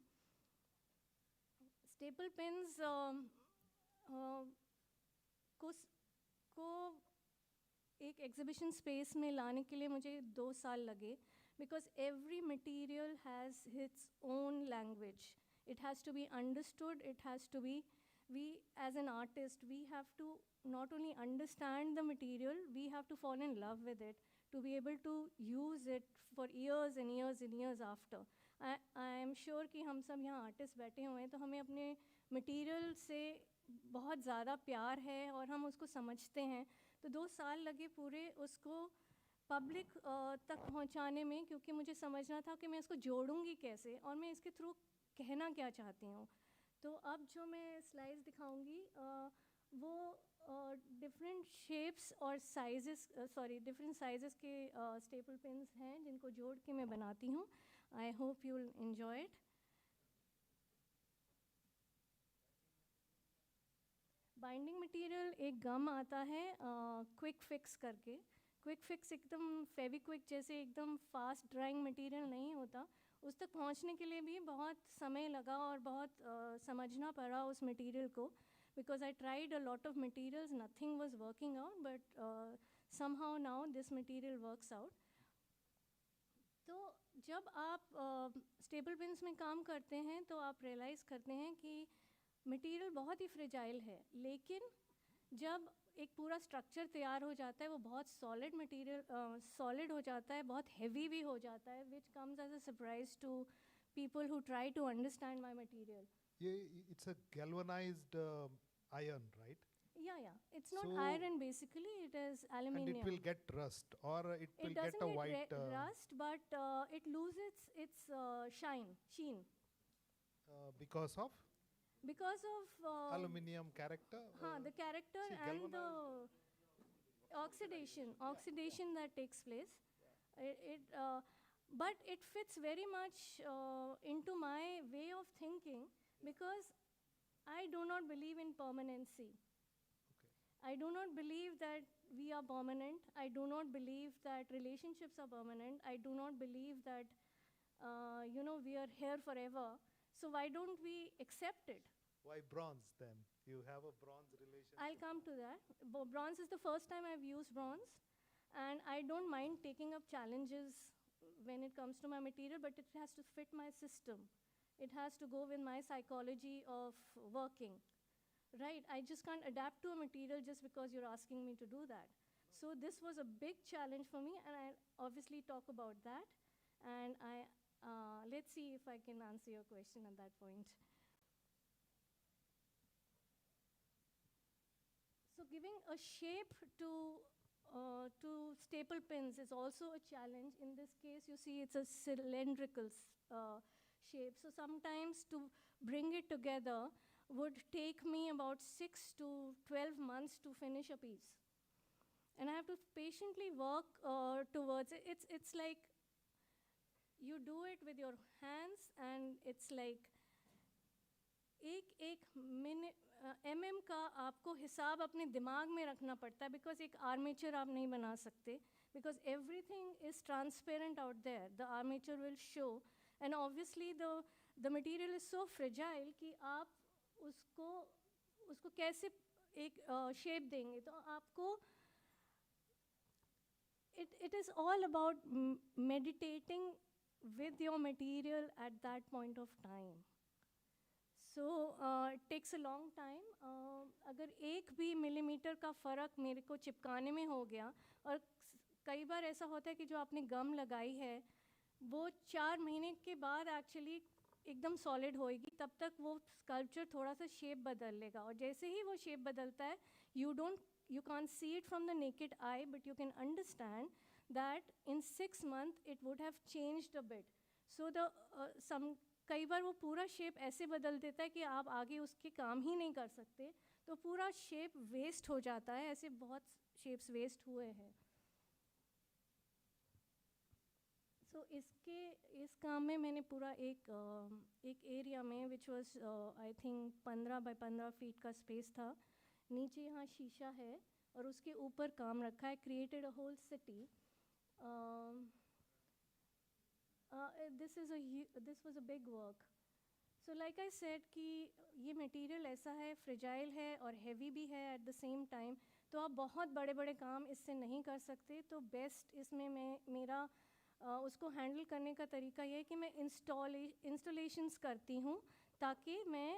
Staple pins को एक एग्जिबिशन स्पेस में लाने के लिए मुझे 2 साल लगे, because every material has its own language. It has to be understood, it has to be, we as an artist, we have to not only understand the material, we have to fall in love with it to be able to use it for years and years and years after. I am sure कि हम सब यहाँ artist बैठे हुए हैं तो हमें अपने मटेरियल से बहुत ज़्यादा प्यार है और हम उसको समझते हैं। तो 2 साल लगे पूरे उसको पब्लिक तक पहुंचाने में, क्योंकि मुझे समझना था कि मैं इसको जोड़ूंगी कैसे और मैं इसके थ्रू कहना क्या चाहती हूँ। तो अब जो मैं स्लाइड्स दिखाऊंगी वो डिफरेंट शेप्स और डिफरेंट साइजेस के स्टेपल पेन्स हैं जिनको जोड़ के मैं बनाती हूँ। I hope you will enjoy it. Binding material एक गम आता है क्विक फिक्स करके। क्विक फिक्स एकदम फेविक्विक जैसे एकदम फास्ट ड्राइंग मटेरियल नहीं होता, उस तक पहुंचने के लिए भी बहुत समय लगा और बहुत समझना पड़ा उस मटेरियल को, because I tried a lot of materials, nothing was working out, but somehow now this material works out. तो जब आप स्टेबल पिन्स में काम करते हैं तो आप रियलाइज़ करते हैं कि मटेरियल बहुत ही फ्रेजाइल है, लेकिन जब एक पूरा स्ट्रक्चर तैयार हो जाता है वो बहुत सॉलिड मटेरियल सॉलिड हो जाता है, बहुत हैवी भी हो जाता है, which comes as a surprise to people who try to understand my material. Yeah, it's a galvanized iron, right? Yeah. It's not iron basically, it is aluminium. And it will get rust or it will get a white... It doesn't get rust, but it loses its sheen. Because of? Because of... aluminium character? The character and the oxidation that takes place. But it fits very much into my way of thinking because I do not believe in permanency. I do not believe that we are permanent. I do not believe that relationships are permanent. I do not believe that, we are here forever. So why don't we accept it? Why bronze then? You have a bronze relationship. I'll come to that. Bronze is the first time I've used bronze. And I don't mind taking up challenges when it comes to my material, but it has to fit my system. It has to go with my psychology of working, right? I just can't adapt to a material just because you're asking me to do that. So this was a big challenge for me, and I'll obviously talk about that. And let's see if I can answer your question at that point. So giving a shape to staple pins is also a challenge. In this case, you see it's a cylindrical shape. So sometimes to bring it together would take me about 6 to 12 months to finish a piece. And I have to patiently work towards it. It's like you do it with your hands, and it's like एक minute का आपको हिसाब अपने दिमाग में रखना पड़ता है, बिकॉज एक आर्मेचर आप नहीं बना सकते, because everything is transparent out there, the armature will show, and obviously the material is so fragile कि आप उसको कैसे एक शेप देंगे. तो आपको it is all about meditating with your material at that point of time. So it takes a long time. अगर 1 भी मिलीमीटर का फ़र्क मेरे को चिपकाने में हो गया, और कई बार ऐसा होता है कि जो आपने गम लगाई है वो 4 महीने के बाद एक्चुअली एकदम सॉलिड होएगी, तब तक वो स्कल्पचर थोड़ा सा शेप बदल लेगा, और जैसे ही वो शेप बदलता है you can't see it from the naked eye, but you can understand that in 6 months it would have changed a bit. So कई बार वो पूरा शेप ऐसे बदल देता है कि आप आगे उसके काम ही नहीं कर सकते, तो पूरा शेप वेस्ट हो जाता है. ऐसे बहुत शेप्स वेस्ट हुए हैं. सो इस काम में मैंने पूरा एक एरिया में which was I think 15 by 15 feet का स्पेस था. नीचे यहाँ शीशा है और उसके ऊपर काम रखा है. Created a whole city. This was a big work. So like I said कि ये material ऐसा है, fragile है और heavy भी है at the same time, तो आप बहुत बड़े बड़े काम इससे नहीं कर सकते. तो best इसमें मेरा उसको handle करने का तरीका ये है कि मैं installations करती हूँ, ताकि मैं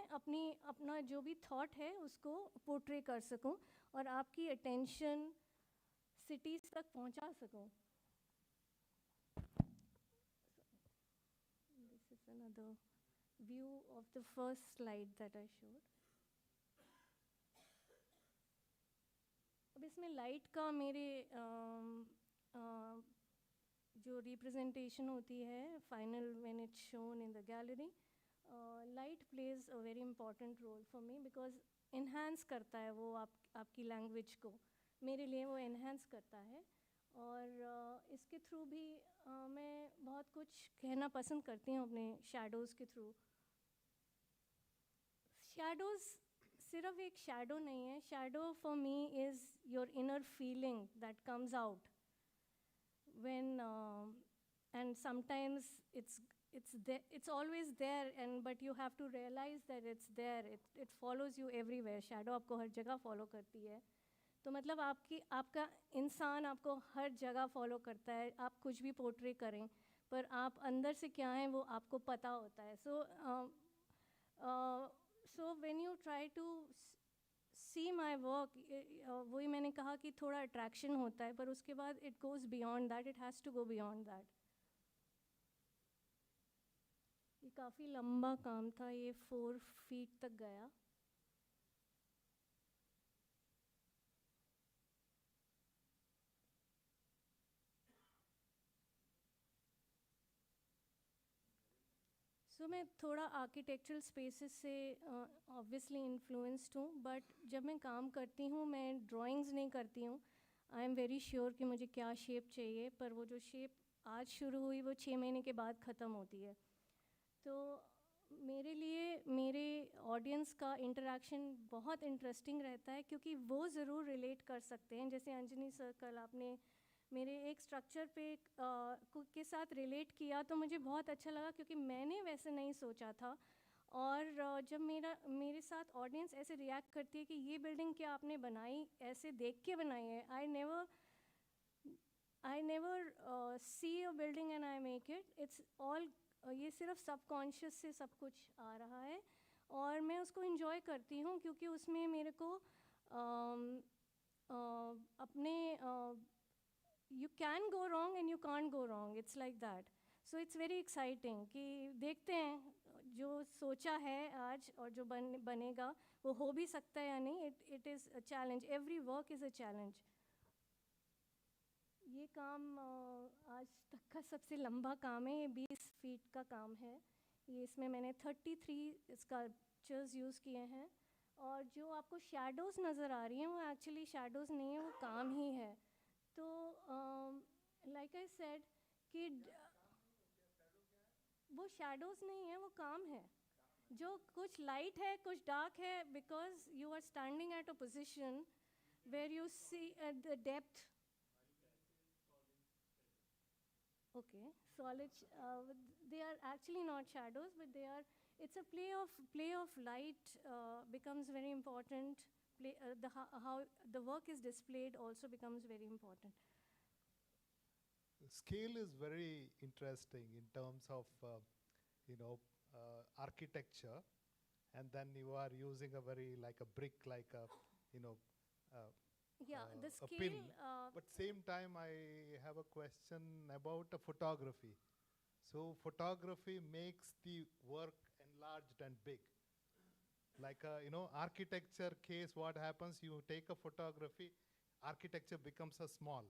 अपना जो भी thought है उसको portray कर सकूँ और आपकी attention cities तक पहुँचा सकूँ. This is another view of the first slide that I showed. अब इसमें लाइट का मेरे जो रिप्रेजेंटेशन होती है final when it's shown in the gallery, light plays a very important role for me, because enhance करता है वो आपकी लैंग्वेज को. मेरे लिए वो इन्हांस करता है, और इसके थ्रू भी मैं बहुत कुछ कहना पसंद करती हूँ अपने शैडोज़ के थ्रू. शैडोज़ सिर्फ एक शैडो नहीं है. Shadow for me is your inner feeling that comes out when, and sometimes it's always there, but you have to realize that it's there. It follows you everywhere. Shadow आपको हर जगह follow करती है. तो मतलब आपका इंसान आपको हर जगह फॉलो करता है, आप कुछ भी पोर्ट्रे करें. पर आप अंदर से क्या हैं वो आपको पता होता है. So when you try to see my work, वही मैंने कहा कि थोड़ा attraction होता है, पर उसके बाद it goes beyond that, it has to go beyond that. ये काफ़ी लंबा काम था, ये 4 feet तक गया. So मैं थोड़ा आर्किटेक्चरल स्पेसेस से ऑब्वियसली इन्फ्लुएंस्ड हूँ, बट जब मैं काम करती हूँ मैं ड्राइंग्स नहीं करती हूँ. आई एम वेरी श्योर कि मुझे क्या शेप चाहिए, पर वो जो शेप आज शुरू हुई वो 6 महीने के बाद ख़त्म होती है. तो मेरे लिए मेरे ऑडियंस का इंटरेक्शन बहुत इंटरेस्टिंग रहता है, क्योंकि वो ज़रूर रिलेट कर सकते हैं. जैसे अंजनी सर कल आपने मेरे एक स्ट्रक्चर पे के साथ रिलेट किया तो मुझे बहुत अच्छा लगा, क्योंकि मैंने वैसे नहीं सोचा था. और जब मेरे साथ ऑडियंस ऐसे रिएक्ट करती है कि ये बिल्डिंग क्या आपने बनाई, ऐसे देख के बनाई है, I never see a building and I make it. It's all, ये सिर्फ सबकॉन्शियस से सब कुछ आ रहा है और मैं उसको इन्जॉय करती हूँ, क्योंकि उसमें मेरे को अपने you can go wrong and you can't go wrong, it's like that. So it's very exciting कि देखते हैं जो सोचा है आज और जो बनेगा वो हो भी सकता है या नहीं. it is a challenge, every work is a challenge. ये काम आज तक का सबसे लंबा काम है, ये 20 फीट का काम है. ये इसमें मैंने 33 स्कल्पचर्स यूज़ किए हैं, और जो आपको शैडोज़ नज़र आ रही हैं वो एक्चुअली शैडोज़ नहीं है, वो काम ही है. तो लाइक आई सेड कि वो शैडोज़ नहीं है, वो काम है. जो कुछ लाइट है कुछ डार्क है, because you are standing at a position where you see at the depth. Okay, solid. They are actually not shadows, but they are. It's a play of light becomes very important. How the work is displayed also becomes very important. Scale is very interesting in terms of architecture, and then you are using a very like a brick, like a yeah, the a scale. pin. But same time, I have a question about photography. So photography makes the work enlarged and big. Like architecture case, what happens? You take a photography, architecture becomes a small.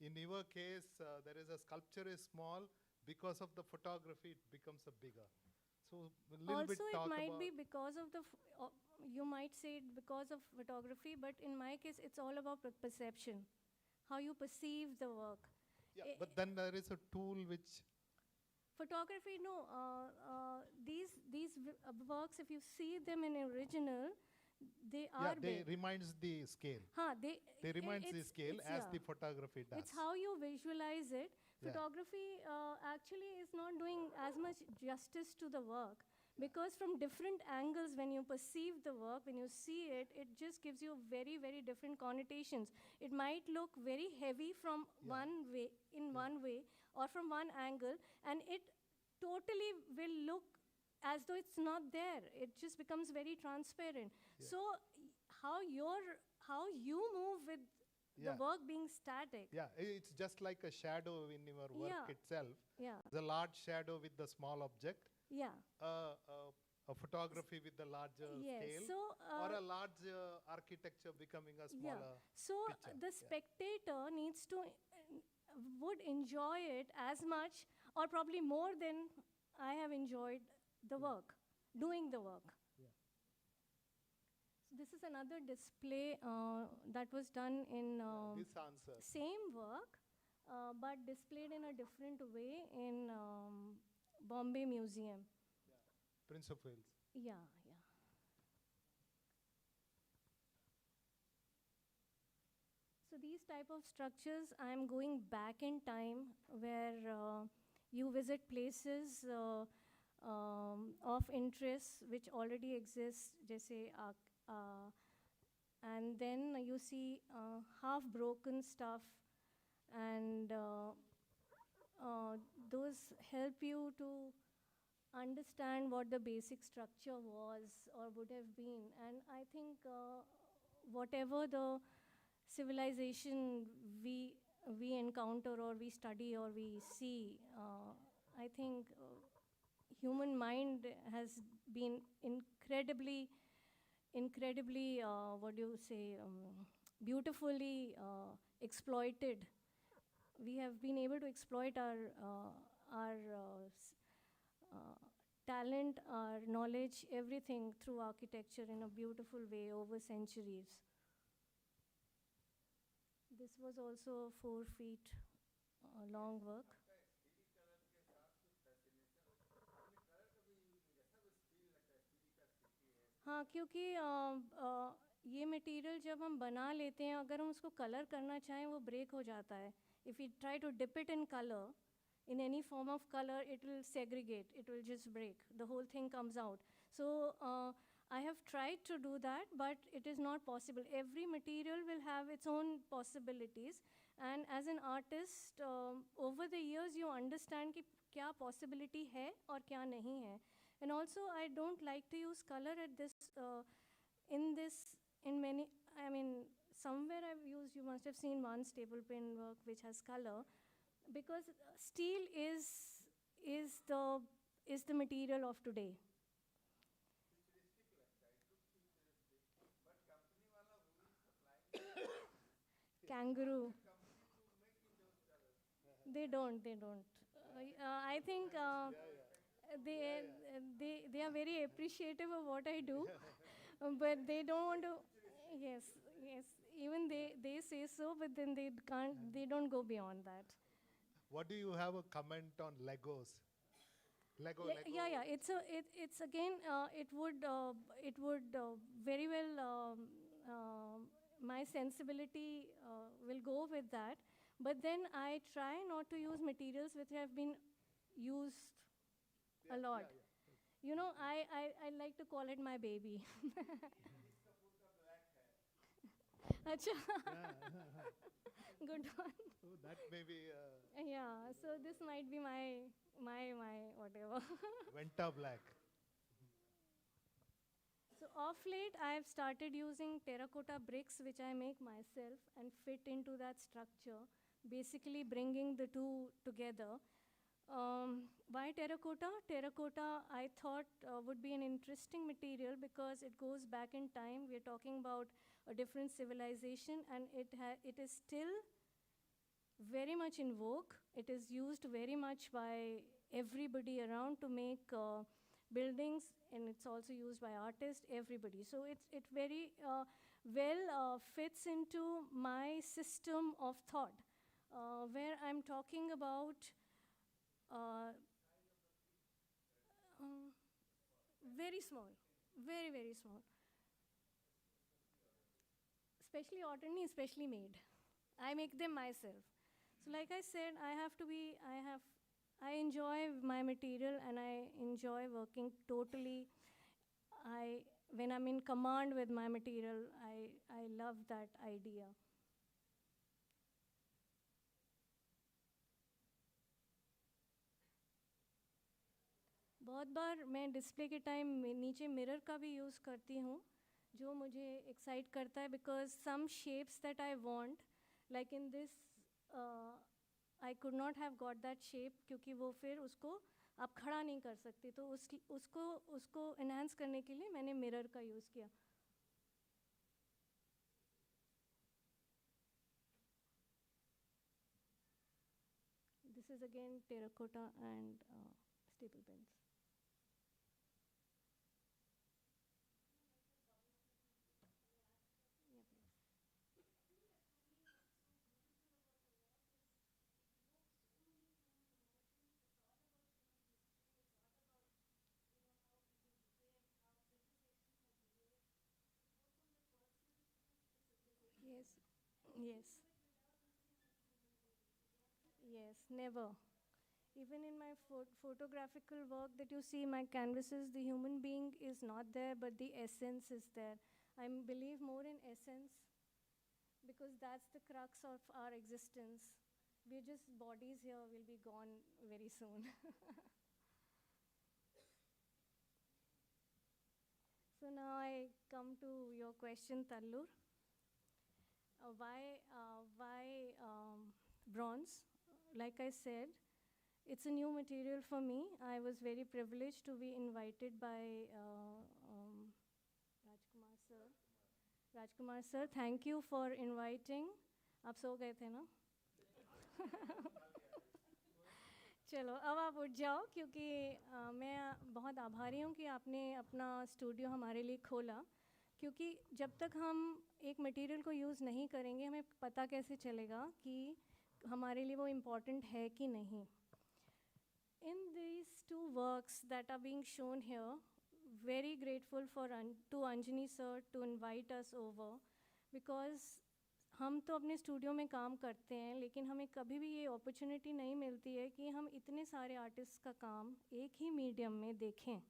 In your case, there is a sculpture is small, because of the photography it becomes a bigger. So a little also bit talk it might about be because of the you might say it because of photography, but in my case it's all about perception, how you perceive the work. Yeah, but then there is a tool which photography, no, these works, if you see them in original, they are they big. reminds the scale. They reminds the scale as the photography does. It's how you visualize it. Yeah. Photography actually is not doing as much justice to the work, because from different angles, when you perceive the work, when you see it, it just gives you very, very different connotations. It might look very heavy from one way, one way, or from one angle, and it totally will look as though it's not there. It just becomes very transparent. So how you move with the work being static. Yeah, it's just like a shadow in your work itself. Yeah. The large shadow with the small object. Yeah. A photography with the larger scale, so, or a large architecture becoming a smaller So picture. the spectator needs to would enjoy it as much or probably more than I have enjoyed the work, doing the work. So this is another display that was done in this answer. Same work, but displayed in a different way in Bombay Museum. Prince of Wales. Yeah. So these type of structures, I'm going back in time where you visit places of interest which already exist, जैसे and then you see half-broken stuff and those help you to understand what the basic structure was or would have been. And I think whatever the civilization we encounter or we study or we see, I think human mind has been incredibly, what do you say, beautifully exploited. We have been able to exploit our talent, our knowledge, everything through architecture in a beautiful way over centuries. This was also 4 feet long work. हाँ, क्योंकि ये material जब हम बना लेते हैं, अगर हम उसको कलर करना चाहें वो ब्रेक हो जाता है. If you try to dip it in color, in any form of color, it will segregate, it will just break, the whole thing comes out. So I have tried to do that, but it is not possible. Every material will have its own possibilities, and as an artist, over the years you understand कि क्या possibility है और क्या नहीं है. And also I don't like to use color at this, in many, I mean, somewhere I've used, you must have seen one staple pen work which has color, because steel is the material of today. Kangaroo. They don't. I think they are very appreciative of what I do, but they don't want to. Yes. Even they say so, but then they can't. They don't go beyond that. What do you have a comment on Legos? Lego. Yeah. It's again. It would very well. My sensibility will go with that, but then I try not to use materials which have been used a lot. You know, I like to call it my baby. Acha. Good one. So that may be. Yeah. So this might be my whatever. Venta black. So of late, I have started using terracotta bricks, which I make myself and fit into that structure, basically bringing the two together. Why terracotta? Terracotta, I thought, would be an interesting material because it goes back in time. We're talking about a different civilization, and it is still very much in vogue. It is used very much by everybody around to make buildings, and it's also used by artists, everybody. So it very well fits into my system of thought, where I'm talking about very small, very, very small. Especially ordinary, especially made. I make them myself. So like I said, I enjoy my material and I enjoy working totally. When I'm in command with my material, I love that idea. बहुत बार मैं display के time नीचे mirror का भी use करती हूँ, जो मुझे एक्साइट करता है, because some shapes that I want, like in this, I could not have got that shape क्योंकि वो फिर उसको आप खड़ा नहीं कर सकते, तो उसको enhance करने के लिए मैंने मिरर का यूज़ किया. This is again terracotta and staple pens. Yes, never. Even in my photographical work that you see, my canvases, the human being is not there, but the essence is there. I believe more in essence because that's the crux of our existence. we're just bodies here, will be gone very soon. So now I come to your question, Tallur. Why bronze? Like I said, it's a new material for me. I was very privileged to be invited by Rajkumar sir. Rajkumar sir, thank you for inviting. आप सो गए थे ना? चलो अब आप उठ जाओ क्योंकि मैं बहुत आभारी हूँ कि आपने अपना स्टूडियो हमारे लिए खोला, क्योंकि जब तक हम एक मटेरियल को यूज़ नहीं करेंगे हमें पता कैसे चलेगा कि हमारे लिए वो इम्पॉर्टेंट है कि नहीं. In these two works that are being shown here, very grateful to Anjani sir to invite us over, because हम तो अपने स्टूडियो में काम करते हैं लेकिन हमें कभी भी ये अपॉर्चुनिटी नहीं मिलती है कि हम इतने सारे आर्टिस्ट का काम एक ही मीडियम में देखें.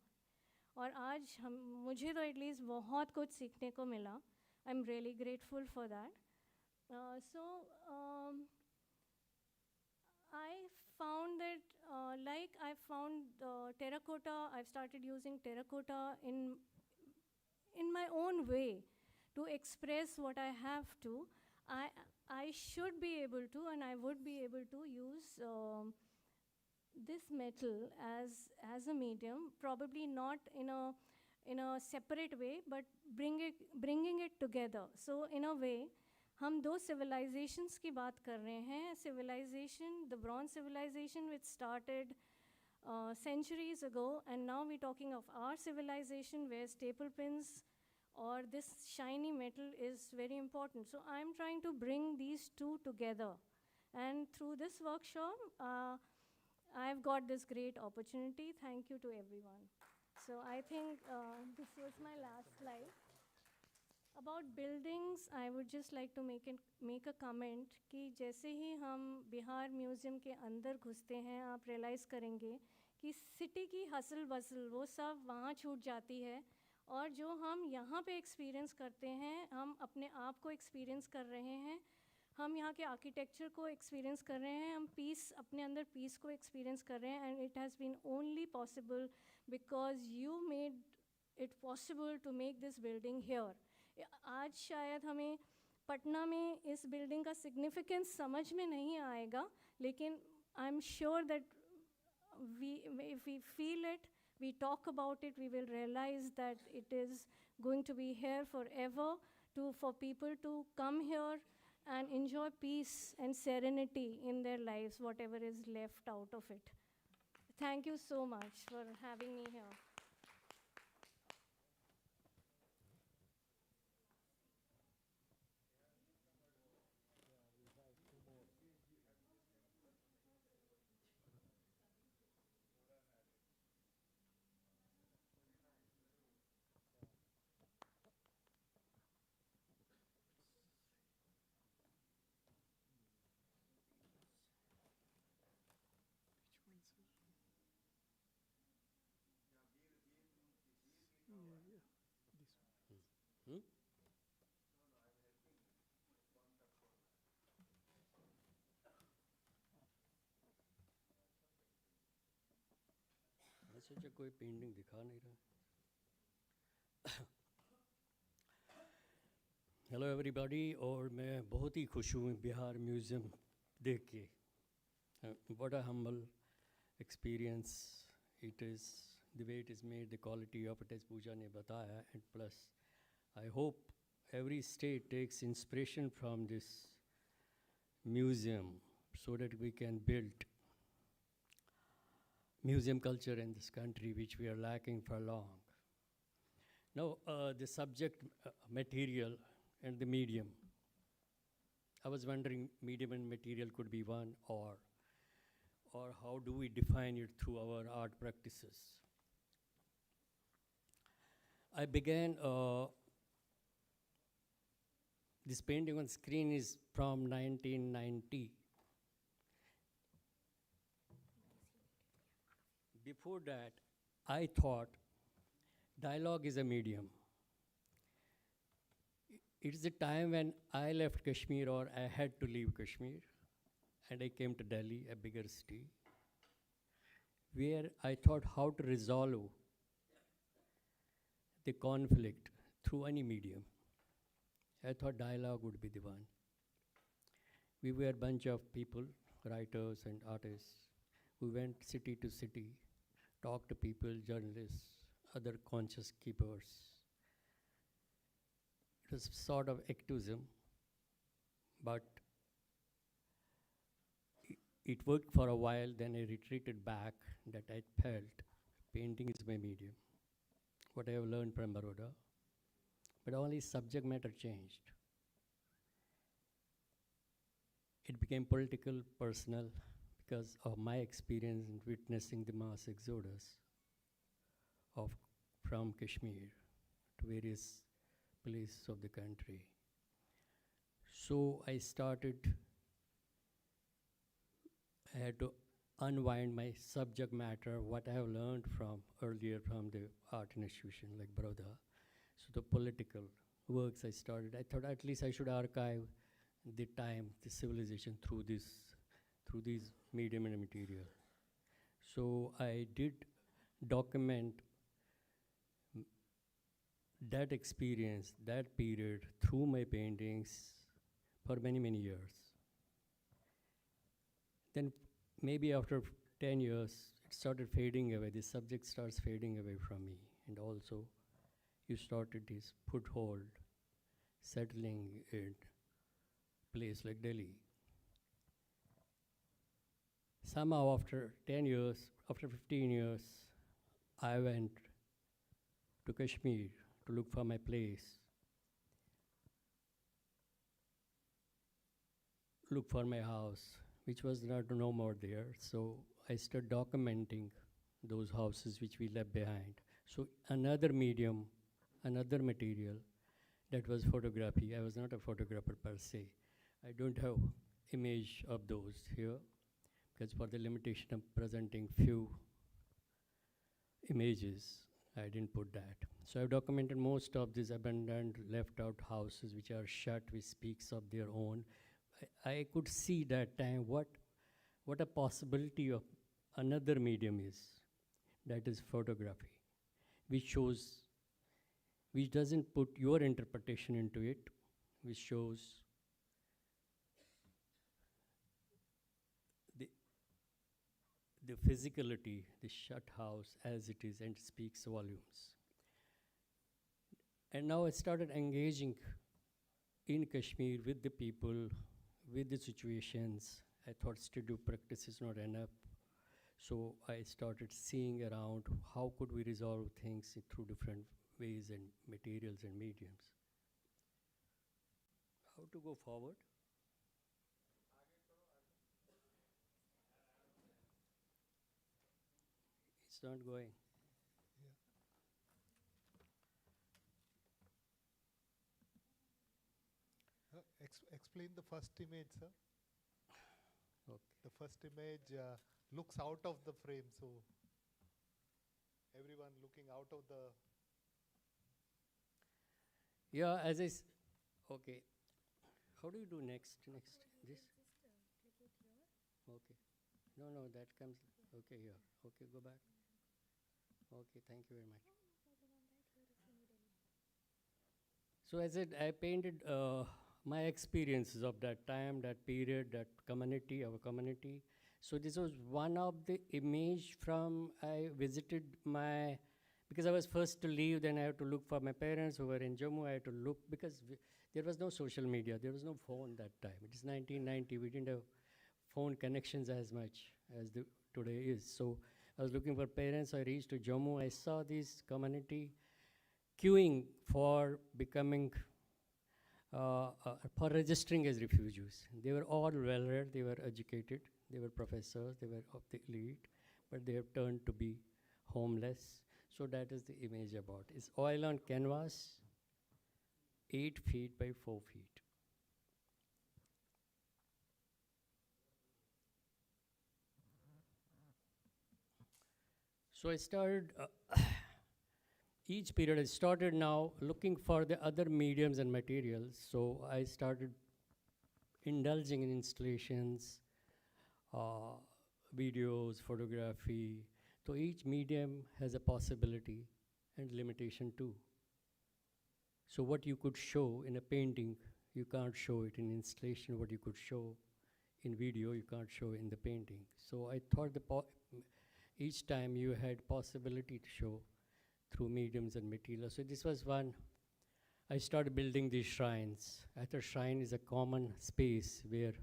और आज मुझे तो एटलीस्ट बहुत कुछ सीखने को मिला. I am really grateful for that. I found that I found terracotta. I've started using terracotta in my own way to express what I have to. I should be able to, and I would be able to use this metal as a medium, probably not in a separate way, but bringing it together. So in a way, हम दो civilizations की बात कर रहे हैं. Civilization, the bronze civilization, which started centuries ago, and now we're talking of our civilization where staple pins or this shiny metal is very important. So I'm trying to bring these two together. And through this workshop, I've got this great opportunity. Thank you to everyone. So I think this was my last slide. About buildings, I would just like to make a comment कि जैसे ही हम Bihar museum के अंदर घुसते हैं, आप realise करेंगे कि सिटी की हसल बसल वो सब वहाँ छूट जाती है, और जो हम यहाँ पे एक्सपीरियंस करते हैं, हम अपने आप को एक्सपीरियंस कर रहे हैं, हम यहाँ के आर्किटेक्चर को एक्सपीरियंस कर रहे हैं, हम पीस अपने अंदर पीस को एक्सपीरियंस कर रहे हैं. And it has been only possible because you made it possible to make this building here. आज शायद हमें पटना में इस बिल्डिंग का सिग्निफिकेंस समझ में नहीं आएगा, लेकिन I am sure that if we feel it, we talk about it, we will realize that it is going to be here forever for people to come here and enjoy peace and serenity in their lives, whatever is left out of it. Thank you so much for having me here. अच्छा कोई painting दिखा नहीं रहा. Hello everybody, और मैं बहुत ही खुश हूँ बिहार म्यूज़ियम देख के. What a humble experience it is, the way it is made, the quality of it, as Puja ने बताया. And plus I hope every state takes inspiration from this museum so that we can build museum culture in this country, which we are lacking for long. Now, the subject material and the medium. I was wondering medium and material could be one, or how do we define it through our art practices? I began this painting on screen is from 1990. Before that, I thought dialogue is a medium. It is a time when I left Kashmir, or I had to leave Kashmir, and I came to Delhi, a bigger city, where I thought how to resolve the conflict through any medium. I thought dialogue would be the one. We were a bunch of people, writers and artists. We went city to city, talked to people, journalists, other conscious keepers. It was sort of activism, but it worked for a while, then I retreated back, that I felt painting is my medium. What I have learned from Baroda, but only subject matter changed. It became political, personal, because of my experience in witnessing the mass exodus from Kashmir to various places of the country. So I had to unwind my subject matter, what I have learned from earlier from the art institution like Baroda. So the political works I started, I thought at least I should archive the time, the civilization through these medium and material. So I did document that experience, that period through my paintings for many, many years. Then maybe after 10 years, it started fading away. The subject starts fading away from me. And also, you started this foothold, settling in a place like Delhi. Somehow after 10 years, after 15 years, I went to Kashmir to look for my place, look for my house, which was no more there. So I started documenting those houses which we left behind. So another medium, another material, that was photography. I was not a photographer per se. I don't have image of those here, because for the limitation of presenting few images, I didn't put that. So I've documented most of these abandoned, left out houses which are shut, which speaks of their own. I could see that time what a possibility of another medium is, that is photography, which doesn't put your interpretation into it, which shows the physicality, the shut house as it is, and speaks volumes. And now I started engaging in Kashmir with the people, with the situations. I thought studio practice is not enough. So I started seeing around how could we resolve things through different ways and materials and mediums. How to go forward? It's not going. Explain the first image, sir. Okay. The first image looks out of the frame, so everyone looking out of the... Yeah, okay. How do you do next? This? Okay. No, that comes, okay, here. Okay, go back. Okay, thank you very much. So as I painted my experiences of that time, that period, that community, our community. So this was one of the image from, I visited because I was first to leave, then I had to look for my parents who were in Jammu. I had to look, because there was no social media, there was no phone that time. It is 1990, we didn't have phone connections as much as today is. So I was looking for parents, I reached to Jammu, I saw this community queuing for becoming, for registering as refugees. They were all well-read, they were educated, they were professors, they were of the elite, but they have turned to be homeless. So that is the image about. It's oil on canvas, 8 feet by 4 feet. So I started, each period I started now looking for the other mediums and materials. So I started indulging in installations, videos, photography. So each medium has a possibility and limitation too. So what you could show in a painting, you can't show it in installation. What you could show in video, you can't show in the painting. So I thought each time you had possibility to show through mediums and materials. So this was one. I started building these shrines. I thought shrine is a common space where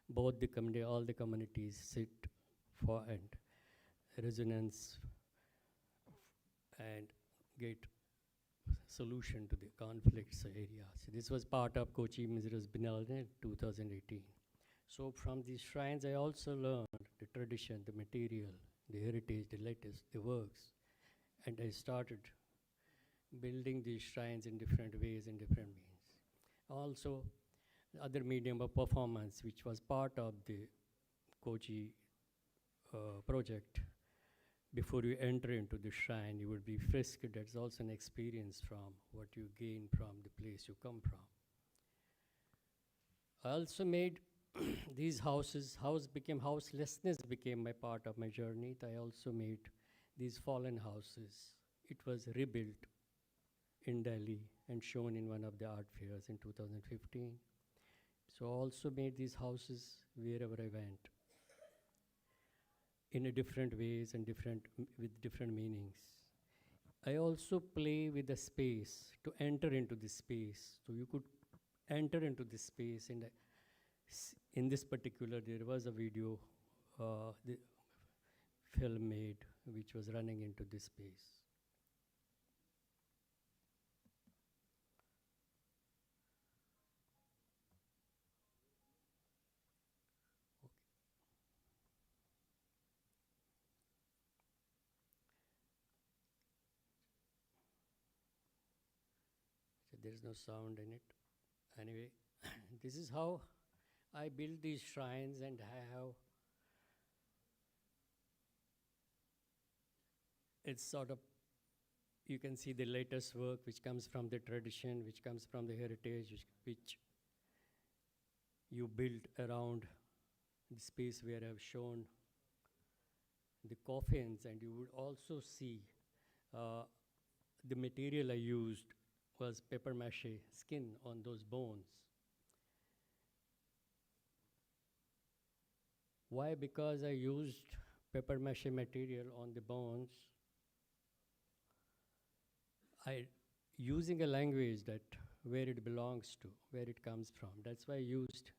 both the community, all the communities sit for and resonance and get solution to the conflicts area. So this was part of Kochi Misra's Binal in 2018. So from these shrines, I also learned the tradition, the material, the heritage, the latest, the works. And I started building these shrines in different ways, in different means. Also, the other medium of performance, which was part of the Kochi project. Before you enter into the shrine, you would be frisked. That's also an experience from what you gain from the place you come from. I also made these houses. Houselessness became my part of my journey. I also made these fallen houses. It was rebuilt in Delhi and shown in one of the art fairs in 2015. So I also made these houses wherever I went, in a different ways and with different meanings. I also play with the space, to enter into the space. So you could enter into this space, and in this particular, there was a video, the film made, which was running into this space. There is no sound in it. Anyway, this is how I build these shrines, and I have, it's sort of, you can see the latest work which comes from the tradition, which comes from the heritage, which you build around the space where I've shown the coffins, and you would also see the material I used was paper mache skin on those bones. Why? Because I used paper mache material on the bones. Using a language that where it belongs to, where it comes from. That's why I used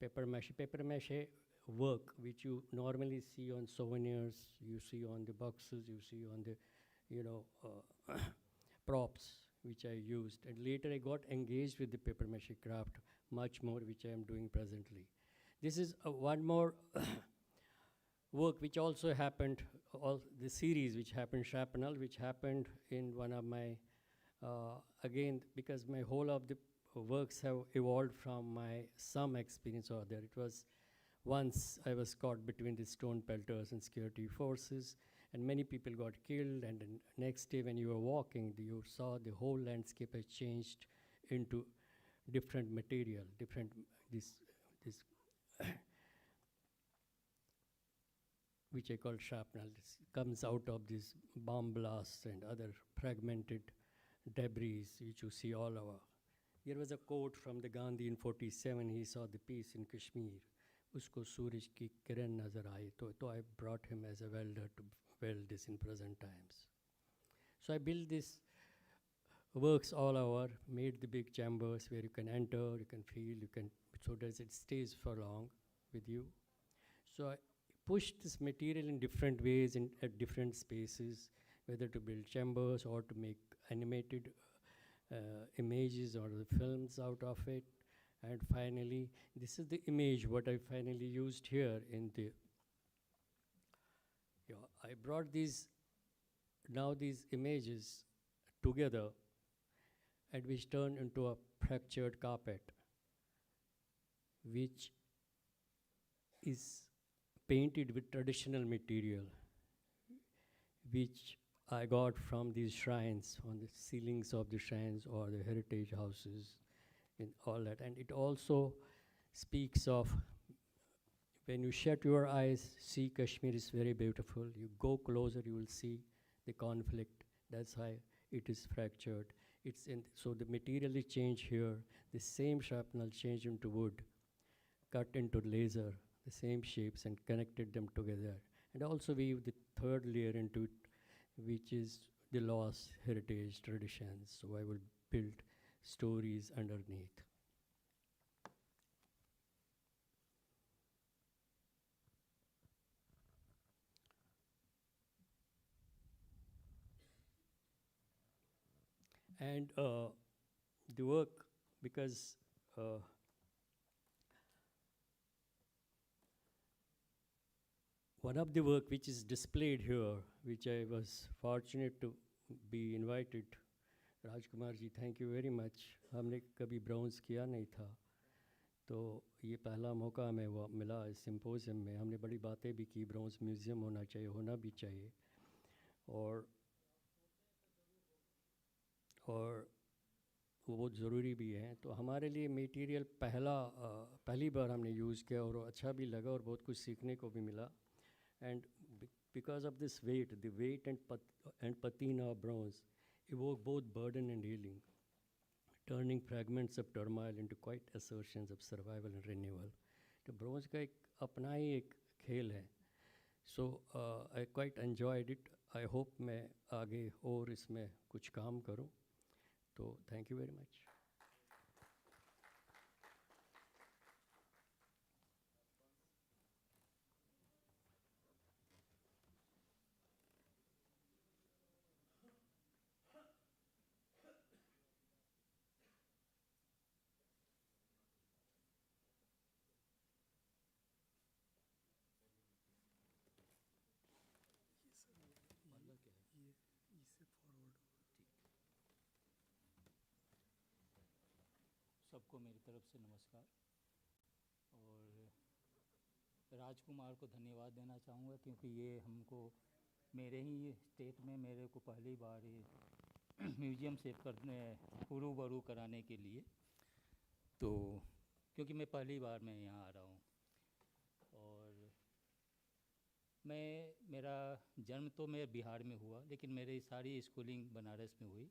paper mache. Paper mache work, which you normally see on souvenirs, you see on the boxes, you see on the, props, which I used. And later I got engaged with the paper mache craft much more, which I am doing presently. This is one more work which also happened, all the series which happened, Shrapnel, which happened in one of my, again, because my whole of the works have evolved from some experience or there. It was once I was caught between the stone pelters and security forces, and many people got killed, and the next day when you were walking, you saw the whole landscape has changed into different material, this which I call shrapnel. This comes out of these bomb blasts and other fragmented debris which you see all over. There was a quote from the Gandhi in 47, he saw the peace in Kashmir. Usko suraj ki kiran nazar aayi. So I brought him as a welder to weld this in present times. So I built this works all over, made the big chambers where you can enter, you can feel, so that it stays for long with you. So I pushed this material in different ways at different spaces, whether to build chambers or to make animated images or the films out of it. And finally, this is the image what I finally used here in the, I brought these images together and which turned into a fractured carpet, which is painted with traditional material, which I got from these shrines, on the ceilings of the shrines or the heritage houses, in all that. And it also speaks of when you shut your eyes, see Kashmir is very beautiful. You go closer, you will see the conflict. That's why it is fractured. It's in, so the material is changed here. The same shrapnel changed into wood, cut into laser, the same shapes, and connected them together. And also weave the third layer into it, which is the lost heritage traditions. So I will build stories underneath. And the work, because one of the work which is displayed here, which I was fortunate to be invited, Rajkumar ji, thank you very much. हमने कभी browns किया नहीं था, तो ये पहला मौका हमें मिला इस सिम्पोजियम में. हमने बड़ी बातें भी की, ब्राउन्स म्यूज़ियम होना चाहिए, होना भी चाहिए. और वो बहुत ज़रूरी भी है. तो हमारे लिए मटेरियल पहली बार हमने यूज़ किया और अच्छा भी लगा और बहुत कुछ सीखने को भी मिला. And because of this weight, the weight and patina of bronze evoke both burden and healing, turning fragments of turmoil into quite assertions of survival and renewal. तो bronze का एक अपना ही एक खेल है. So I quite enjoyed it. I hope मैं आगे और इसमें कुछ काम करूं. तो thank you very much. सबको मेरी तरफ से नमस्कार. और राजकुमार को धन्यवाद देना चाहूँगा, क्योंकि ये हमको मेरे ही स्टेट में मेरे को पहली बार ये म्यूज़ियम से करने रूबरू कराने के लिए, तो क्योंकि मैं पहली बार मैं यहाँ आ रहा हूँ. और मेरा जन्म तो मैं बिहार में हुआ, लेकिन मेरी सारी स्कूलिंग बनारस में हुई.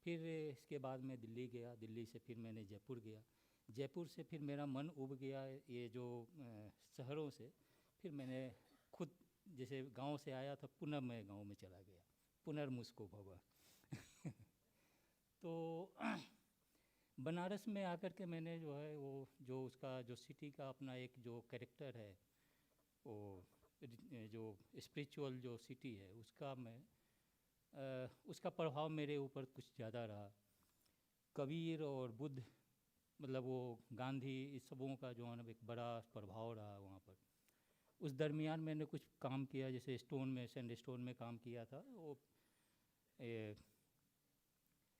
फिर इसके बाद मैं दिल्ली गया, दिल्ली से फिर मैंने जयपुर गया, जयपुर से फिर मेरा मन उब गया ये जो शहरों से. फिर मैंने खुद जैसे गांव से आया था, पुनः मैं गांव में चला गया, पुनर्मुझको भवा. तो बनारस में आकर के मैंने जो है वो जो उसका जो सिटी का अपना एक जो कैरेक्टर है, वो जो स्पिरिचुअल जो सिटी है, उसका प्रभाव मेरे ऊपर कुछ ज़्यादा रहा. कबीर और बुद्ध, मतलब वो गांधी, इस सबों का जो है ना एक बड़ा प्रभाव रहा वहाँ पर. उस दरमियान मैंने कुछ काम किया, जैसे स्टोन में, सैंड स्टोन में काम किया था. वो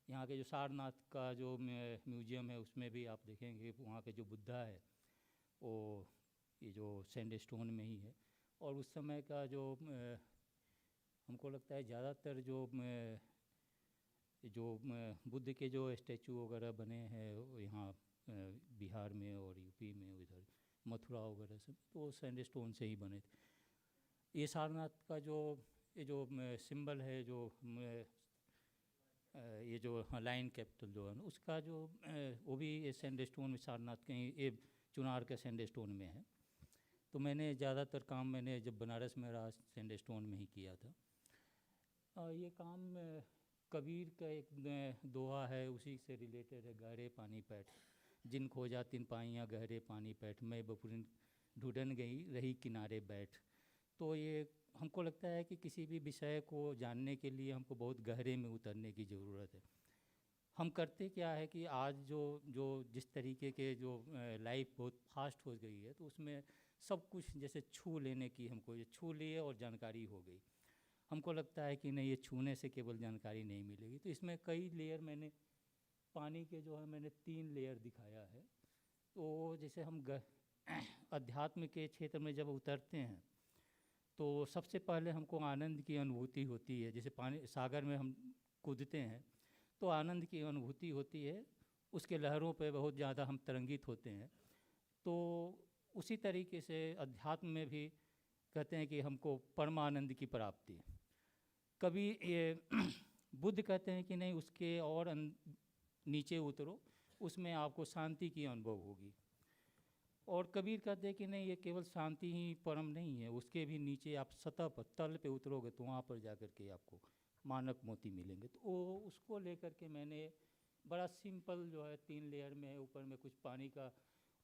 यहाँ के जो सारनाथ का जो म्यूज़ियम है, उसमें भी आप देखेंगे वहाँ के जो बुद्धा है वो ये जो सैंड स्टोन में ही है. और उस समय का जो हमको लगता है ज़्यादातर जो बुद्ध के जो स्टैचू वगैरह बने हैं यहाँ बिहार में और यूपी में, उधर मथुरा वगैरह सब, तो सैंड स्टोन से ही बने थे. ये सारनाथ का ये जो सिंबल है, जो ये जो लाइन कैपिटल जो है ना, उसका जो वो भी ये सैंड स्टोन में, सारनाथ कहीं ये चुनार के सैंड स्टोन में है. तो मैंने ज़्यादातर काम मैंने जब बनारस में रहा सैंड स्टोन में ही किया था. ये काम कबीर का एक दोहा है, उसी से रिलेटेड है. गहरे पानी पैठ जिन खोजा तिन पाइयाँ गहरे पानी पैठ, मैं बपुरिन ढूंढन गई रही किनारे बैठ. तो ये हमको लगता है कि किसी भी विषय को जानने के लिए हमको बहुत गहरे में उतरने की ज़रूरत है. हम करते क्या है कि आज जो जिस तरीके के जो लाइफ बहुत फास्ट हो गई है, तो उसमें सब कुछ जैसे छू लेने की, हमको ये छू लिए और जानकारी हो गई. हमको लगता है कि नहीं, ये छूने से केवल जानकारी नहीं मिलेगी. तो इसमें कई लेयर मैंने पानी के जो है मैंने 3 लेयर दिखाया है. तो जैसे हम अध्यात्म के क्षेत्र में जब उतरते हैं, तो सबसे पहले हमको आनंद की अनुभूति होती है. जैसे पानी सागर में हम कूदते हैं तो आनंद की अनुभूति होती है, उसके लहरों पे बहुत ज़्यादा हम तरंगित होते हैं. तो उसी तरीके से अध्यात्म में भी कहते हैं कि हमको परमानंद की प्राप्ति। कभी ये बुद्ध कहते हैं कि नहीं, उसके और नीचे उतरो, उसमें आपको शांति की अनुभव होगी। और कबीर कहते हैं कि नहीं, ये केवल शांति ही परम नहीं है, उसके भी नीचे आप सतह पर तल पे उतरोगे तो वहाँ पर जाकर के आपको मानक मोती मिलेंगे। तो वो उसको लेकर के मैंने बड़ा सिंपल जो है 3 लेयर में, ऊपर में कुछ पानी का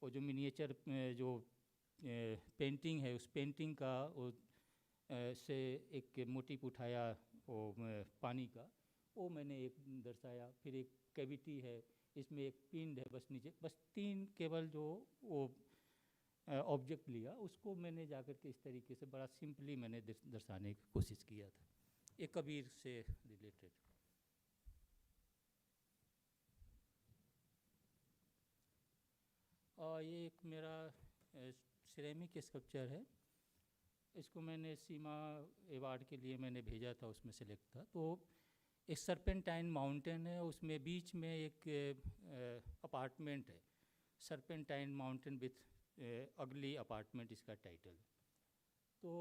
वो जो मिनिएचर जो पेंटिंग है, उस पेंटिंग का वो से एक मोटिफ उठाया वो पानी का, वो मैंने एक दर्शाया। फिर एक कैविटी है, इसमें एक पिंड है बस नीचे, बस 3 केवल जो वो ऑब्जेक्ट लिया, उसको मैंने जाकर के इस तरीके से बड़ा सिंपली मैंने दर्शाने की कोशिश किया था। ये कबीर से रिलेटेड। और ये एक मेरा सिरेमिक स्कल्पचर है, इसको मैंने सीमा अवार्ड के लिए मैंने भेजा था, उसमें सेलेक्ट था। तो एक सर्पेंटाइन माउंटेन है, उसमें बीच में एक अपार्टमेंट है, सर्पेंटाइन माउंटेन विथ अगली अपार्टमेंट इसका टाइटल। तो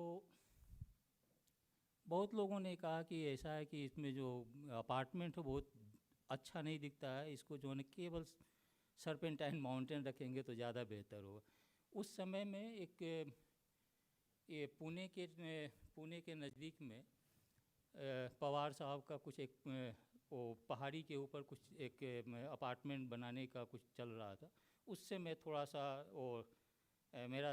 बहुत लोगों ने कहा कि ऐसा है कि इसमें जो अपार्टमेंट है बहुत अच्छा नहीं दिखता है, इसको जो है केवल सर्पेंटाइन माउंटेन रखेंगे तो ज़्यादा बेहतर होगा। उस समय में एक ये पुणे के नज़दीक में पवार साहब का कुछ एक वो पहाड़ी के ऊपर कुछ एक अपार्टमेंट बनाने का कुछ चल रहा था, उससे मैं थोड़ा सा वो मेरा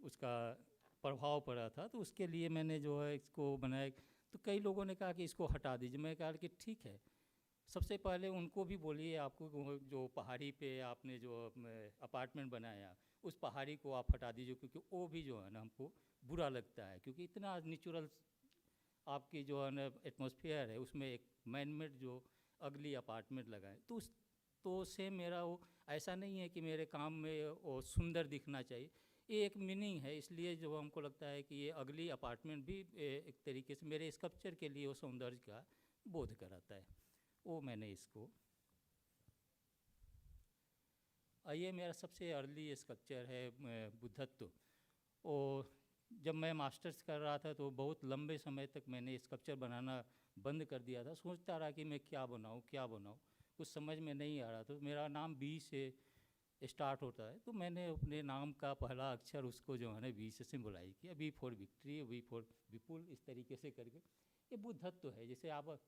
उसका प्रभाव पड़ा था, तो उसके लिए मैंने जो है इसको बनाया। तो कई लोगों ने कहा कि इसको हटा दीजिए, मैं कहा कि ठीक है, सबसे पहले उनको भी बोलिए आपको जो पहाड़ी पे आपने जो अपार्टमेंट बनाया उस पहाड़ी को आप हटा दीजिए, क्योंकि वो भी जो है ना हमको बुरा लगता है, क्योंकि इतना नेचुरल आपकी जो है ना एटमॉस्फेयर है, उसमें एक मैनमेड जो अगली अपार्टमेंट लगाए। तो से मेरा वो ऐसा नहीं है कि मेरे काम में वो सुंदर दिखना चाहिए, ये एक मीनिंग है, इसलिए जो हमको लगता है कि ये अगली अपार्टमेंट भी एक तरीके से मेरे स्कल्पचर के लिए वो सौंदर्य का बोध कराता है, वो मैंने इसको। ये मेरा सबसे अर्ली स्कल्पचर है बुद्धत्व। और जब मैं मास्टर्स कर रहा था तो बहुत लंबे समय तक मैंने स्कल्पचर बनाना बंद कर दिया था, सोचता रहा कि मैं क्या बनाऊँ, कुछ समझ में नहीं आ रहा था। तो मेरा नाम बी से स्टार्ट होता है, तो मैंने अपने नाम का पहला अक्षर उसको जो है ना बी से सिम्बलाइज किया, B for victory, V for Vipul, इस तरीके से करके ये बुद्धत्व है। जैसे आप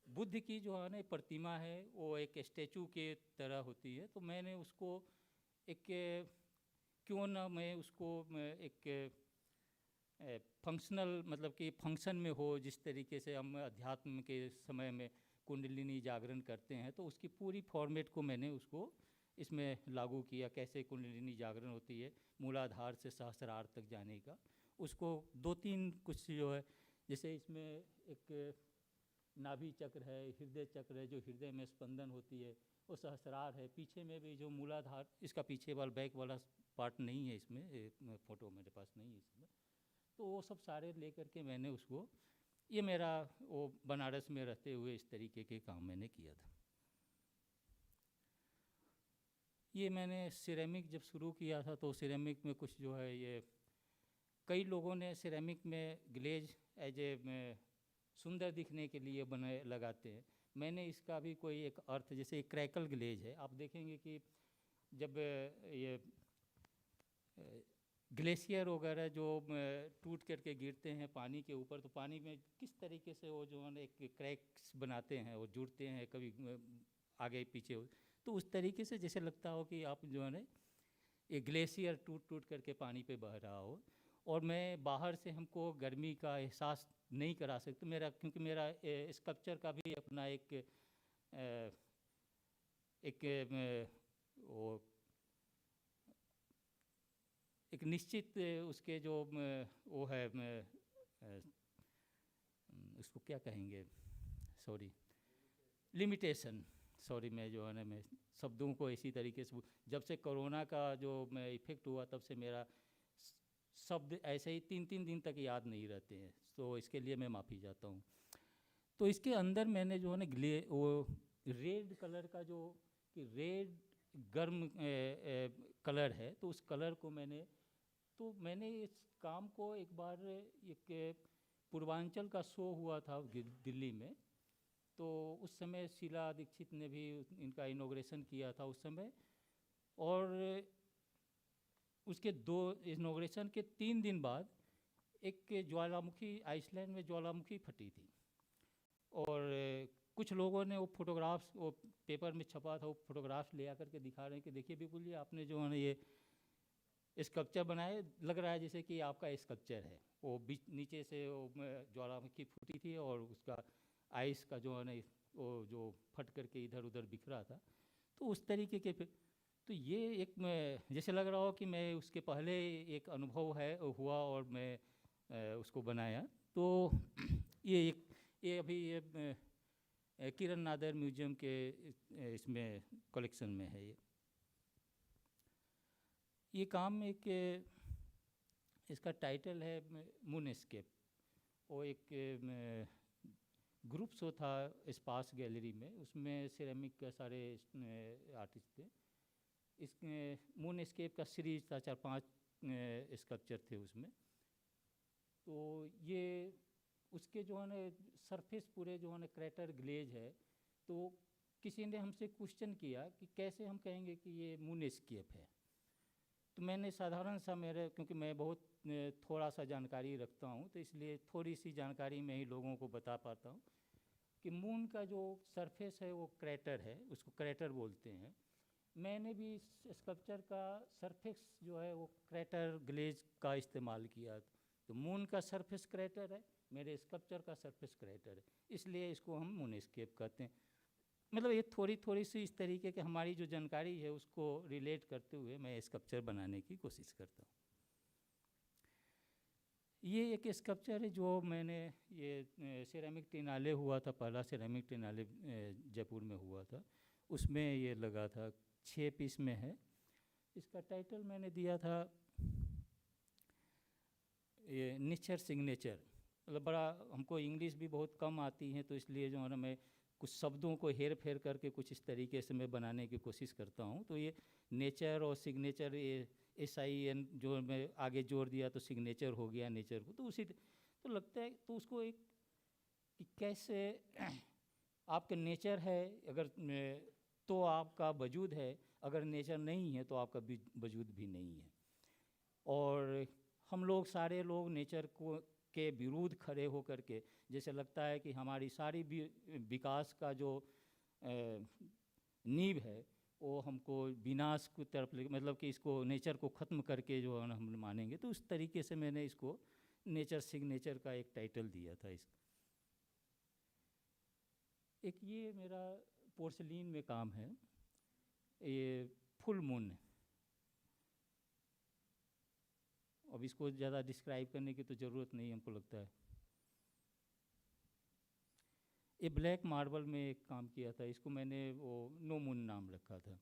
बुद्ध की जो है ना प्रतिमा है वो एक स्टैचू के तरह होती है, तो मैंने उसको एक क्यों ना मैं उसको एक फंक्शनल, मतलब कि फंक्शन में हो, जिस तरीके से हम अध्यात्म के समय में कुंडलिनी जागरण करते हैं, तो उसकी पूरी फॉर्मेट को मैंने उसको इसमें लागू किया, कैसे कुंडलिनी जागरण होती है मूलाधार से सहस्रार तक जाने का। उसको 2-3 कुछ जो है, जैसे इसमें एक नाभि चक्र है, हृदय चक्र है, जो हृदय में स्पंदन होती है, वो सहस्रार है, पीछे में भी जो मूलाधार, इसका पीछे वाला बैक वाला पार्ट नहीं है इसमें, फ़ोटो मेरे पास नहीं है इसमें, तो वो सब सारे लेकर के मैंने उसको, ये मेरा वो बनारस में रहते हुए इस तरीके के काम मैंने किया था। ये मैंने सिरेमिक जब शुरू किया था तो सिरेमिक में कुछ जो है, ये कई लोगों ने सिरेमिक में ग्लेज एज ए सुंदर दिखने के लिए बनाए लगाते हैं, मैंने इसका भी कोई एक अर्थ, जैसे एक क्रैकल ग्लेज है, आप देखेंगे कि जब ये ग्लेशियर वगैरह जो टूट करके गिरते हैं पानी के ऊपर, तो पानी में किस तरीके से वो जो है ना एक क्रैक्स बनाते हैं, वो जुड़ते हैं कभी आगे पीछे, तो उस तरीके से जैसे लगता हो कि आप जो है ना एक ग्लेशियर टूट टूट करके पानी पे बह रहा हो। और मैं बाहर से हमको गर्मी का एहसास नहीं करा सकते, मेरा क्योंकि मेरा स्कल्पचर का भी अपना वो एक निश्चित उसके जो वो है, उसको क्या कहेंगे, सॉरी, लिमिटेशन, सॉरी, मैं जो है ना मैं शब्दों को इसी तरीके से, जब से कोरोना का जो इफ़ेक्ट हुआ तब से मेरा शब्द ऐसे ही 3-3 दिन तक याद नहीं रहते हैं, तो इसके लिए मैं माफ़ी चाहता हूँ। तो इसके अंदर मैंने जो है ना वो रेड कलर का जो, कि रेड गर्म कलर है, तो उस कलर को मैंने इस काम को एक बार एक पूर्वांचल का शो हुआ था दिल्ली में, तो उस समय शीला दीक्षित ने भी इनका इनॉग्रेशन किया था उस समय, और उसके इनॉग्रेशन के 3 दिन बाद एक ज्वालामुखी, आइसलैंड में ज्वालामुखी फटी थी, और कुछ लोगों ने वो फोटोग्राफ्स, वो पेपर में छपा था, वो फोटोग्राफ्स ले आकर के दिखा रहे हैं कि देखिए बिल्कुल ये आपने जो है ना ये स्कल्पचर बनाए, लग रहा है जैसे कि आपका स्कल्पचर है। वो बीच नीचे से वो ज्वालामुखी फूटी थी और उसका आइस का जो है ना वो जो फट करके इधर उधर बिखरा था, तो उस तरीके के तो ये एक जैसे लग रहा हो कि मैं उसके पहले एक अनुभव है हुआ और मैं उसको बनाया। तो ये अभी किरण नादर म्यूजियम के इसमें कलेक्शन में है। ये काम एक इसका टाइटल है मून एस्केप। वो एक ग्रुप शो था स्पास गैलरी में, उसमें सिरेमिक के सारे आर्टिस्ट थे। इस मून एस्केप का सीरीज था, 4-5 स्कल्पचर थे उसमें। तो ये उसके जो है ना सरफेस पूरे जो है ना क्रेटर ग्लेज है, तो किसी ने हमसे क्वेश्चन किया कि कैसे हम कहेंगे कि ये मून एस्केप है। तो मैंने साधारण सा क्योंकि मैं बहुत थोड़ा सा जानकारी रखता हूँ, तो इसलिए थोड़ी सी जानकारी में ही लोगों को बता पाता हूँ कि मून का जो सरफेस है वो क्रेटर है, उसको क्रेटर बोलते हैं। मैंने भी स्कल्पचर का सरफेस जो है वो क्रेटर ग्लेज का इस्तेमाल किया, तो मून का सरफेस क्रेटर है, मेरे स्कल्पचर का सरफेस क्रेटर है, इसलिए इसको हम मून एस्केप कहते हैं। मतलब ये थोड़ी सी इस तरीके की हमारी जो जानकारी है उसको रिलेट करते हुए मैं स्कल्पचर बनाने की कोशिश करता हूँ। ये एक स्कल्पचर है जो मैंने ये सिरेमिक ट्रिनाले हुआ था, पहला सिरेमिक ट्रिनाले जयपुर में हुआ था, उसमें ये लगा था, 6 पीस में है। इसका टाइटल मैंने दिया था ये नेचर सिग्नेचर। मतलब बड़ा हमको इंग्लिश भी बहुत कम आती है, तो इसलिए जो है ना मैं कुछ शब्दों को हेर फेर करके कुछ इस तरीके से मैं बनाने की कोशिश करता हूँ। तो ये नेचर और सिग्नेचर, ये SIN जो मैं आगे जोड़ दिया तो सिग्नेचर हो गया नेचर को, तो उसी तो लगता है तो उसको एक कि कैसे आपका नेचर है अगर तो आपका वजूद है, अगर नेचर नहीं है तो आपका वजूद भी नहीं है। और हम लोग सारे लोग नेचर को के विरुद्ध खड़े होकर के, जैसे लगता है कि हमारी सारी विकास का जो नींव है वो हमको विनाश की तरफ मतलब कि इसको नेचर को ख़त्म करके जो है ना हम मानेंगे, तो उस तरीके से मैंने इसको नेचर सिग्नेचर का एक टाइटल दिया था। एक ये मेरा पोर्सलिन में काम है, ये फुल मून। अब इसको ज़्यादा डिस्क्राइब करने की तो ज़रूरत नहीं हमको लगता है। ये ब्लैक मार्बल में एक काम किया था, इसको मैंने वो नो मून नाम रखा था।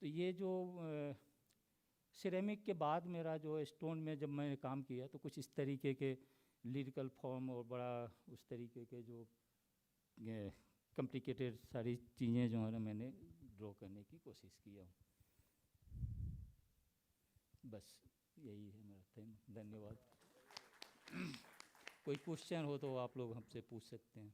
तो ये जो सिरेमिक के बाद मेरा जो स्टोन में जब मैंने काम किया तो कुछ इस तरीके के लिरिकल फॉर्म और बड़ा उस तरीके के जो कॉम्प्लिकेटेड सारी चीज़ें जो है ना मैंने ड्रॉ करने की कोशिश किया हूँ। बस यही है मेरा। धन्यवाद। कोई क्वेश्चन हो तो आप लोग हमसे पूछ सकते हैं।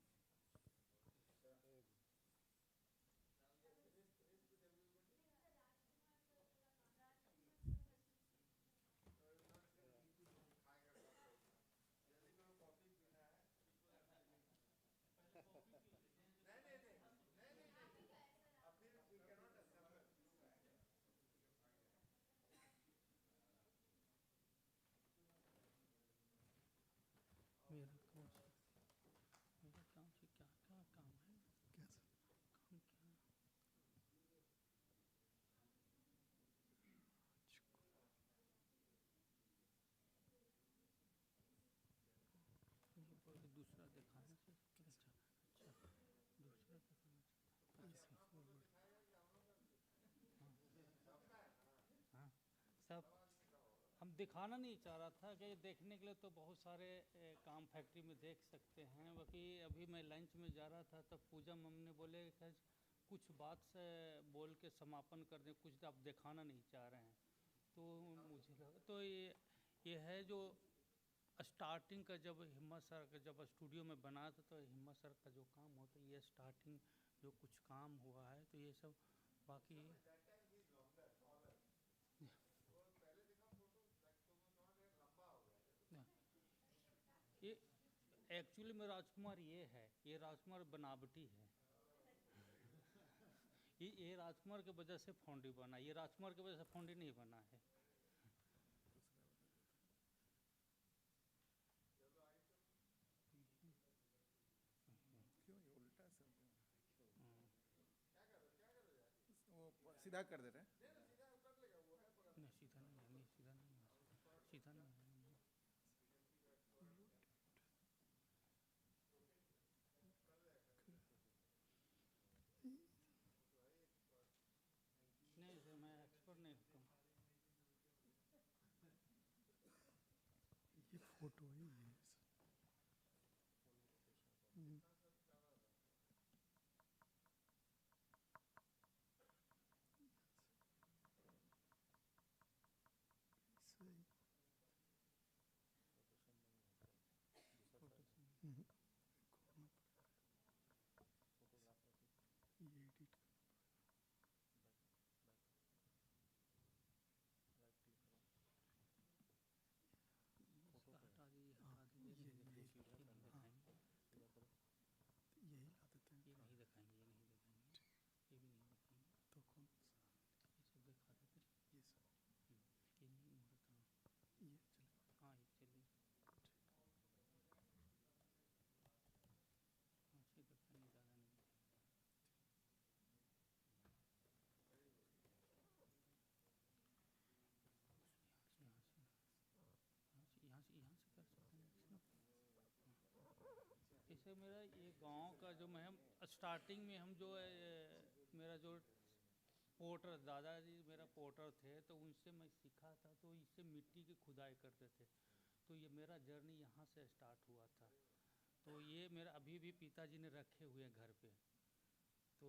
दिखाना नहीं चाह रहा था कि देखने के लिए तो बहुत सारे काम फैक्ट्री में देख सकते हैं, बाकी अभी मैं लंच में जा रहा था तब पूजा मम ने बोले कि कुछ बात से बोल के समापन कर दें, कुछ आप दिखाना नहीं चाह रहे हैं। तो मुझे लगा तो ये है जो स्टार्टिंग का, जब हिम्मत सर का जब स्टूडियो में बना था तो हिम्मत सर का जो काम होता है, ये स्टार्टिंग जो कुछ काम हुआ है, तो ये सब बाकी ये एक्चुअली में राजकुमार ये राजकुमार बनावटी है। ये राजकुमार की वजह से फौंडी बना, ये राजकुमार की वजह से फौंडी नहीं बना है। क्यों ये उल्टा सब वो सीधा कर दे रहे हैं? नहीं सीधा नहीं, सीधा नहीं, सीधा नहीं। नहीं सर, मैं एक्सपर्ट नहीं होता हूँ। ये फोटो है ये। सही। ये एडिट हटा दीजिए, हटा दीजिए, यही ला देते हैं। यही ला देते हैं। ये नहीं दिखाएंगे, ये नहीं दिखाएंगे, ये भी नहीं दिखाएंगे। तो कौन ये सब दिखा देते हैं। ये सब ये नहीं मुड़ता। ये चलेगा? हाँ ये चलिए। हाँ से दिखाएंगे, ज़्यादा नहीं। यहाँ से कर सकते हैं। इसे मेरा ये गांव का जो मैं स्टार्टिंग में हम जो है मेरा जो पोर्टर दादाजी मेरा पोर्टर थे, तो उनसे मैं सीखा था, तो इससे मिट्टी की खुदाई करते थे। तो ये मेरा जर्नी यहाँ से स्टार्ट हुआ था। तो ये मेरा अभी भी पिताजी ने रखे हुए हैं घर पे, तो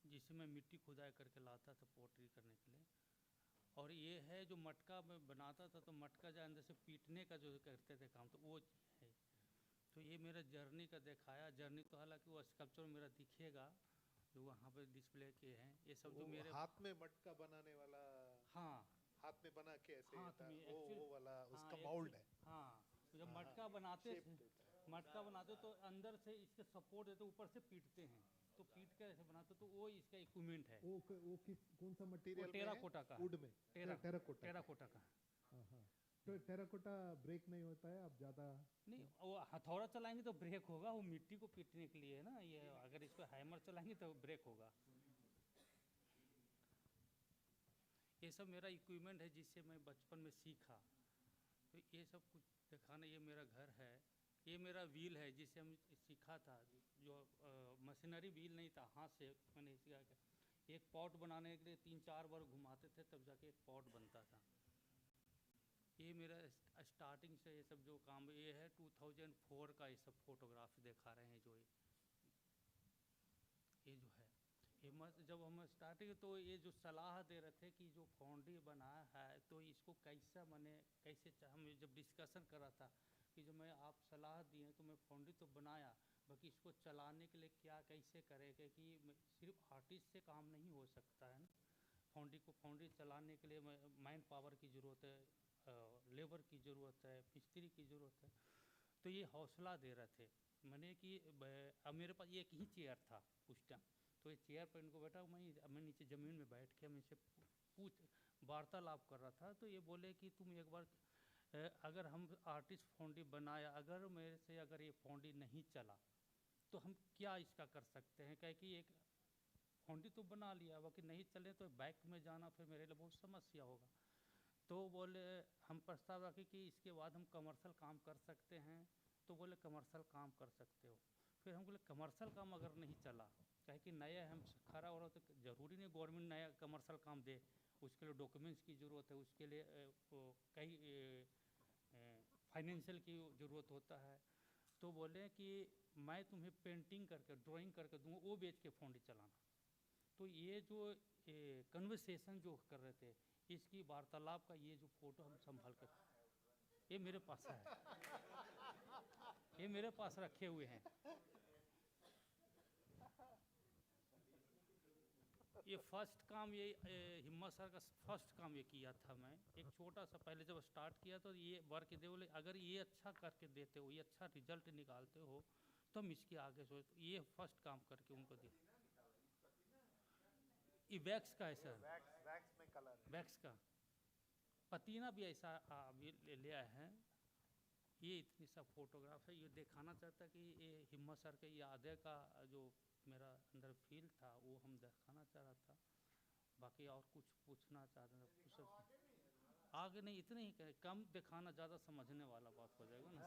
जिससे मैं मिट्टी खुदाई करके लाता था पोट्री करने के लिए। और ये है जो मटका मैं बनाता था, तो मटका जो अंदर से पीटने का जो करते थे काम, तो वो है। तो ये मेरा जर्नी का दिखाया। जर्नी तो हालांकि वो स्कल्पचर मेरा दिखेगा जो वहाँ पे डिस्प्ले के हैं, ये सब जो मेरे हाथ में मटका बनाने वाला। हाँ हाथ में बना के ऐसे हाथ में वो वाला उसका हाँ, माउल्ड है। हाँ जब मटका बनाते थे, मटका बनाते तो अंदर से इसके सपोर्ट देते, ऊपर से पीटते हैं, तो पीट कर ऐसे बनाते, तो वो इसका इक्विपमेंट है। वो कौन सा मटेरियल? टेराकोटा का। वुड में टेराकोटा का। हाँ। तो टेराकोटा ब्रेक नहीं होता है, अब ज़्यादा नहीं, वो हथौड़ा चलाएंगे तो ब्रेक होगा, वो मिट्टी को पीटने के लिए है ना। ये अगर इसको हैमर चलाएंगे तो ब्रेक होगा। ये सब मेरा इक्विपमेंट है जिससे मैं बचपन में सीखा। तो ये सब कुछ दिखाना। ये मेरा घर है, ये मेरा व्हील है जिससे हम सीखा था, जो मशीनरी व्हील नहीं था, हाथ से मैंने सीखा। एक पॉट बनाने के लिए 3-4 बार घुमाते थे तब जाके एक पॉट बनता था। ये मेरा स्टार्टिंग से ये सब जो काम, ये है 2004 का, ये सब फोटोग्राफ दिखा रहे हैं। जो ये जो है जब हम स्टार्टिंग, तो ये जो सलाह दे रहे थे कि जो फाउंड्री बनाया है तो इसको कैसा कैसे हम जब डिस्कशन कर रहा था कि जो मैं आप सलाह दिए तो मैं फाउंड्री तो बनाया, बाकी इसको चलाने के लिए क्या कैसे करेंगे, कि सिर्फ आर्टिस्ट से काम नहीं हो सकता है ना। फाउंड्री चलाने के लिए मैन पावर की ज़रूरत है, लेबर की ज़रूरत है, मिस्त्री की ज़रूरत है। तो ये हौसला दे रहे थे मैंने कि अब मेरे पास एक ही चेयर था उस टाइम, तो ये चेयर पर इनको बैठा, मैं नीचे ज़मीन में बैठ के मैं इनसे वार्तालाप कर रहा था। तो ये बोले कि तुम एक बार, अगर हम आर्टिस्ट फाउंड्री बनाया, अगर मेरे से अगर ये फाउंड्री नहीं चला तो हम क्या इसका कर सकते हैं, क्या कि एक फाउंड्री तो बना लिया, बाकी नहीं चले तो बैक में जाना फिर मेरे लिए बहुत समस्या होगा। तो बोले हम प्रस्ताव रखे कि इसके बाद हम कमर्शियल काम कर सकते हैं। तो बोले कमर्शियल काम कर सकते हो। फिर हम बोले कमर्शियल काम अगर नहीं चला, कहे कि नया हम खड़ा हो रहा, तो ज़रूरी नहीं गवर्नमेंट नया कमर्शियल काम दे, उसके लिए डॉक्यूमेंट्स की ज़रूरत है, उसके लिए कई फाइनेंशियल की ज़रूरत होता है। तो बोले कि मैं तुम्हें पेंटिंग करके ड्राइंग करके दूँगा, वो बेच के फंड चलाना। तो ये जो कन्वर्सेशन जो कर रहे थे, इसकी वार्तालाप का ये जो फोटो हम संभाल कर, ये मेरे पास है, ये मेरे पास रखे हुए हैं। ये फर्स्ट काम, ये हिम्मत सर का फर्स्ट काम ये किया था मैं। एक छोटा सा पहले जब स्टार्ट किया तो ये वर्क दे, बोले अगर ये अच्छा करके देते हो, ये अच्छा रिजल्ट निकालते हो, तो हम इसके आगे सोच। ये फर्स्ट काम करके उनको दिया। ये वैक्स का है सर, वैक्स में कलर है। वैक्स का पतीना भी ऐसा अभी ले आए हैं। ये इतनी सब फोटोग्राफ है, ये दिखाना चाहता कि ये हिम्मत सर के यादें का जो मेरा अंदर फील था वो हम दिखाना चाह रहा था। बाकी और कुछ पूछना चाह रहे थे कुछ आगे नहीं, इतने ही कहे, कम दिखाना ज़्यादा समझने वाला बात हो जाएगा ना।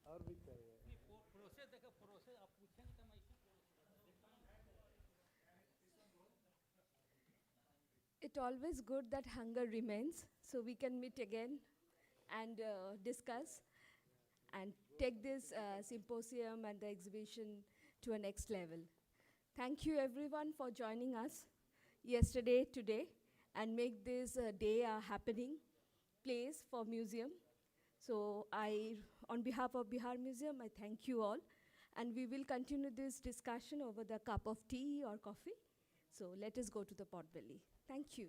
और भी चाहिए। प्रोसेस देखो, प्रोसेस आप पूछेंगे तो मैं It's always good that hunger remains, so we can meet again and discuss and take this symposium and the exhibition to a next level. Thank you everyone for joining us yesterday, today, and make this day a happening place for museum. So on behalf of Bihar Museum, I thank you all. And we will continue this discussion over the cup of tea or coffee. So let us go to the pot belly. Thank you.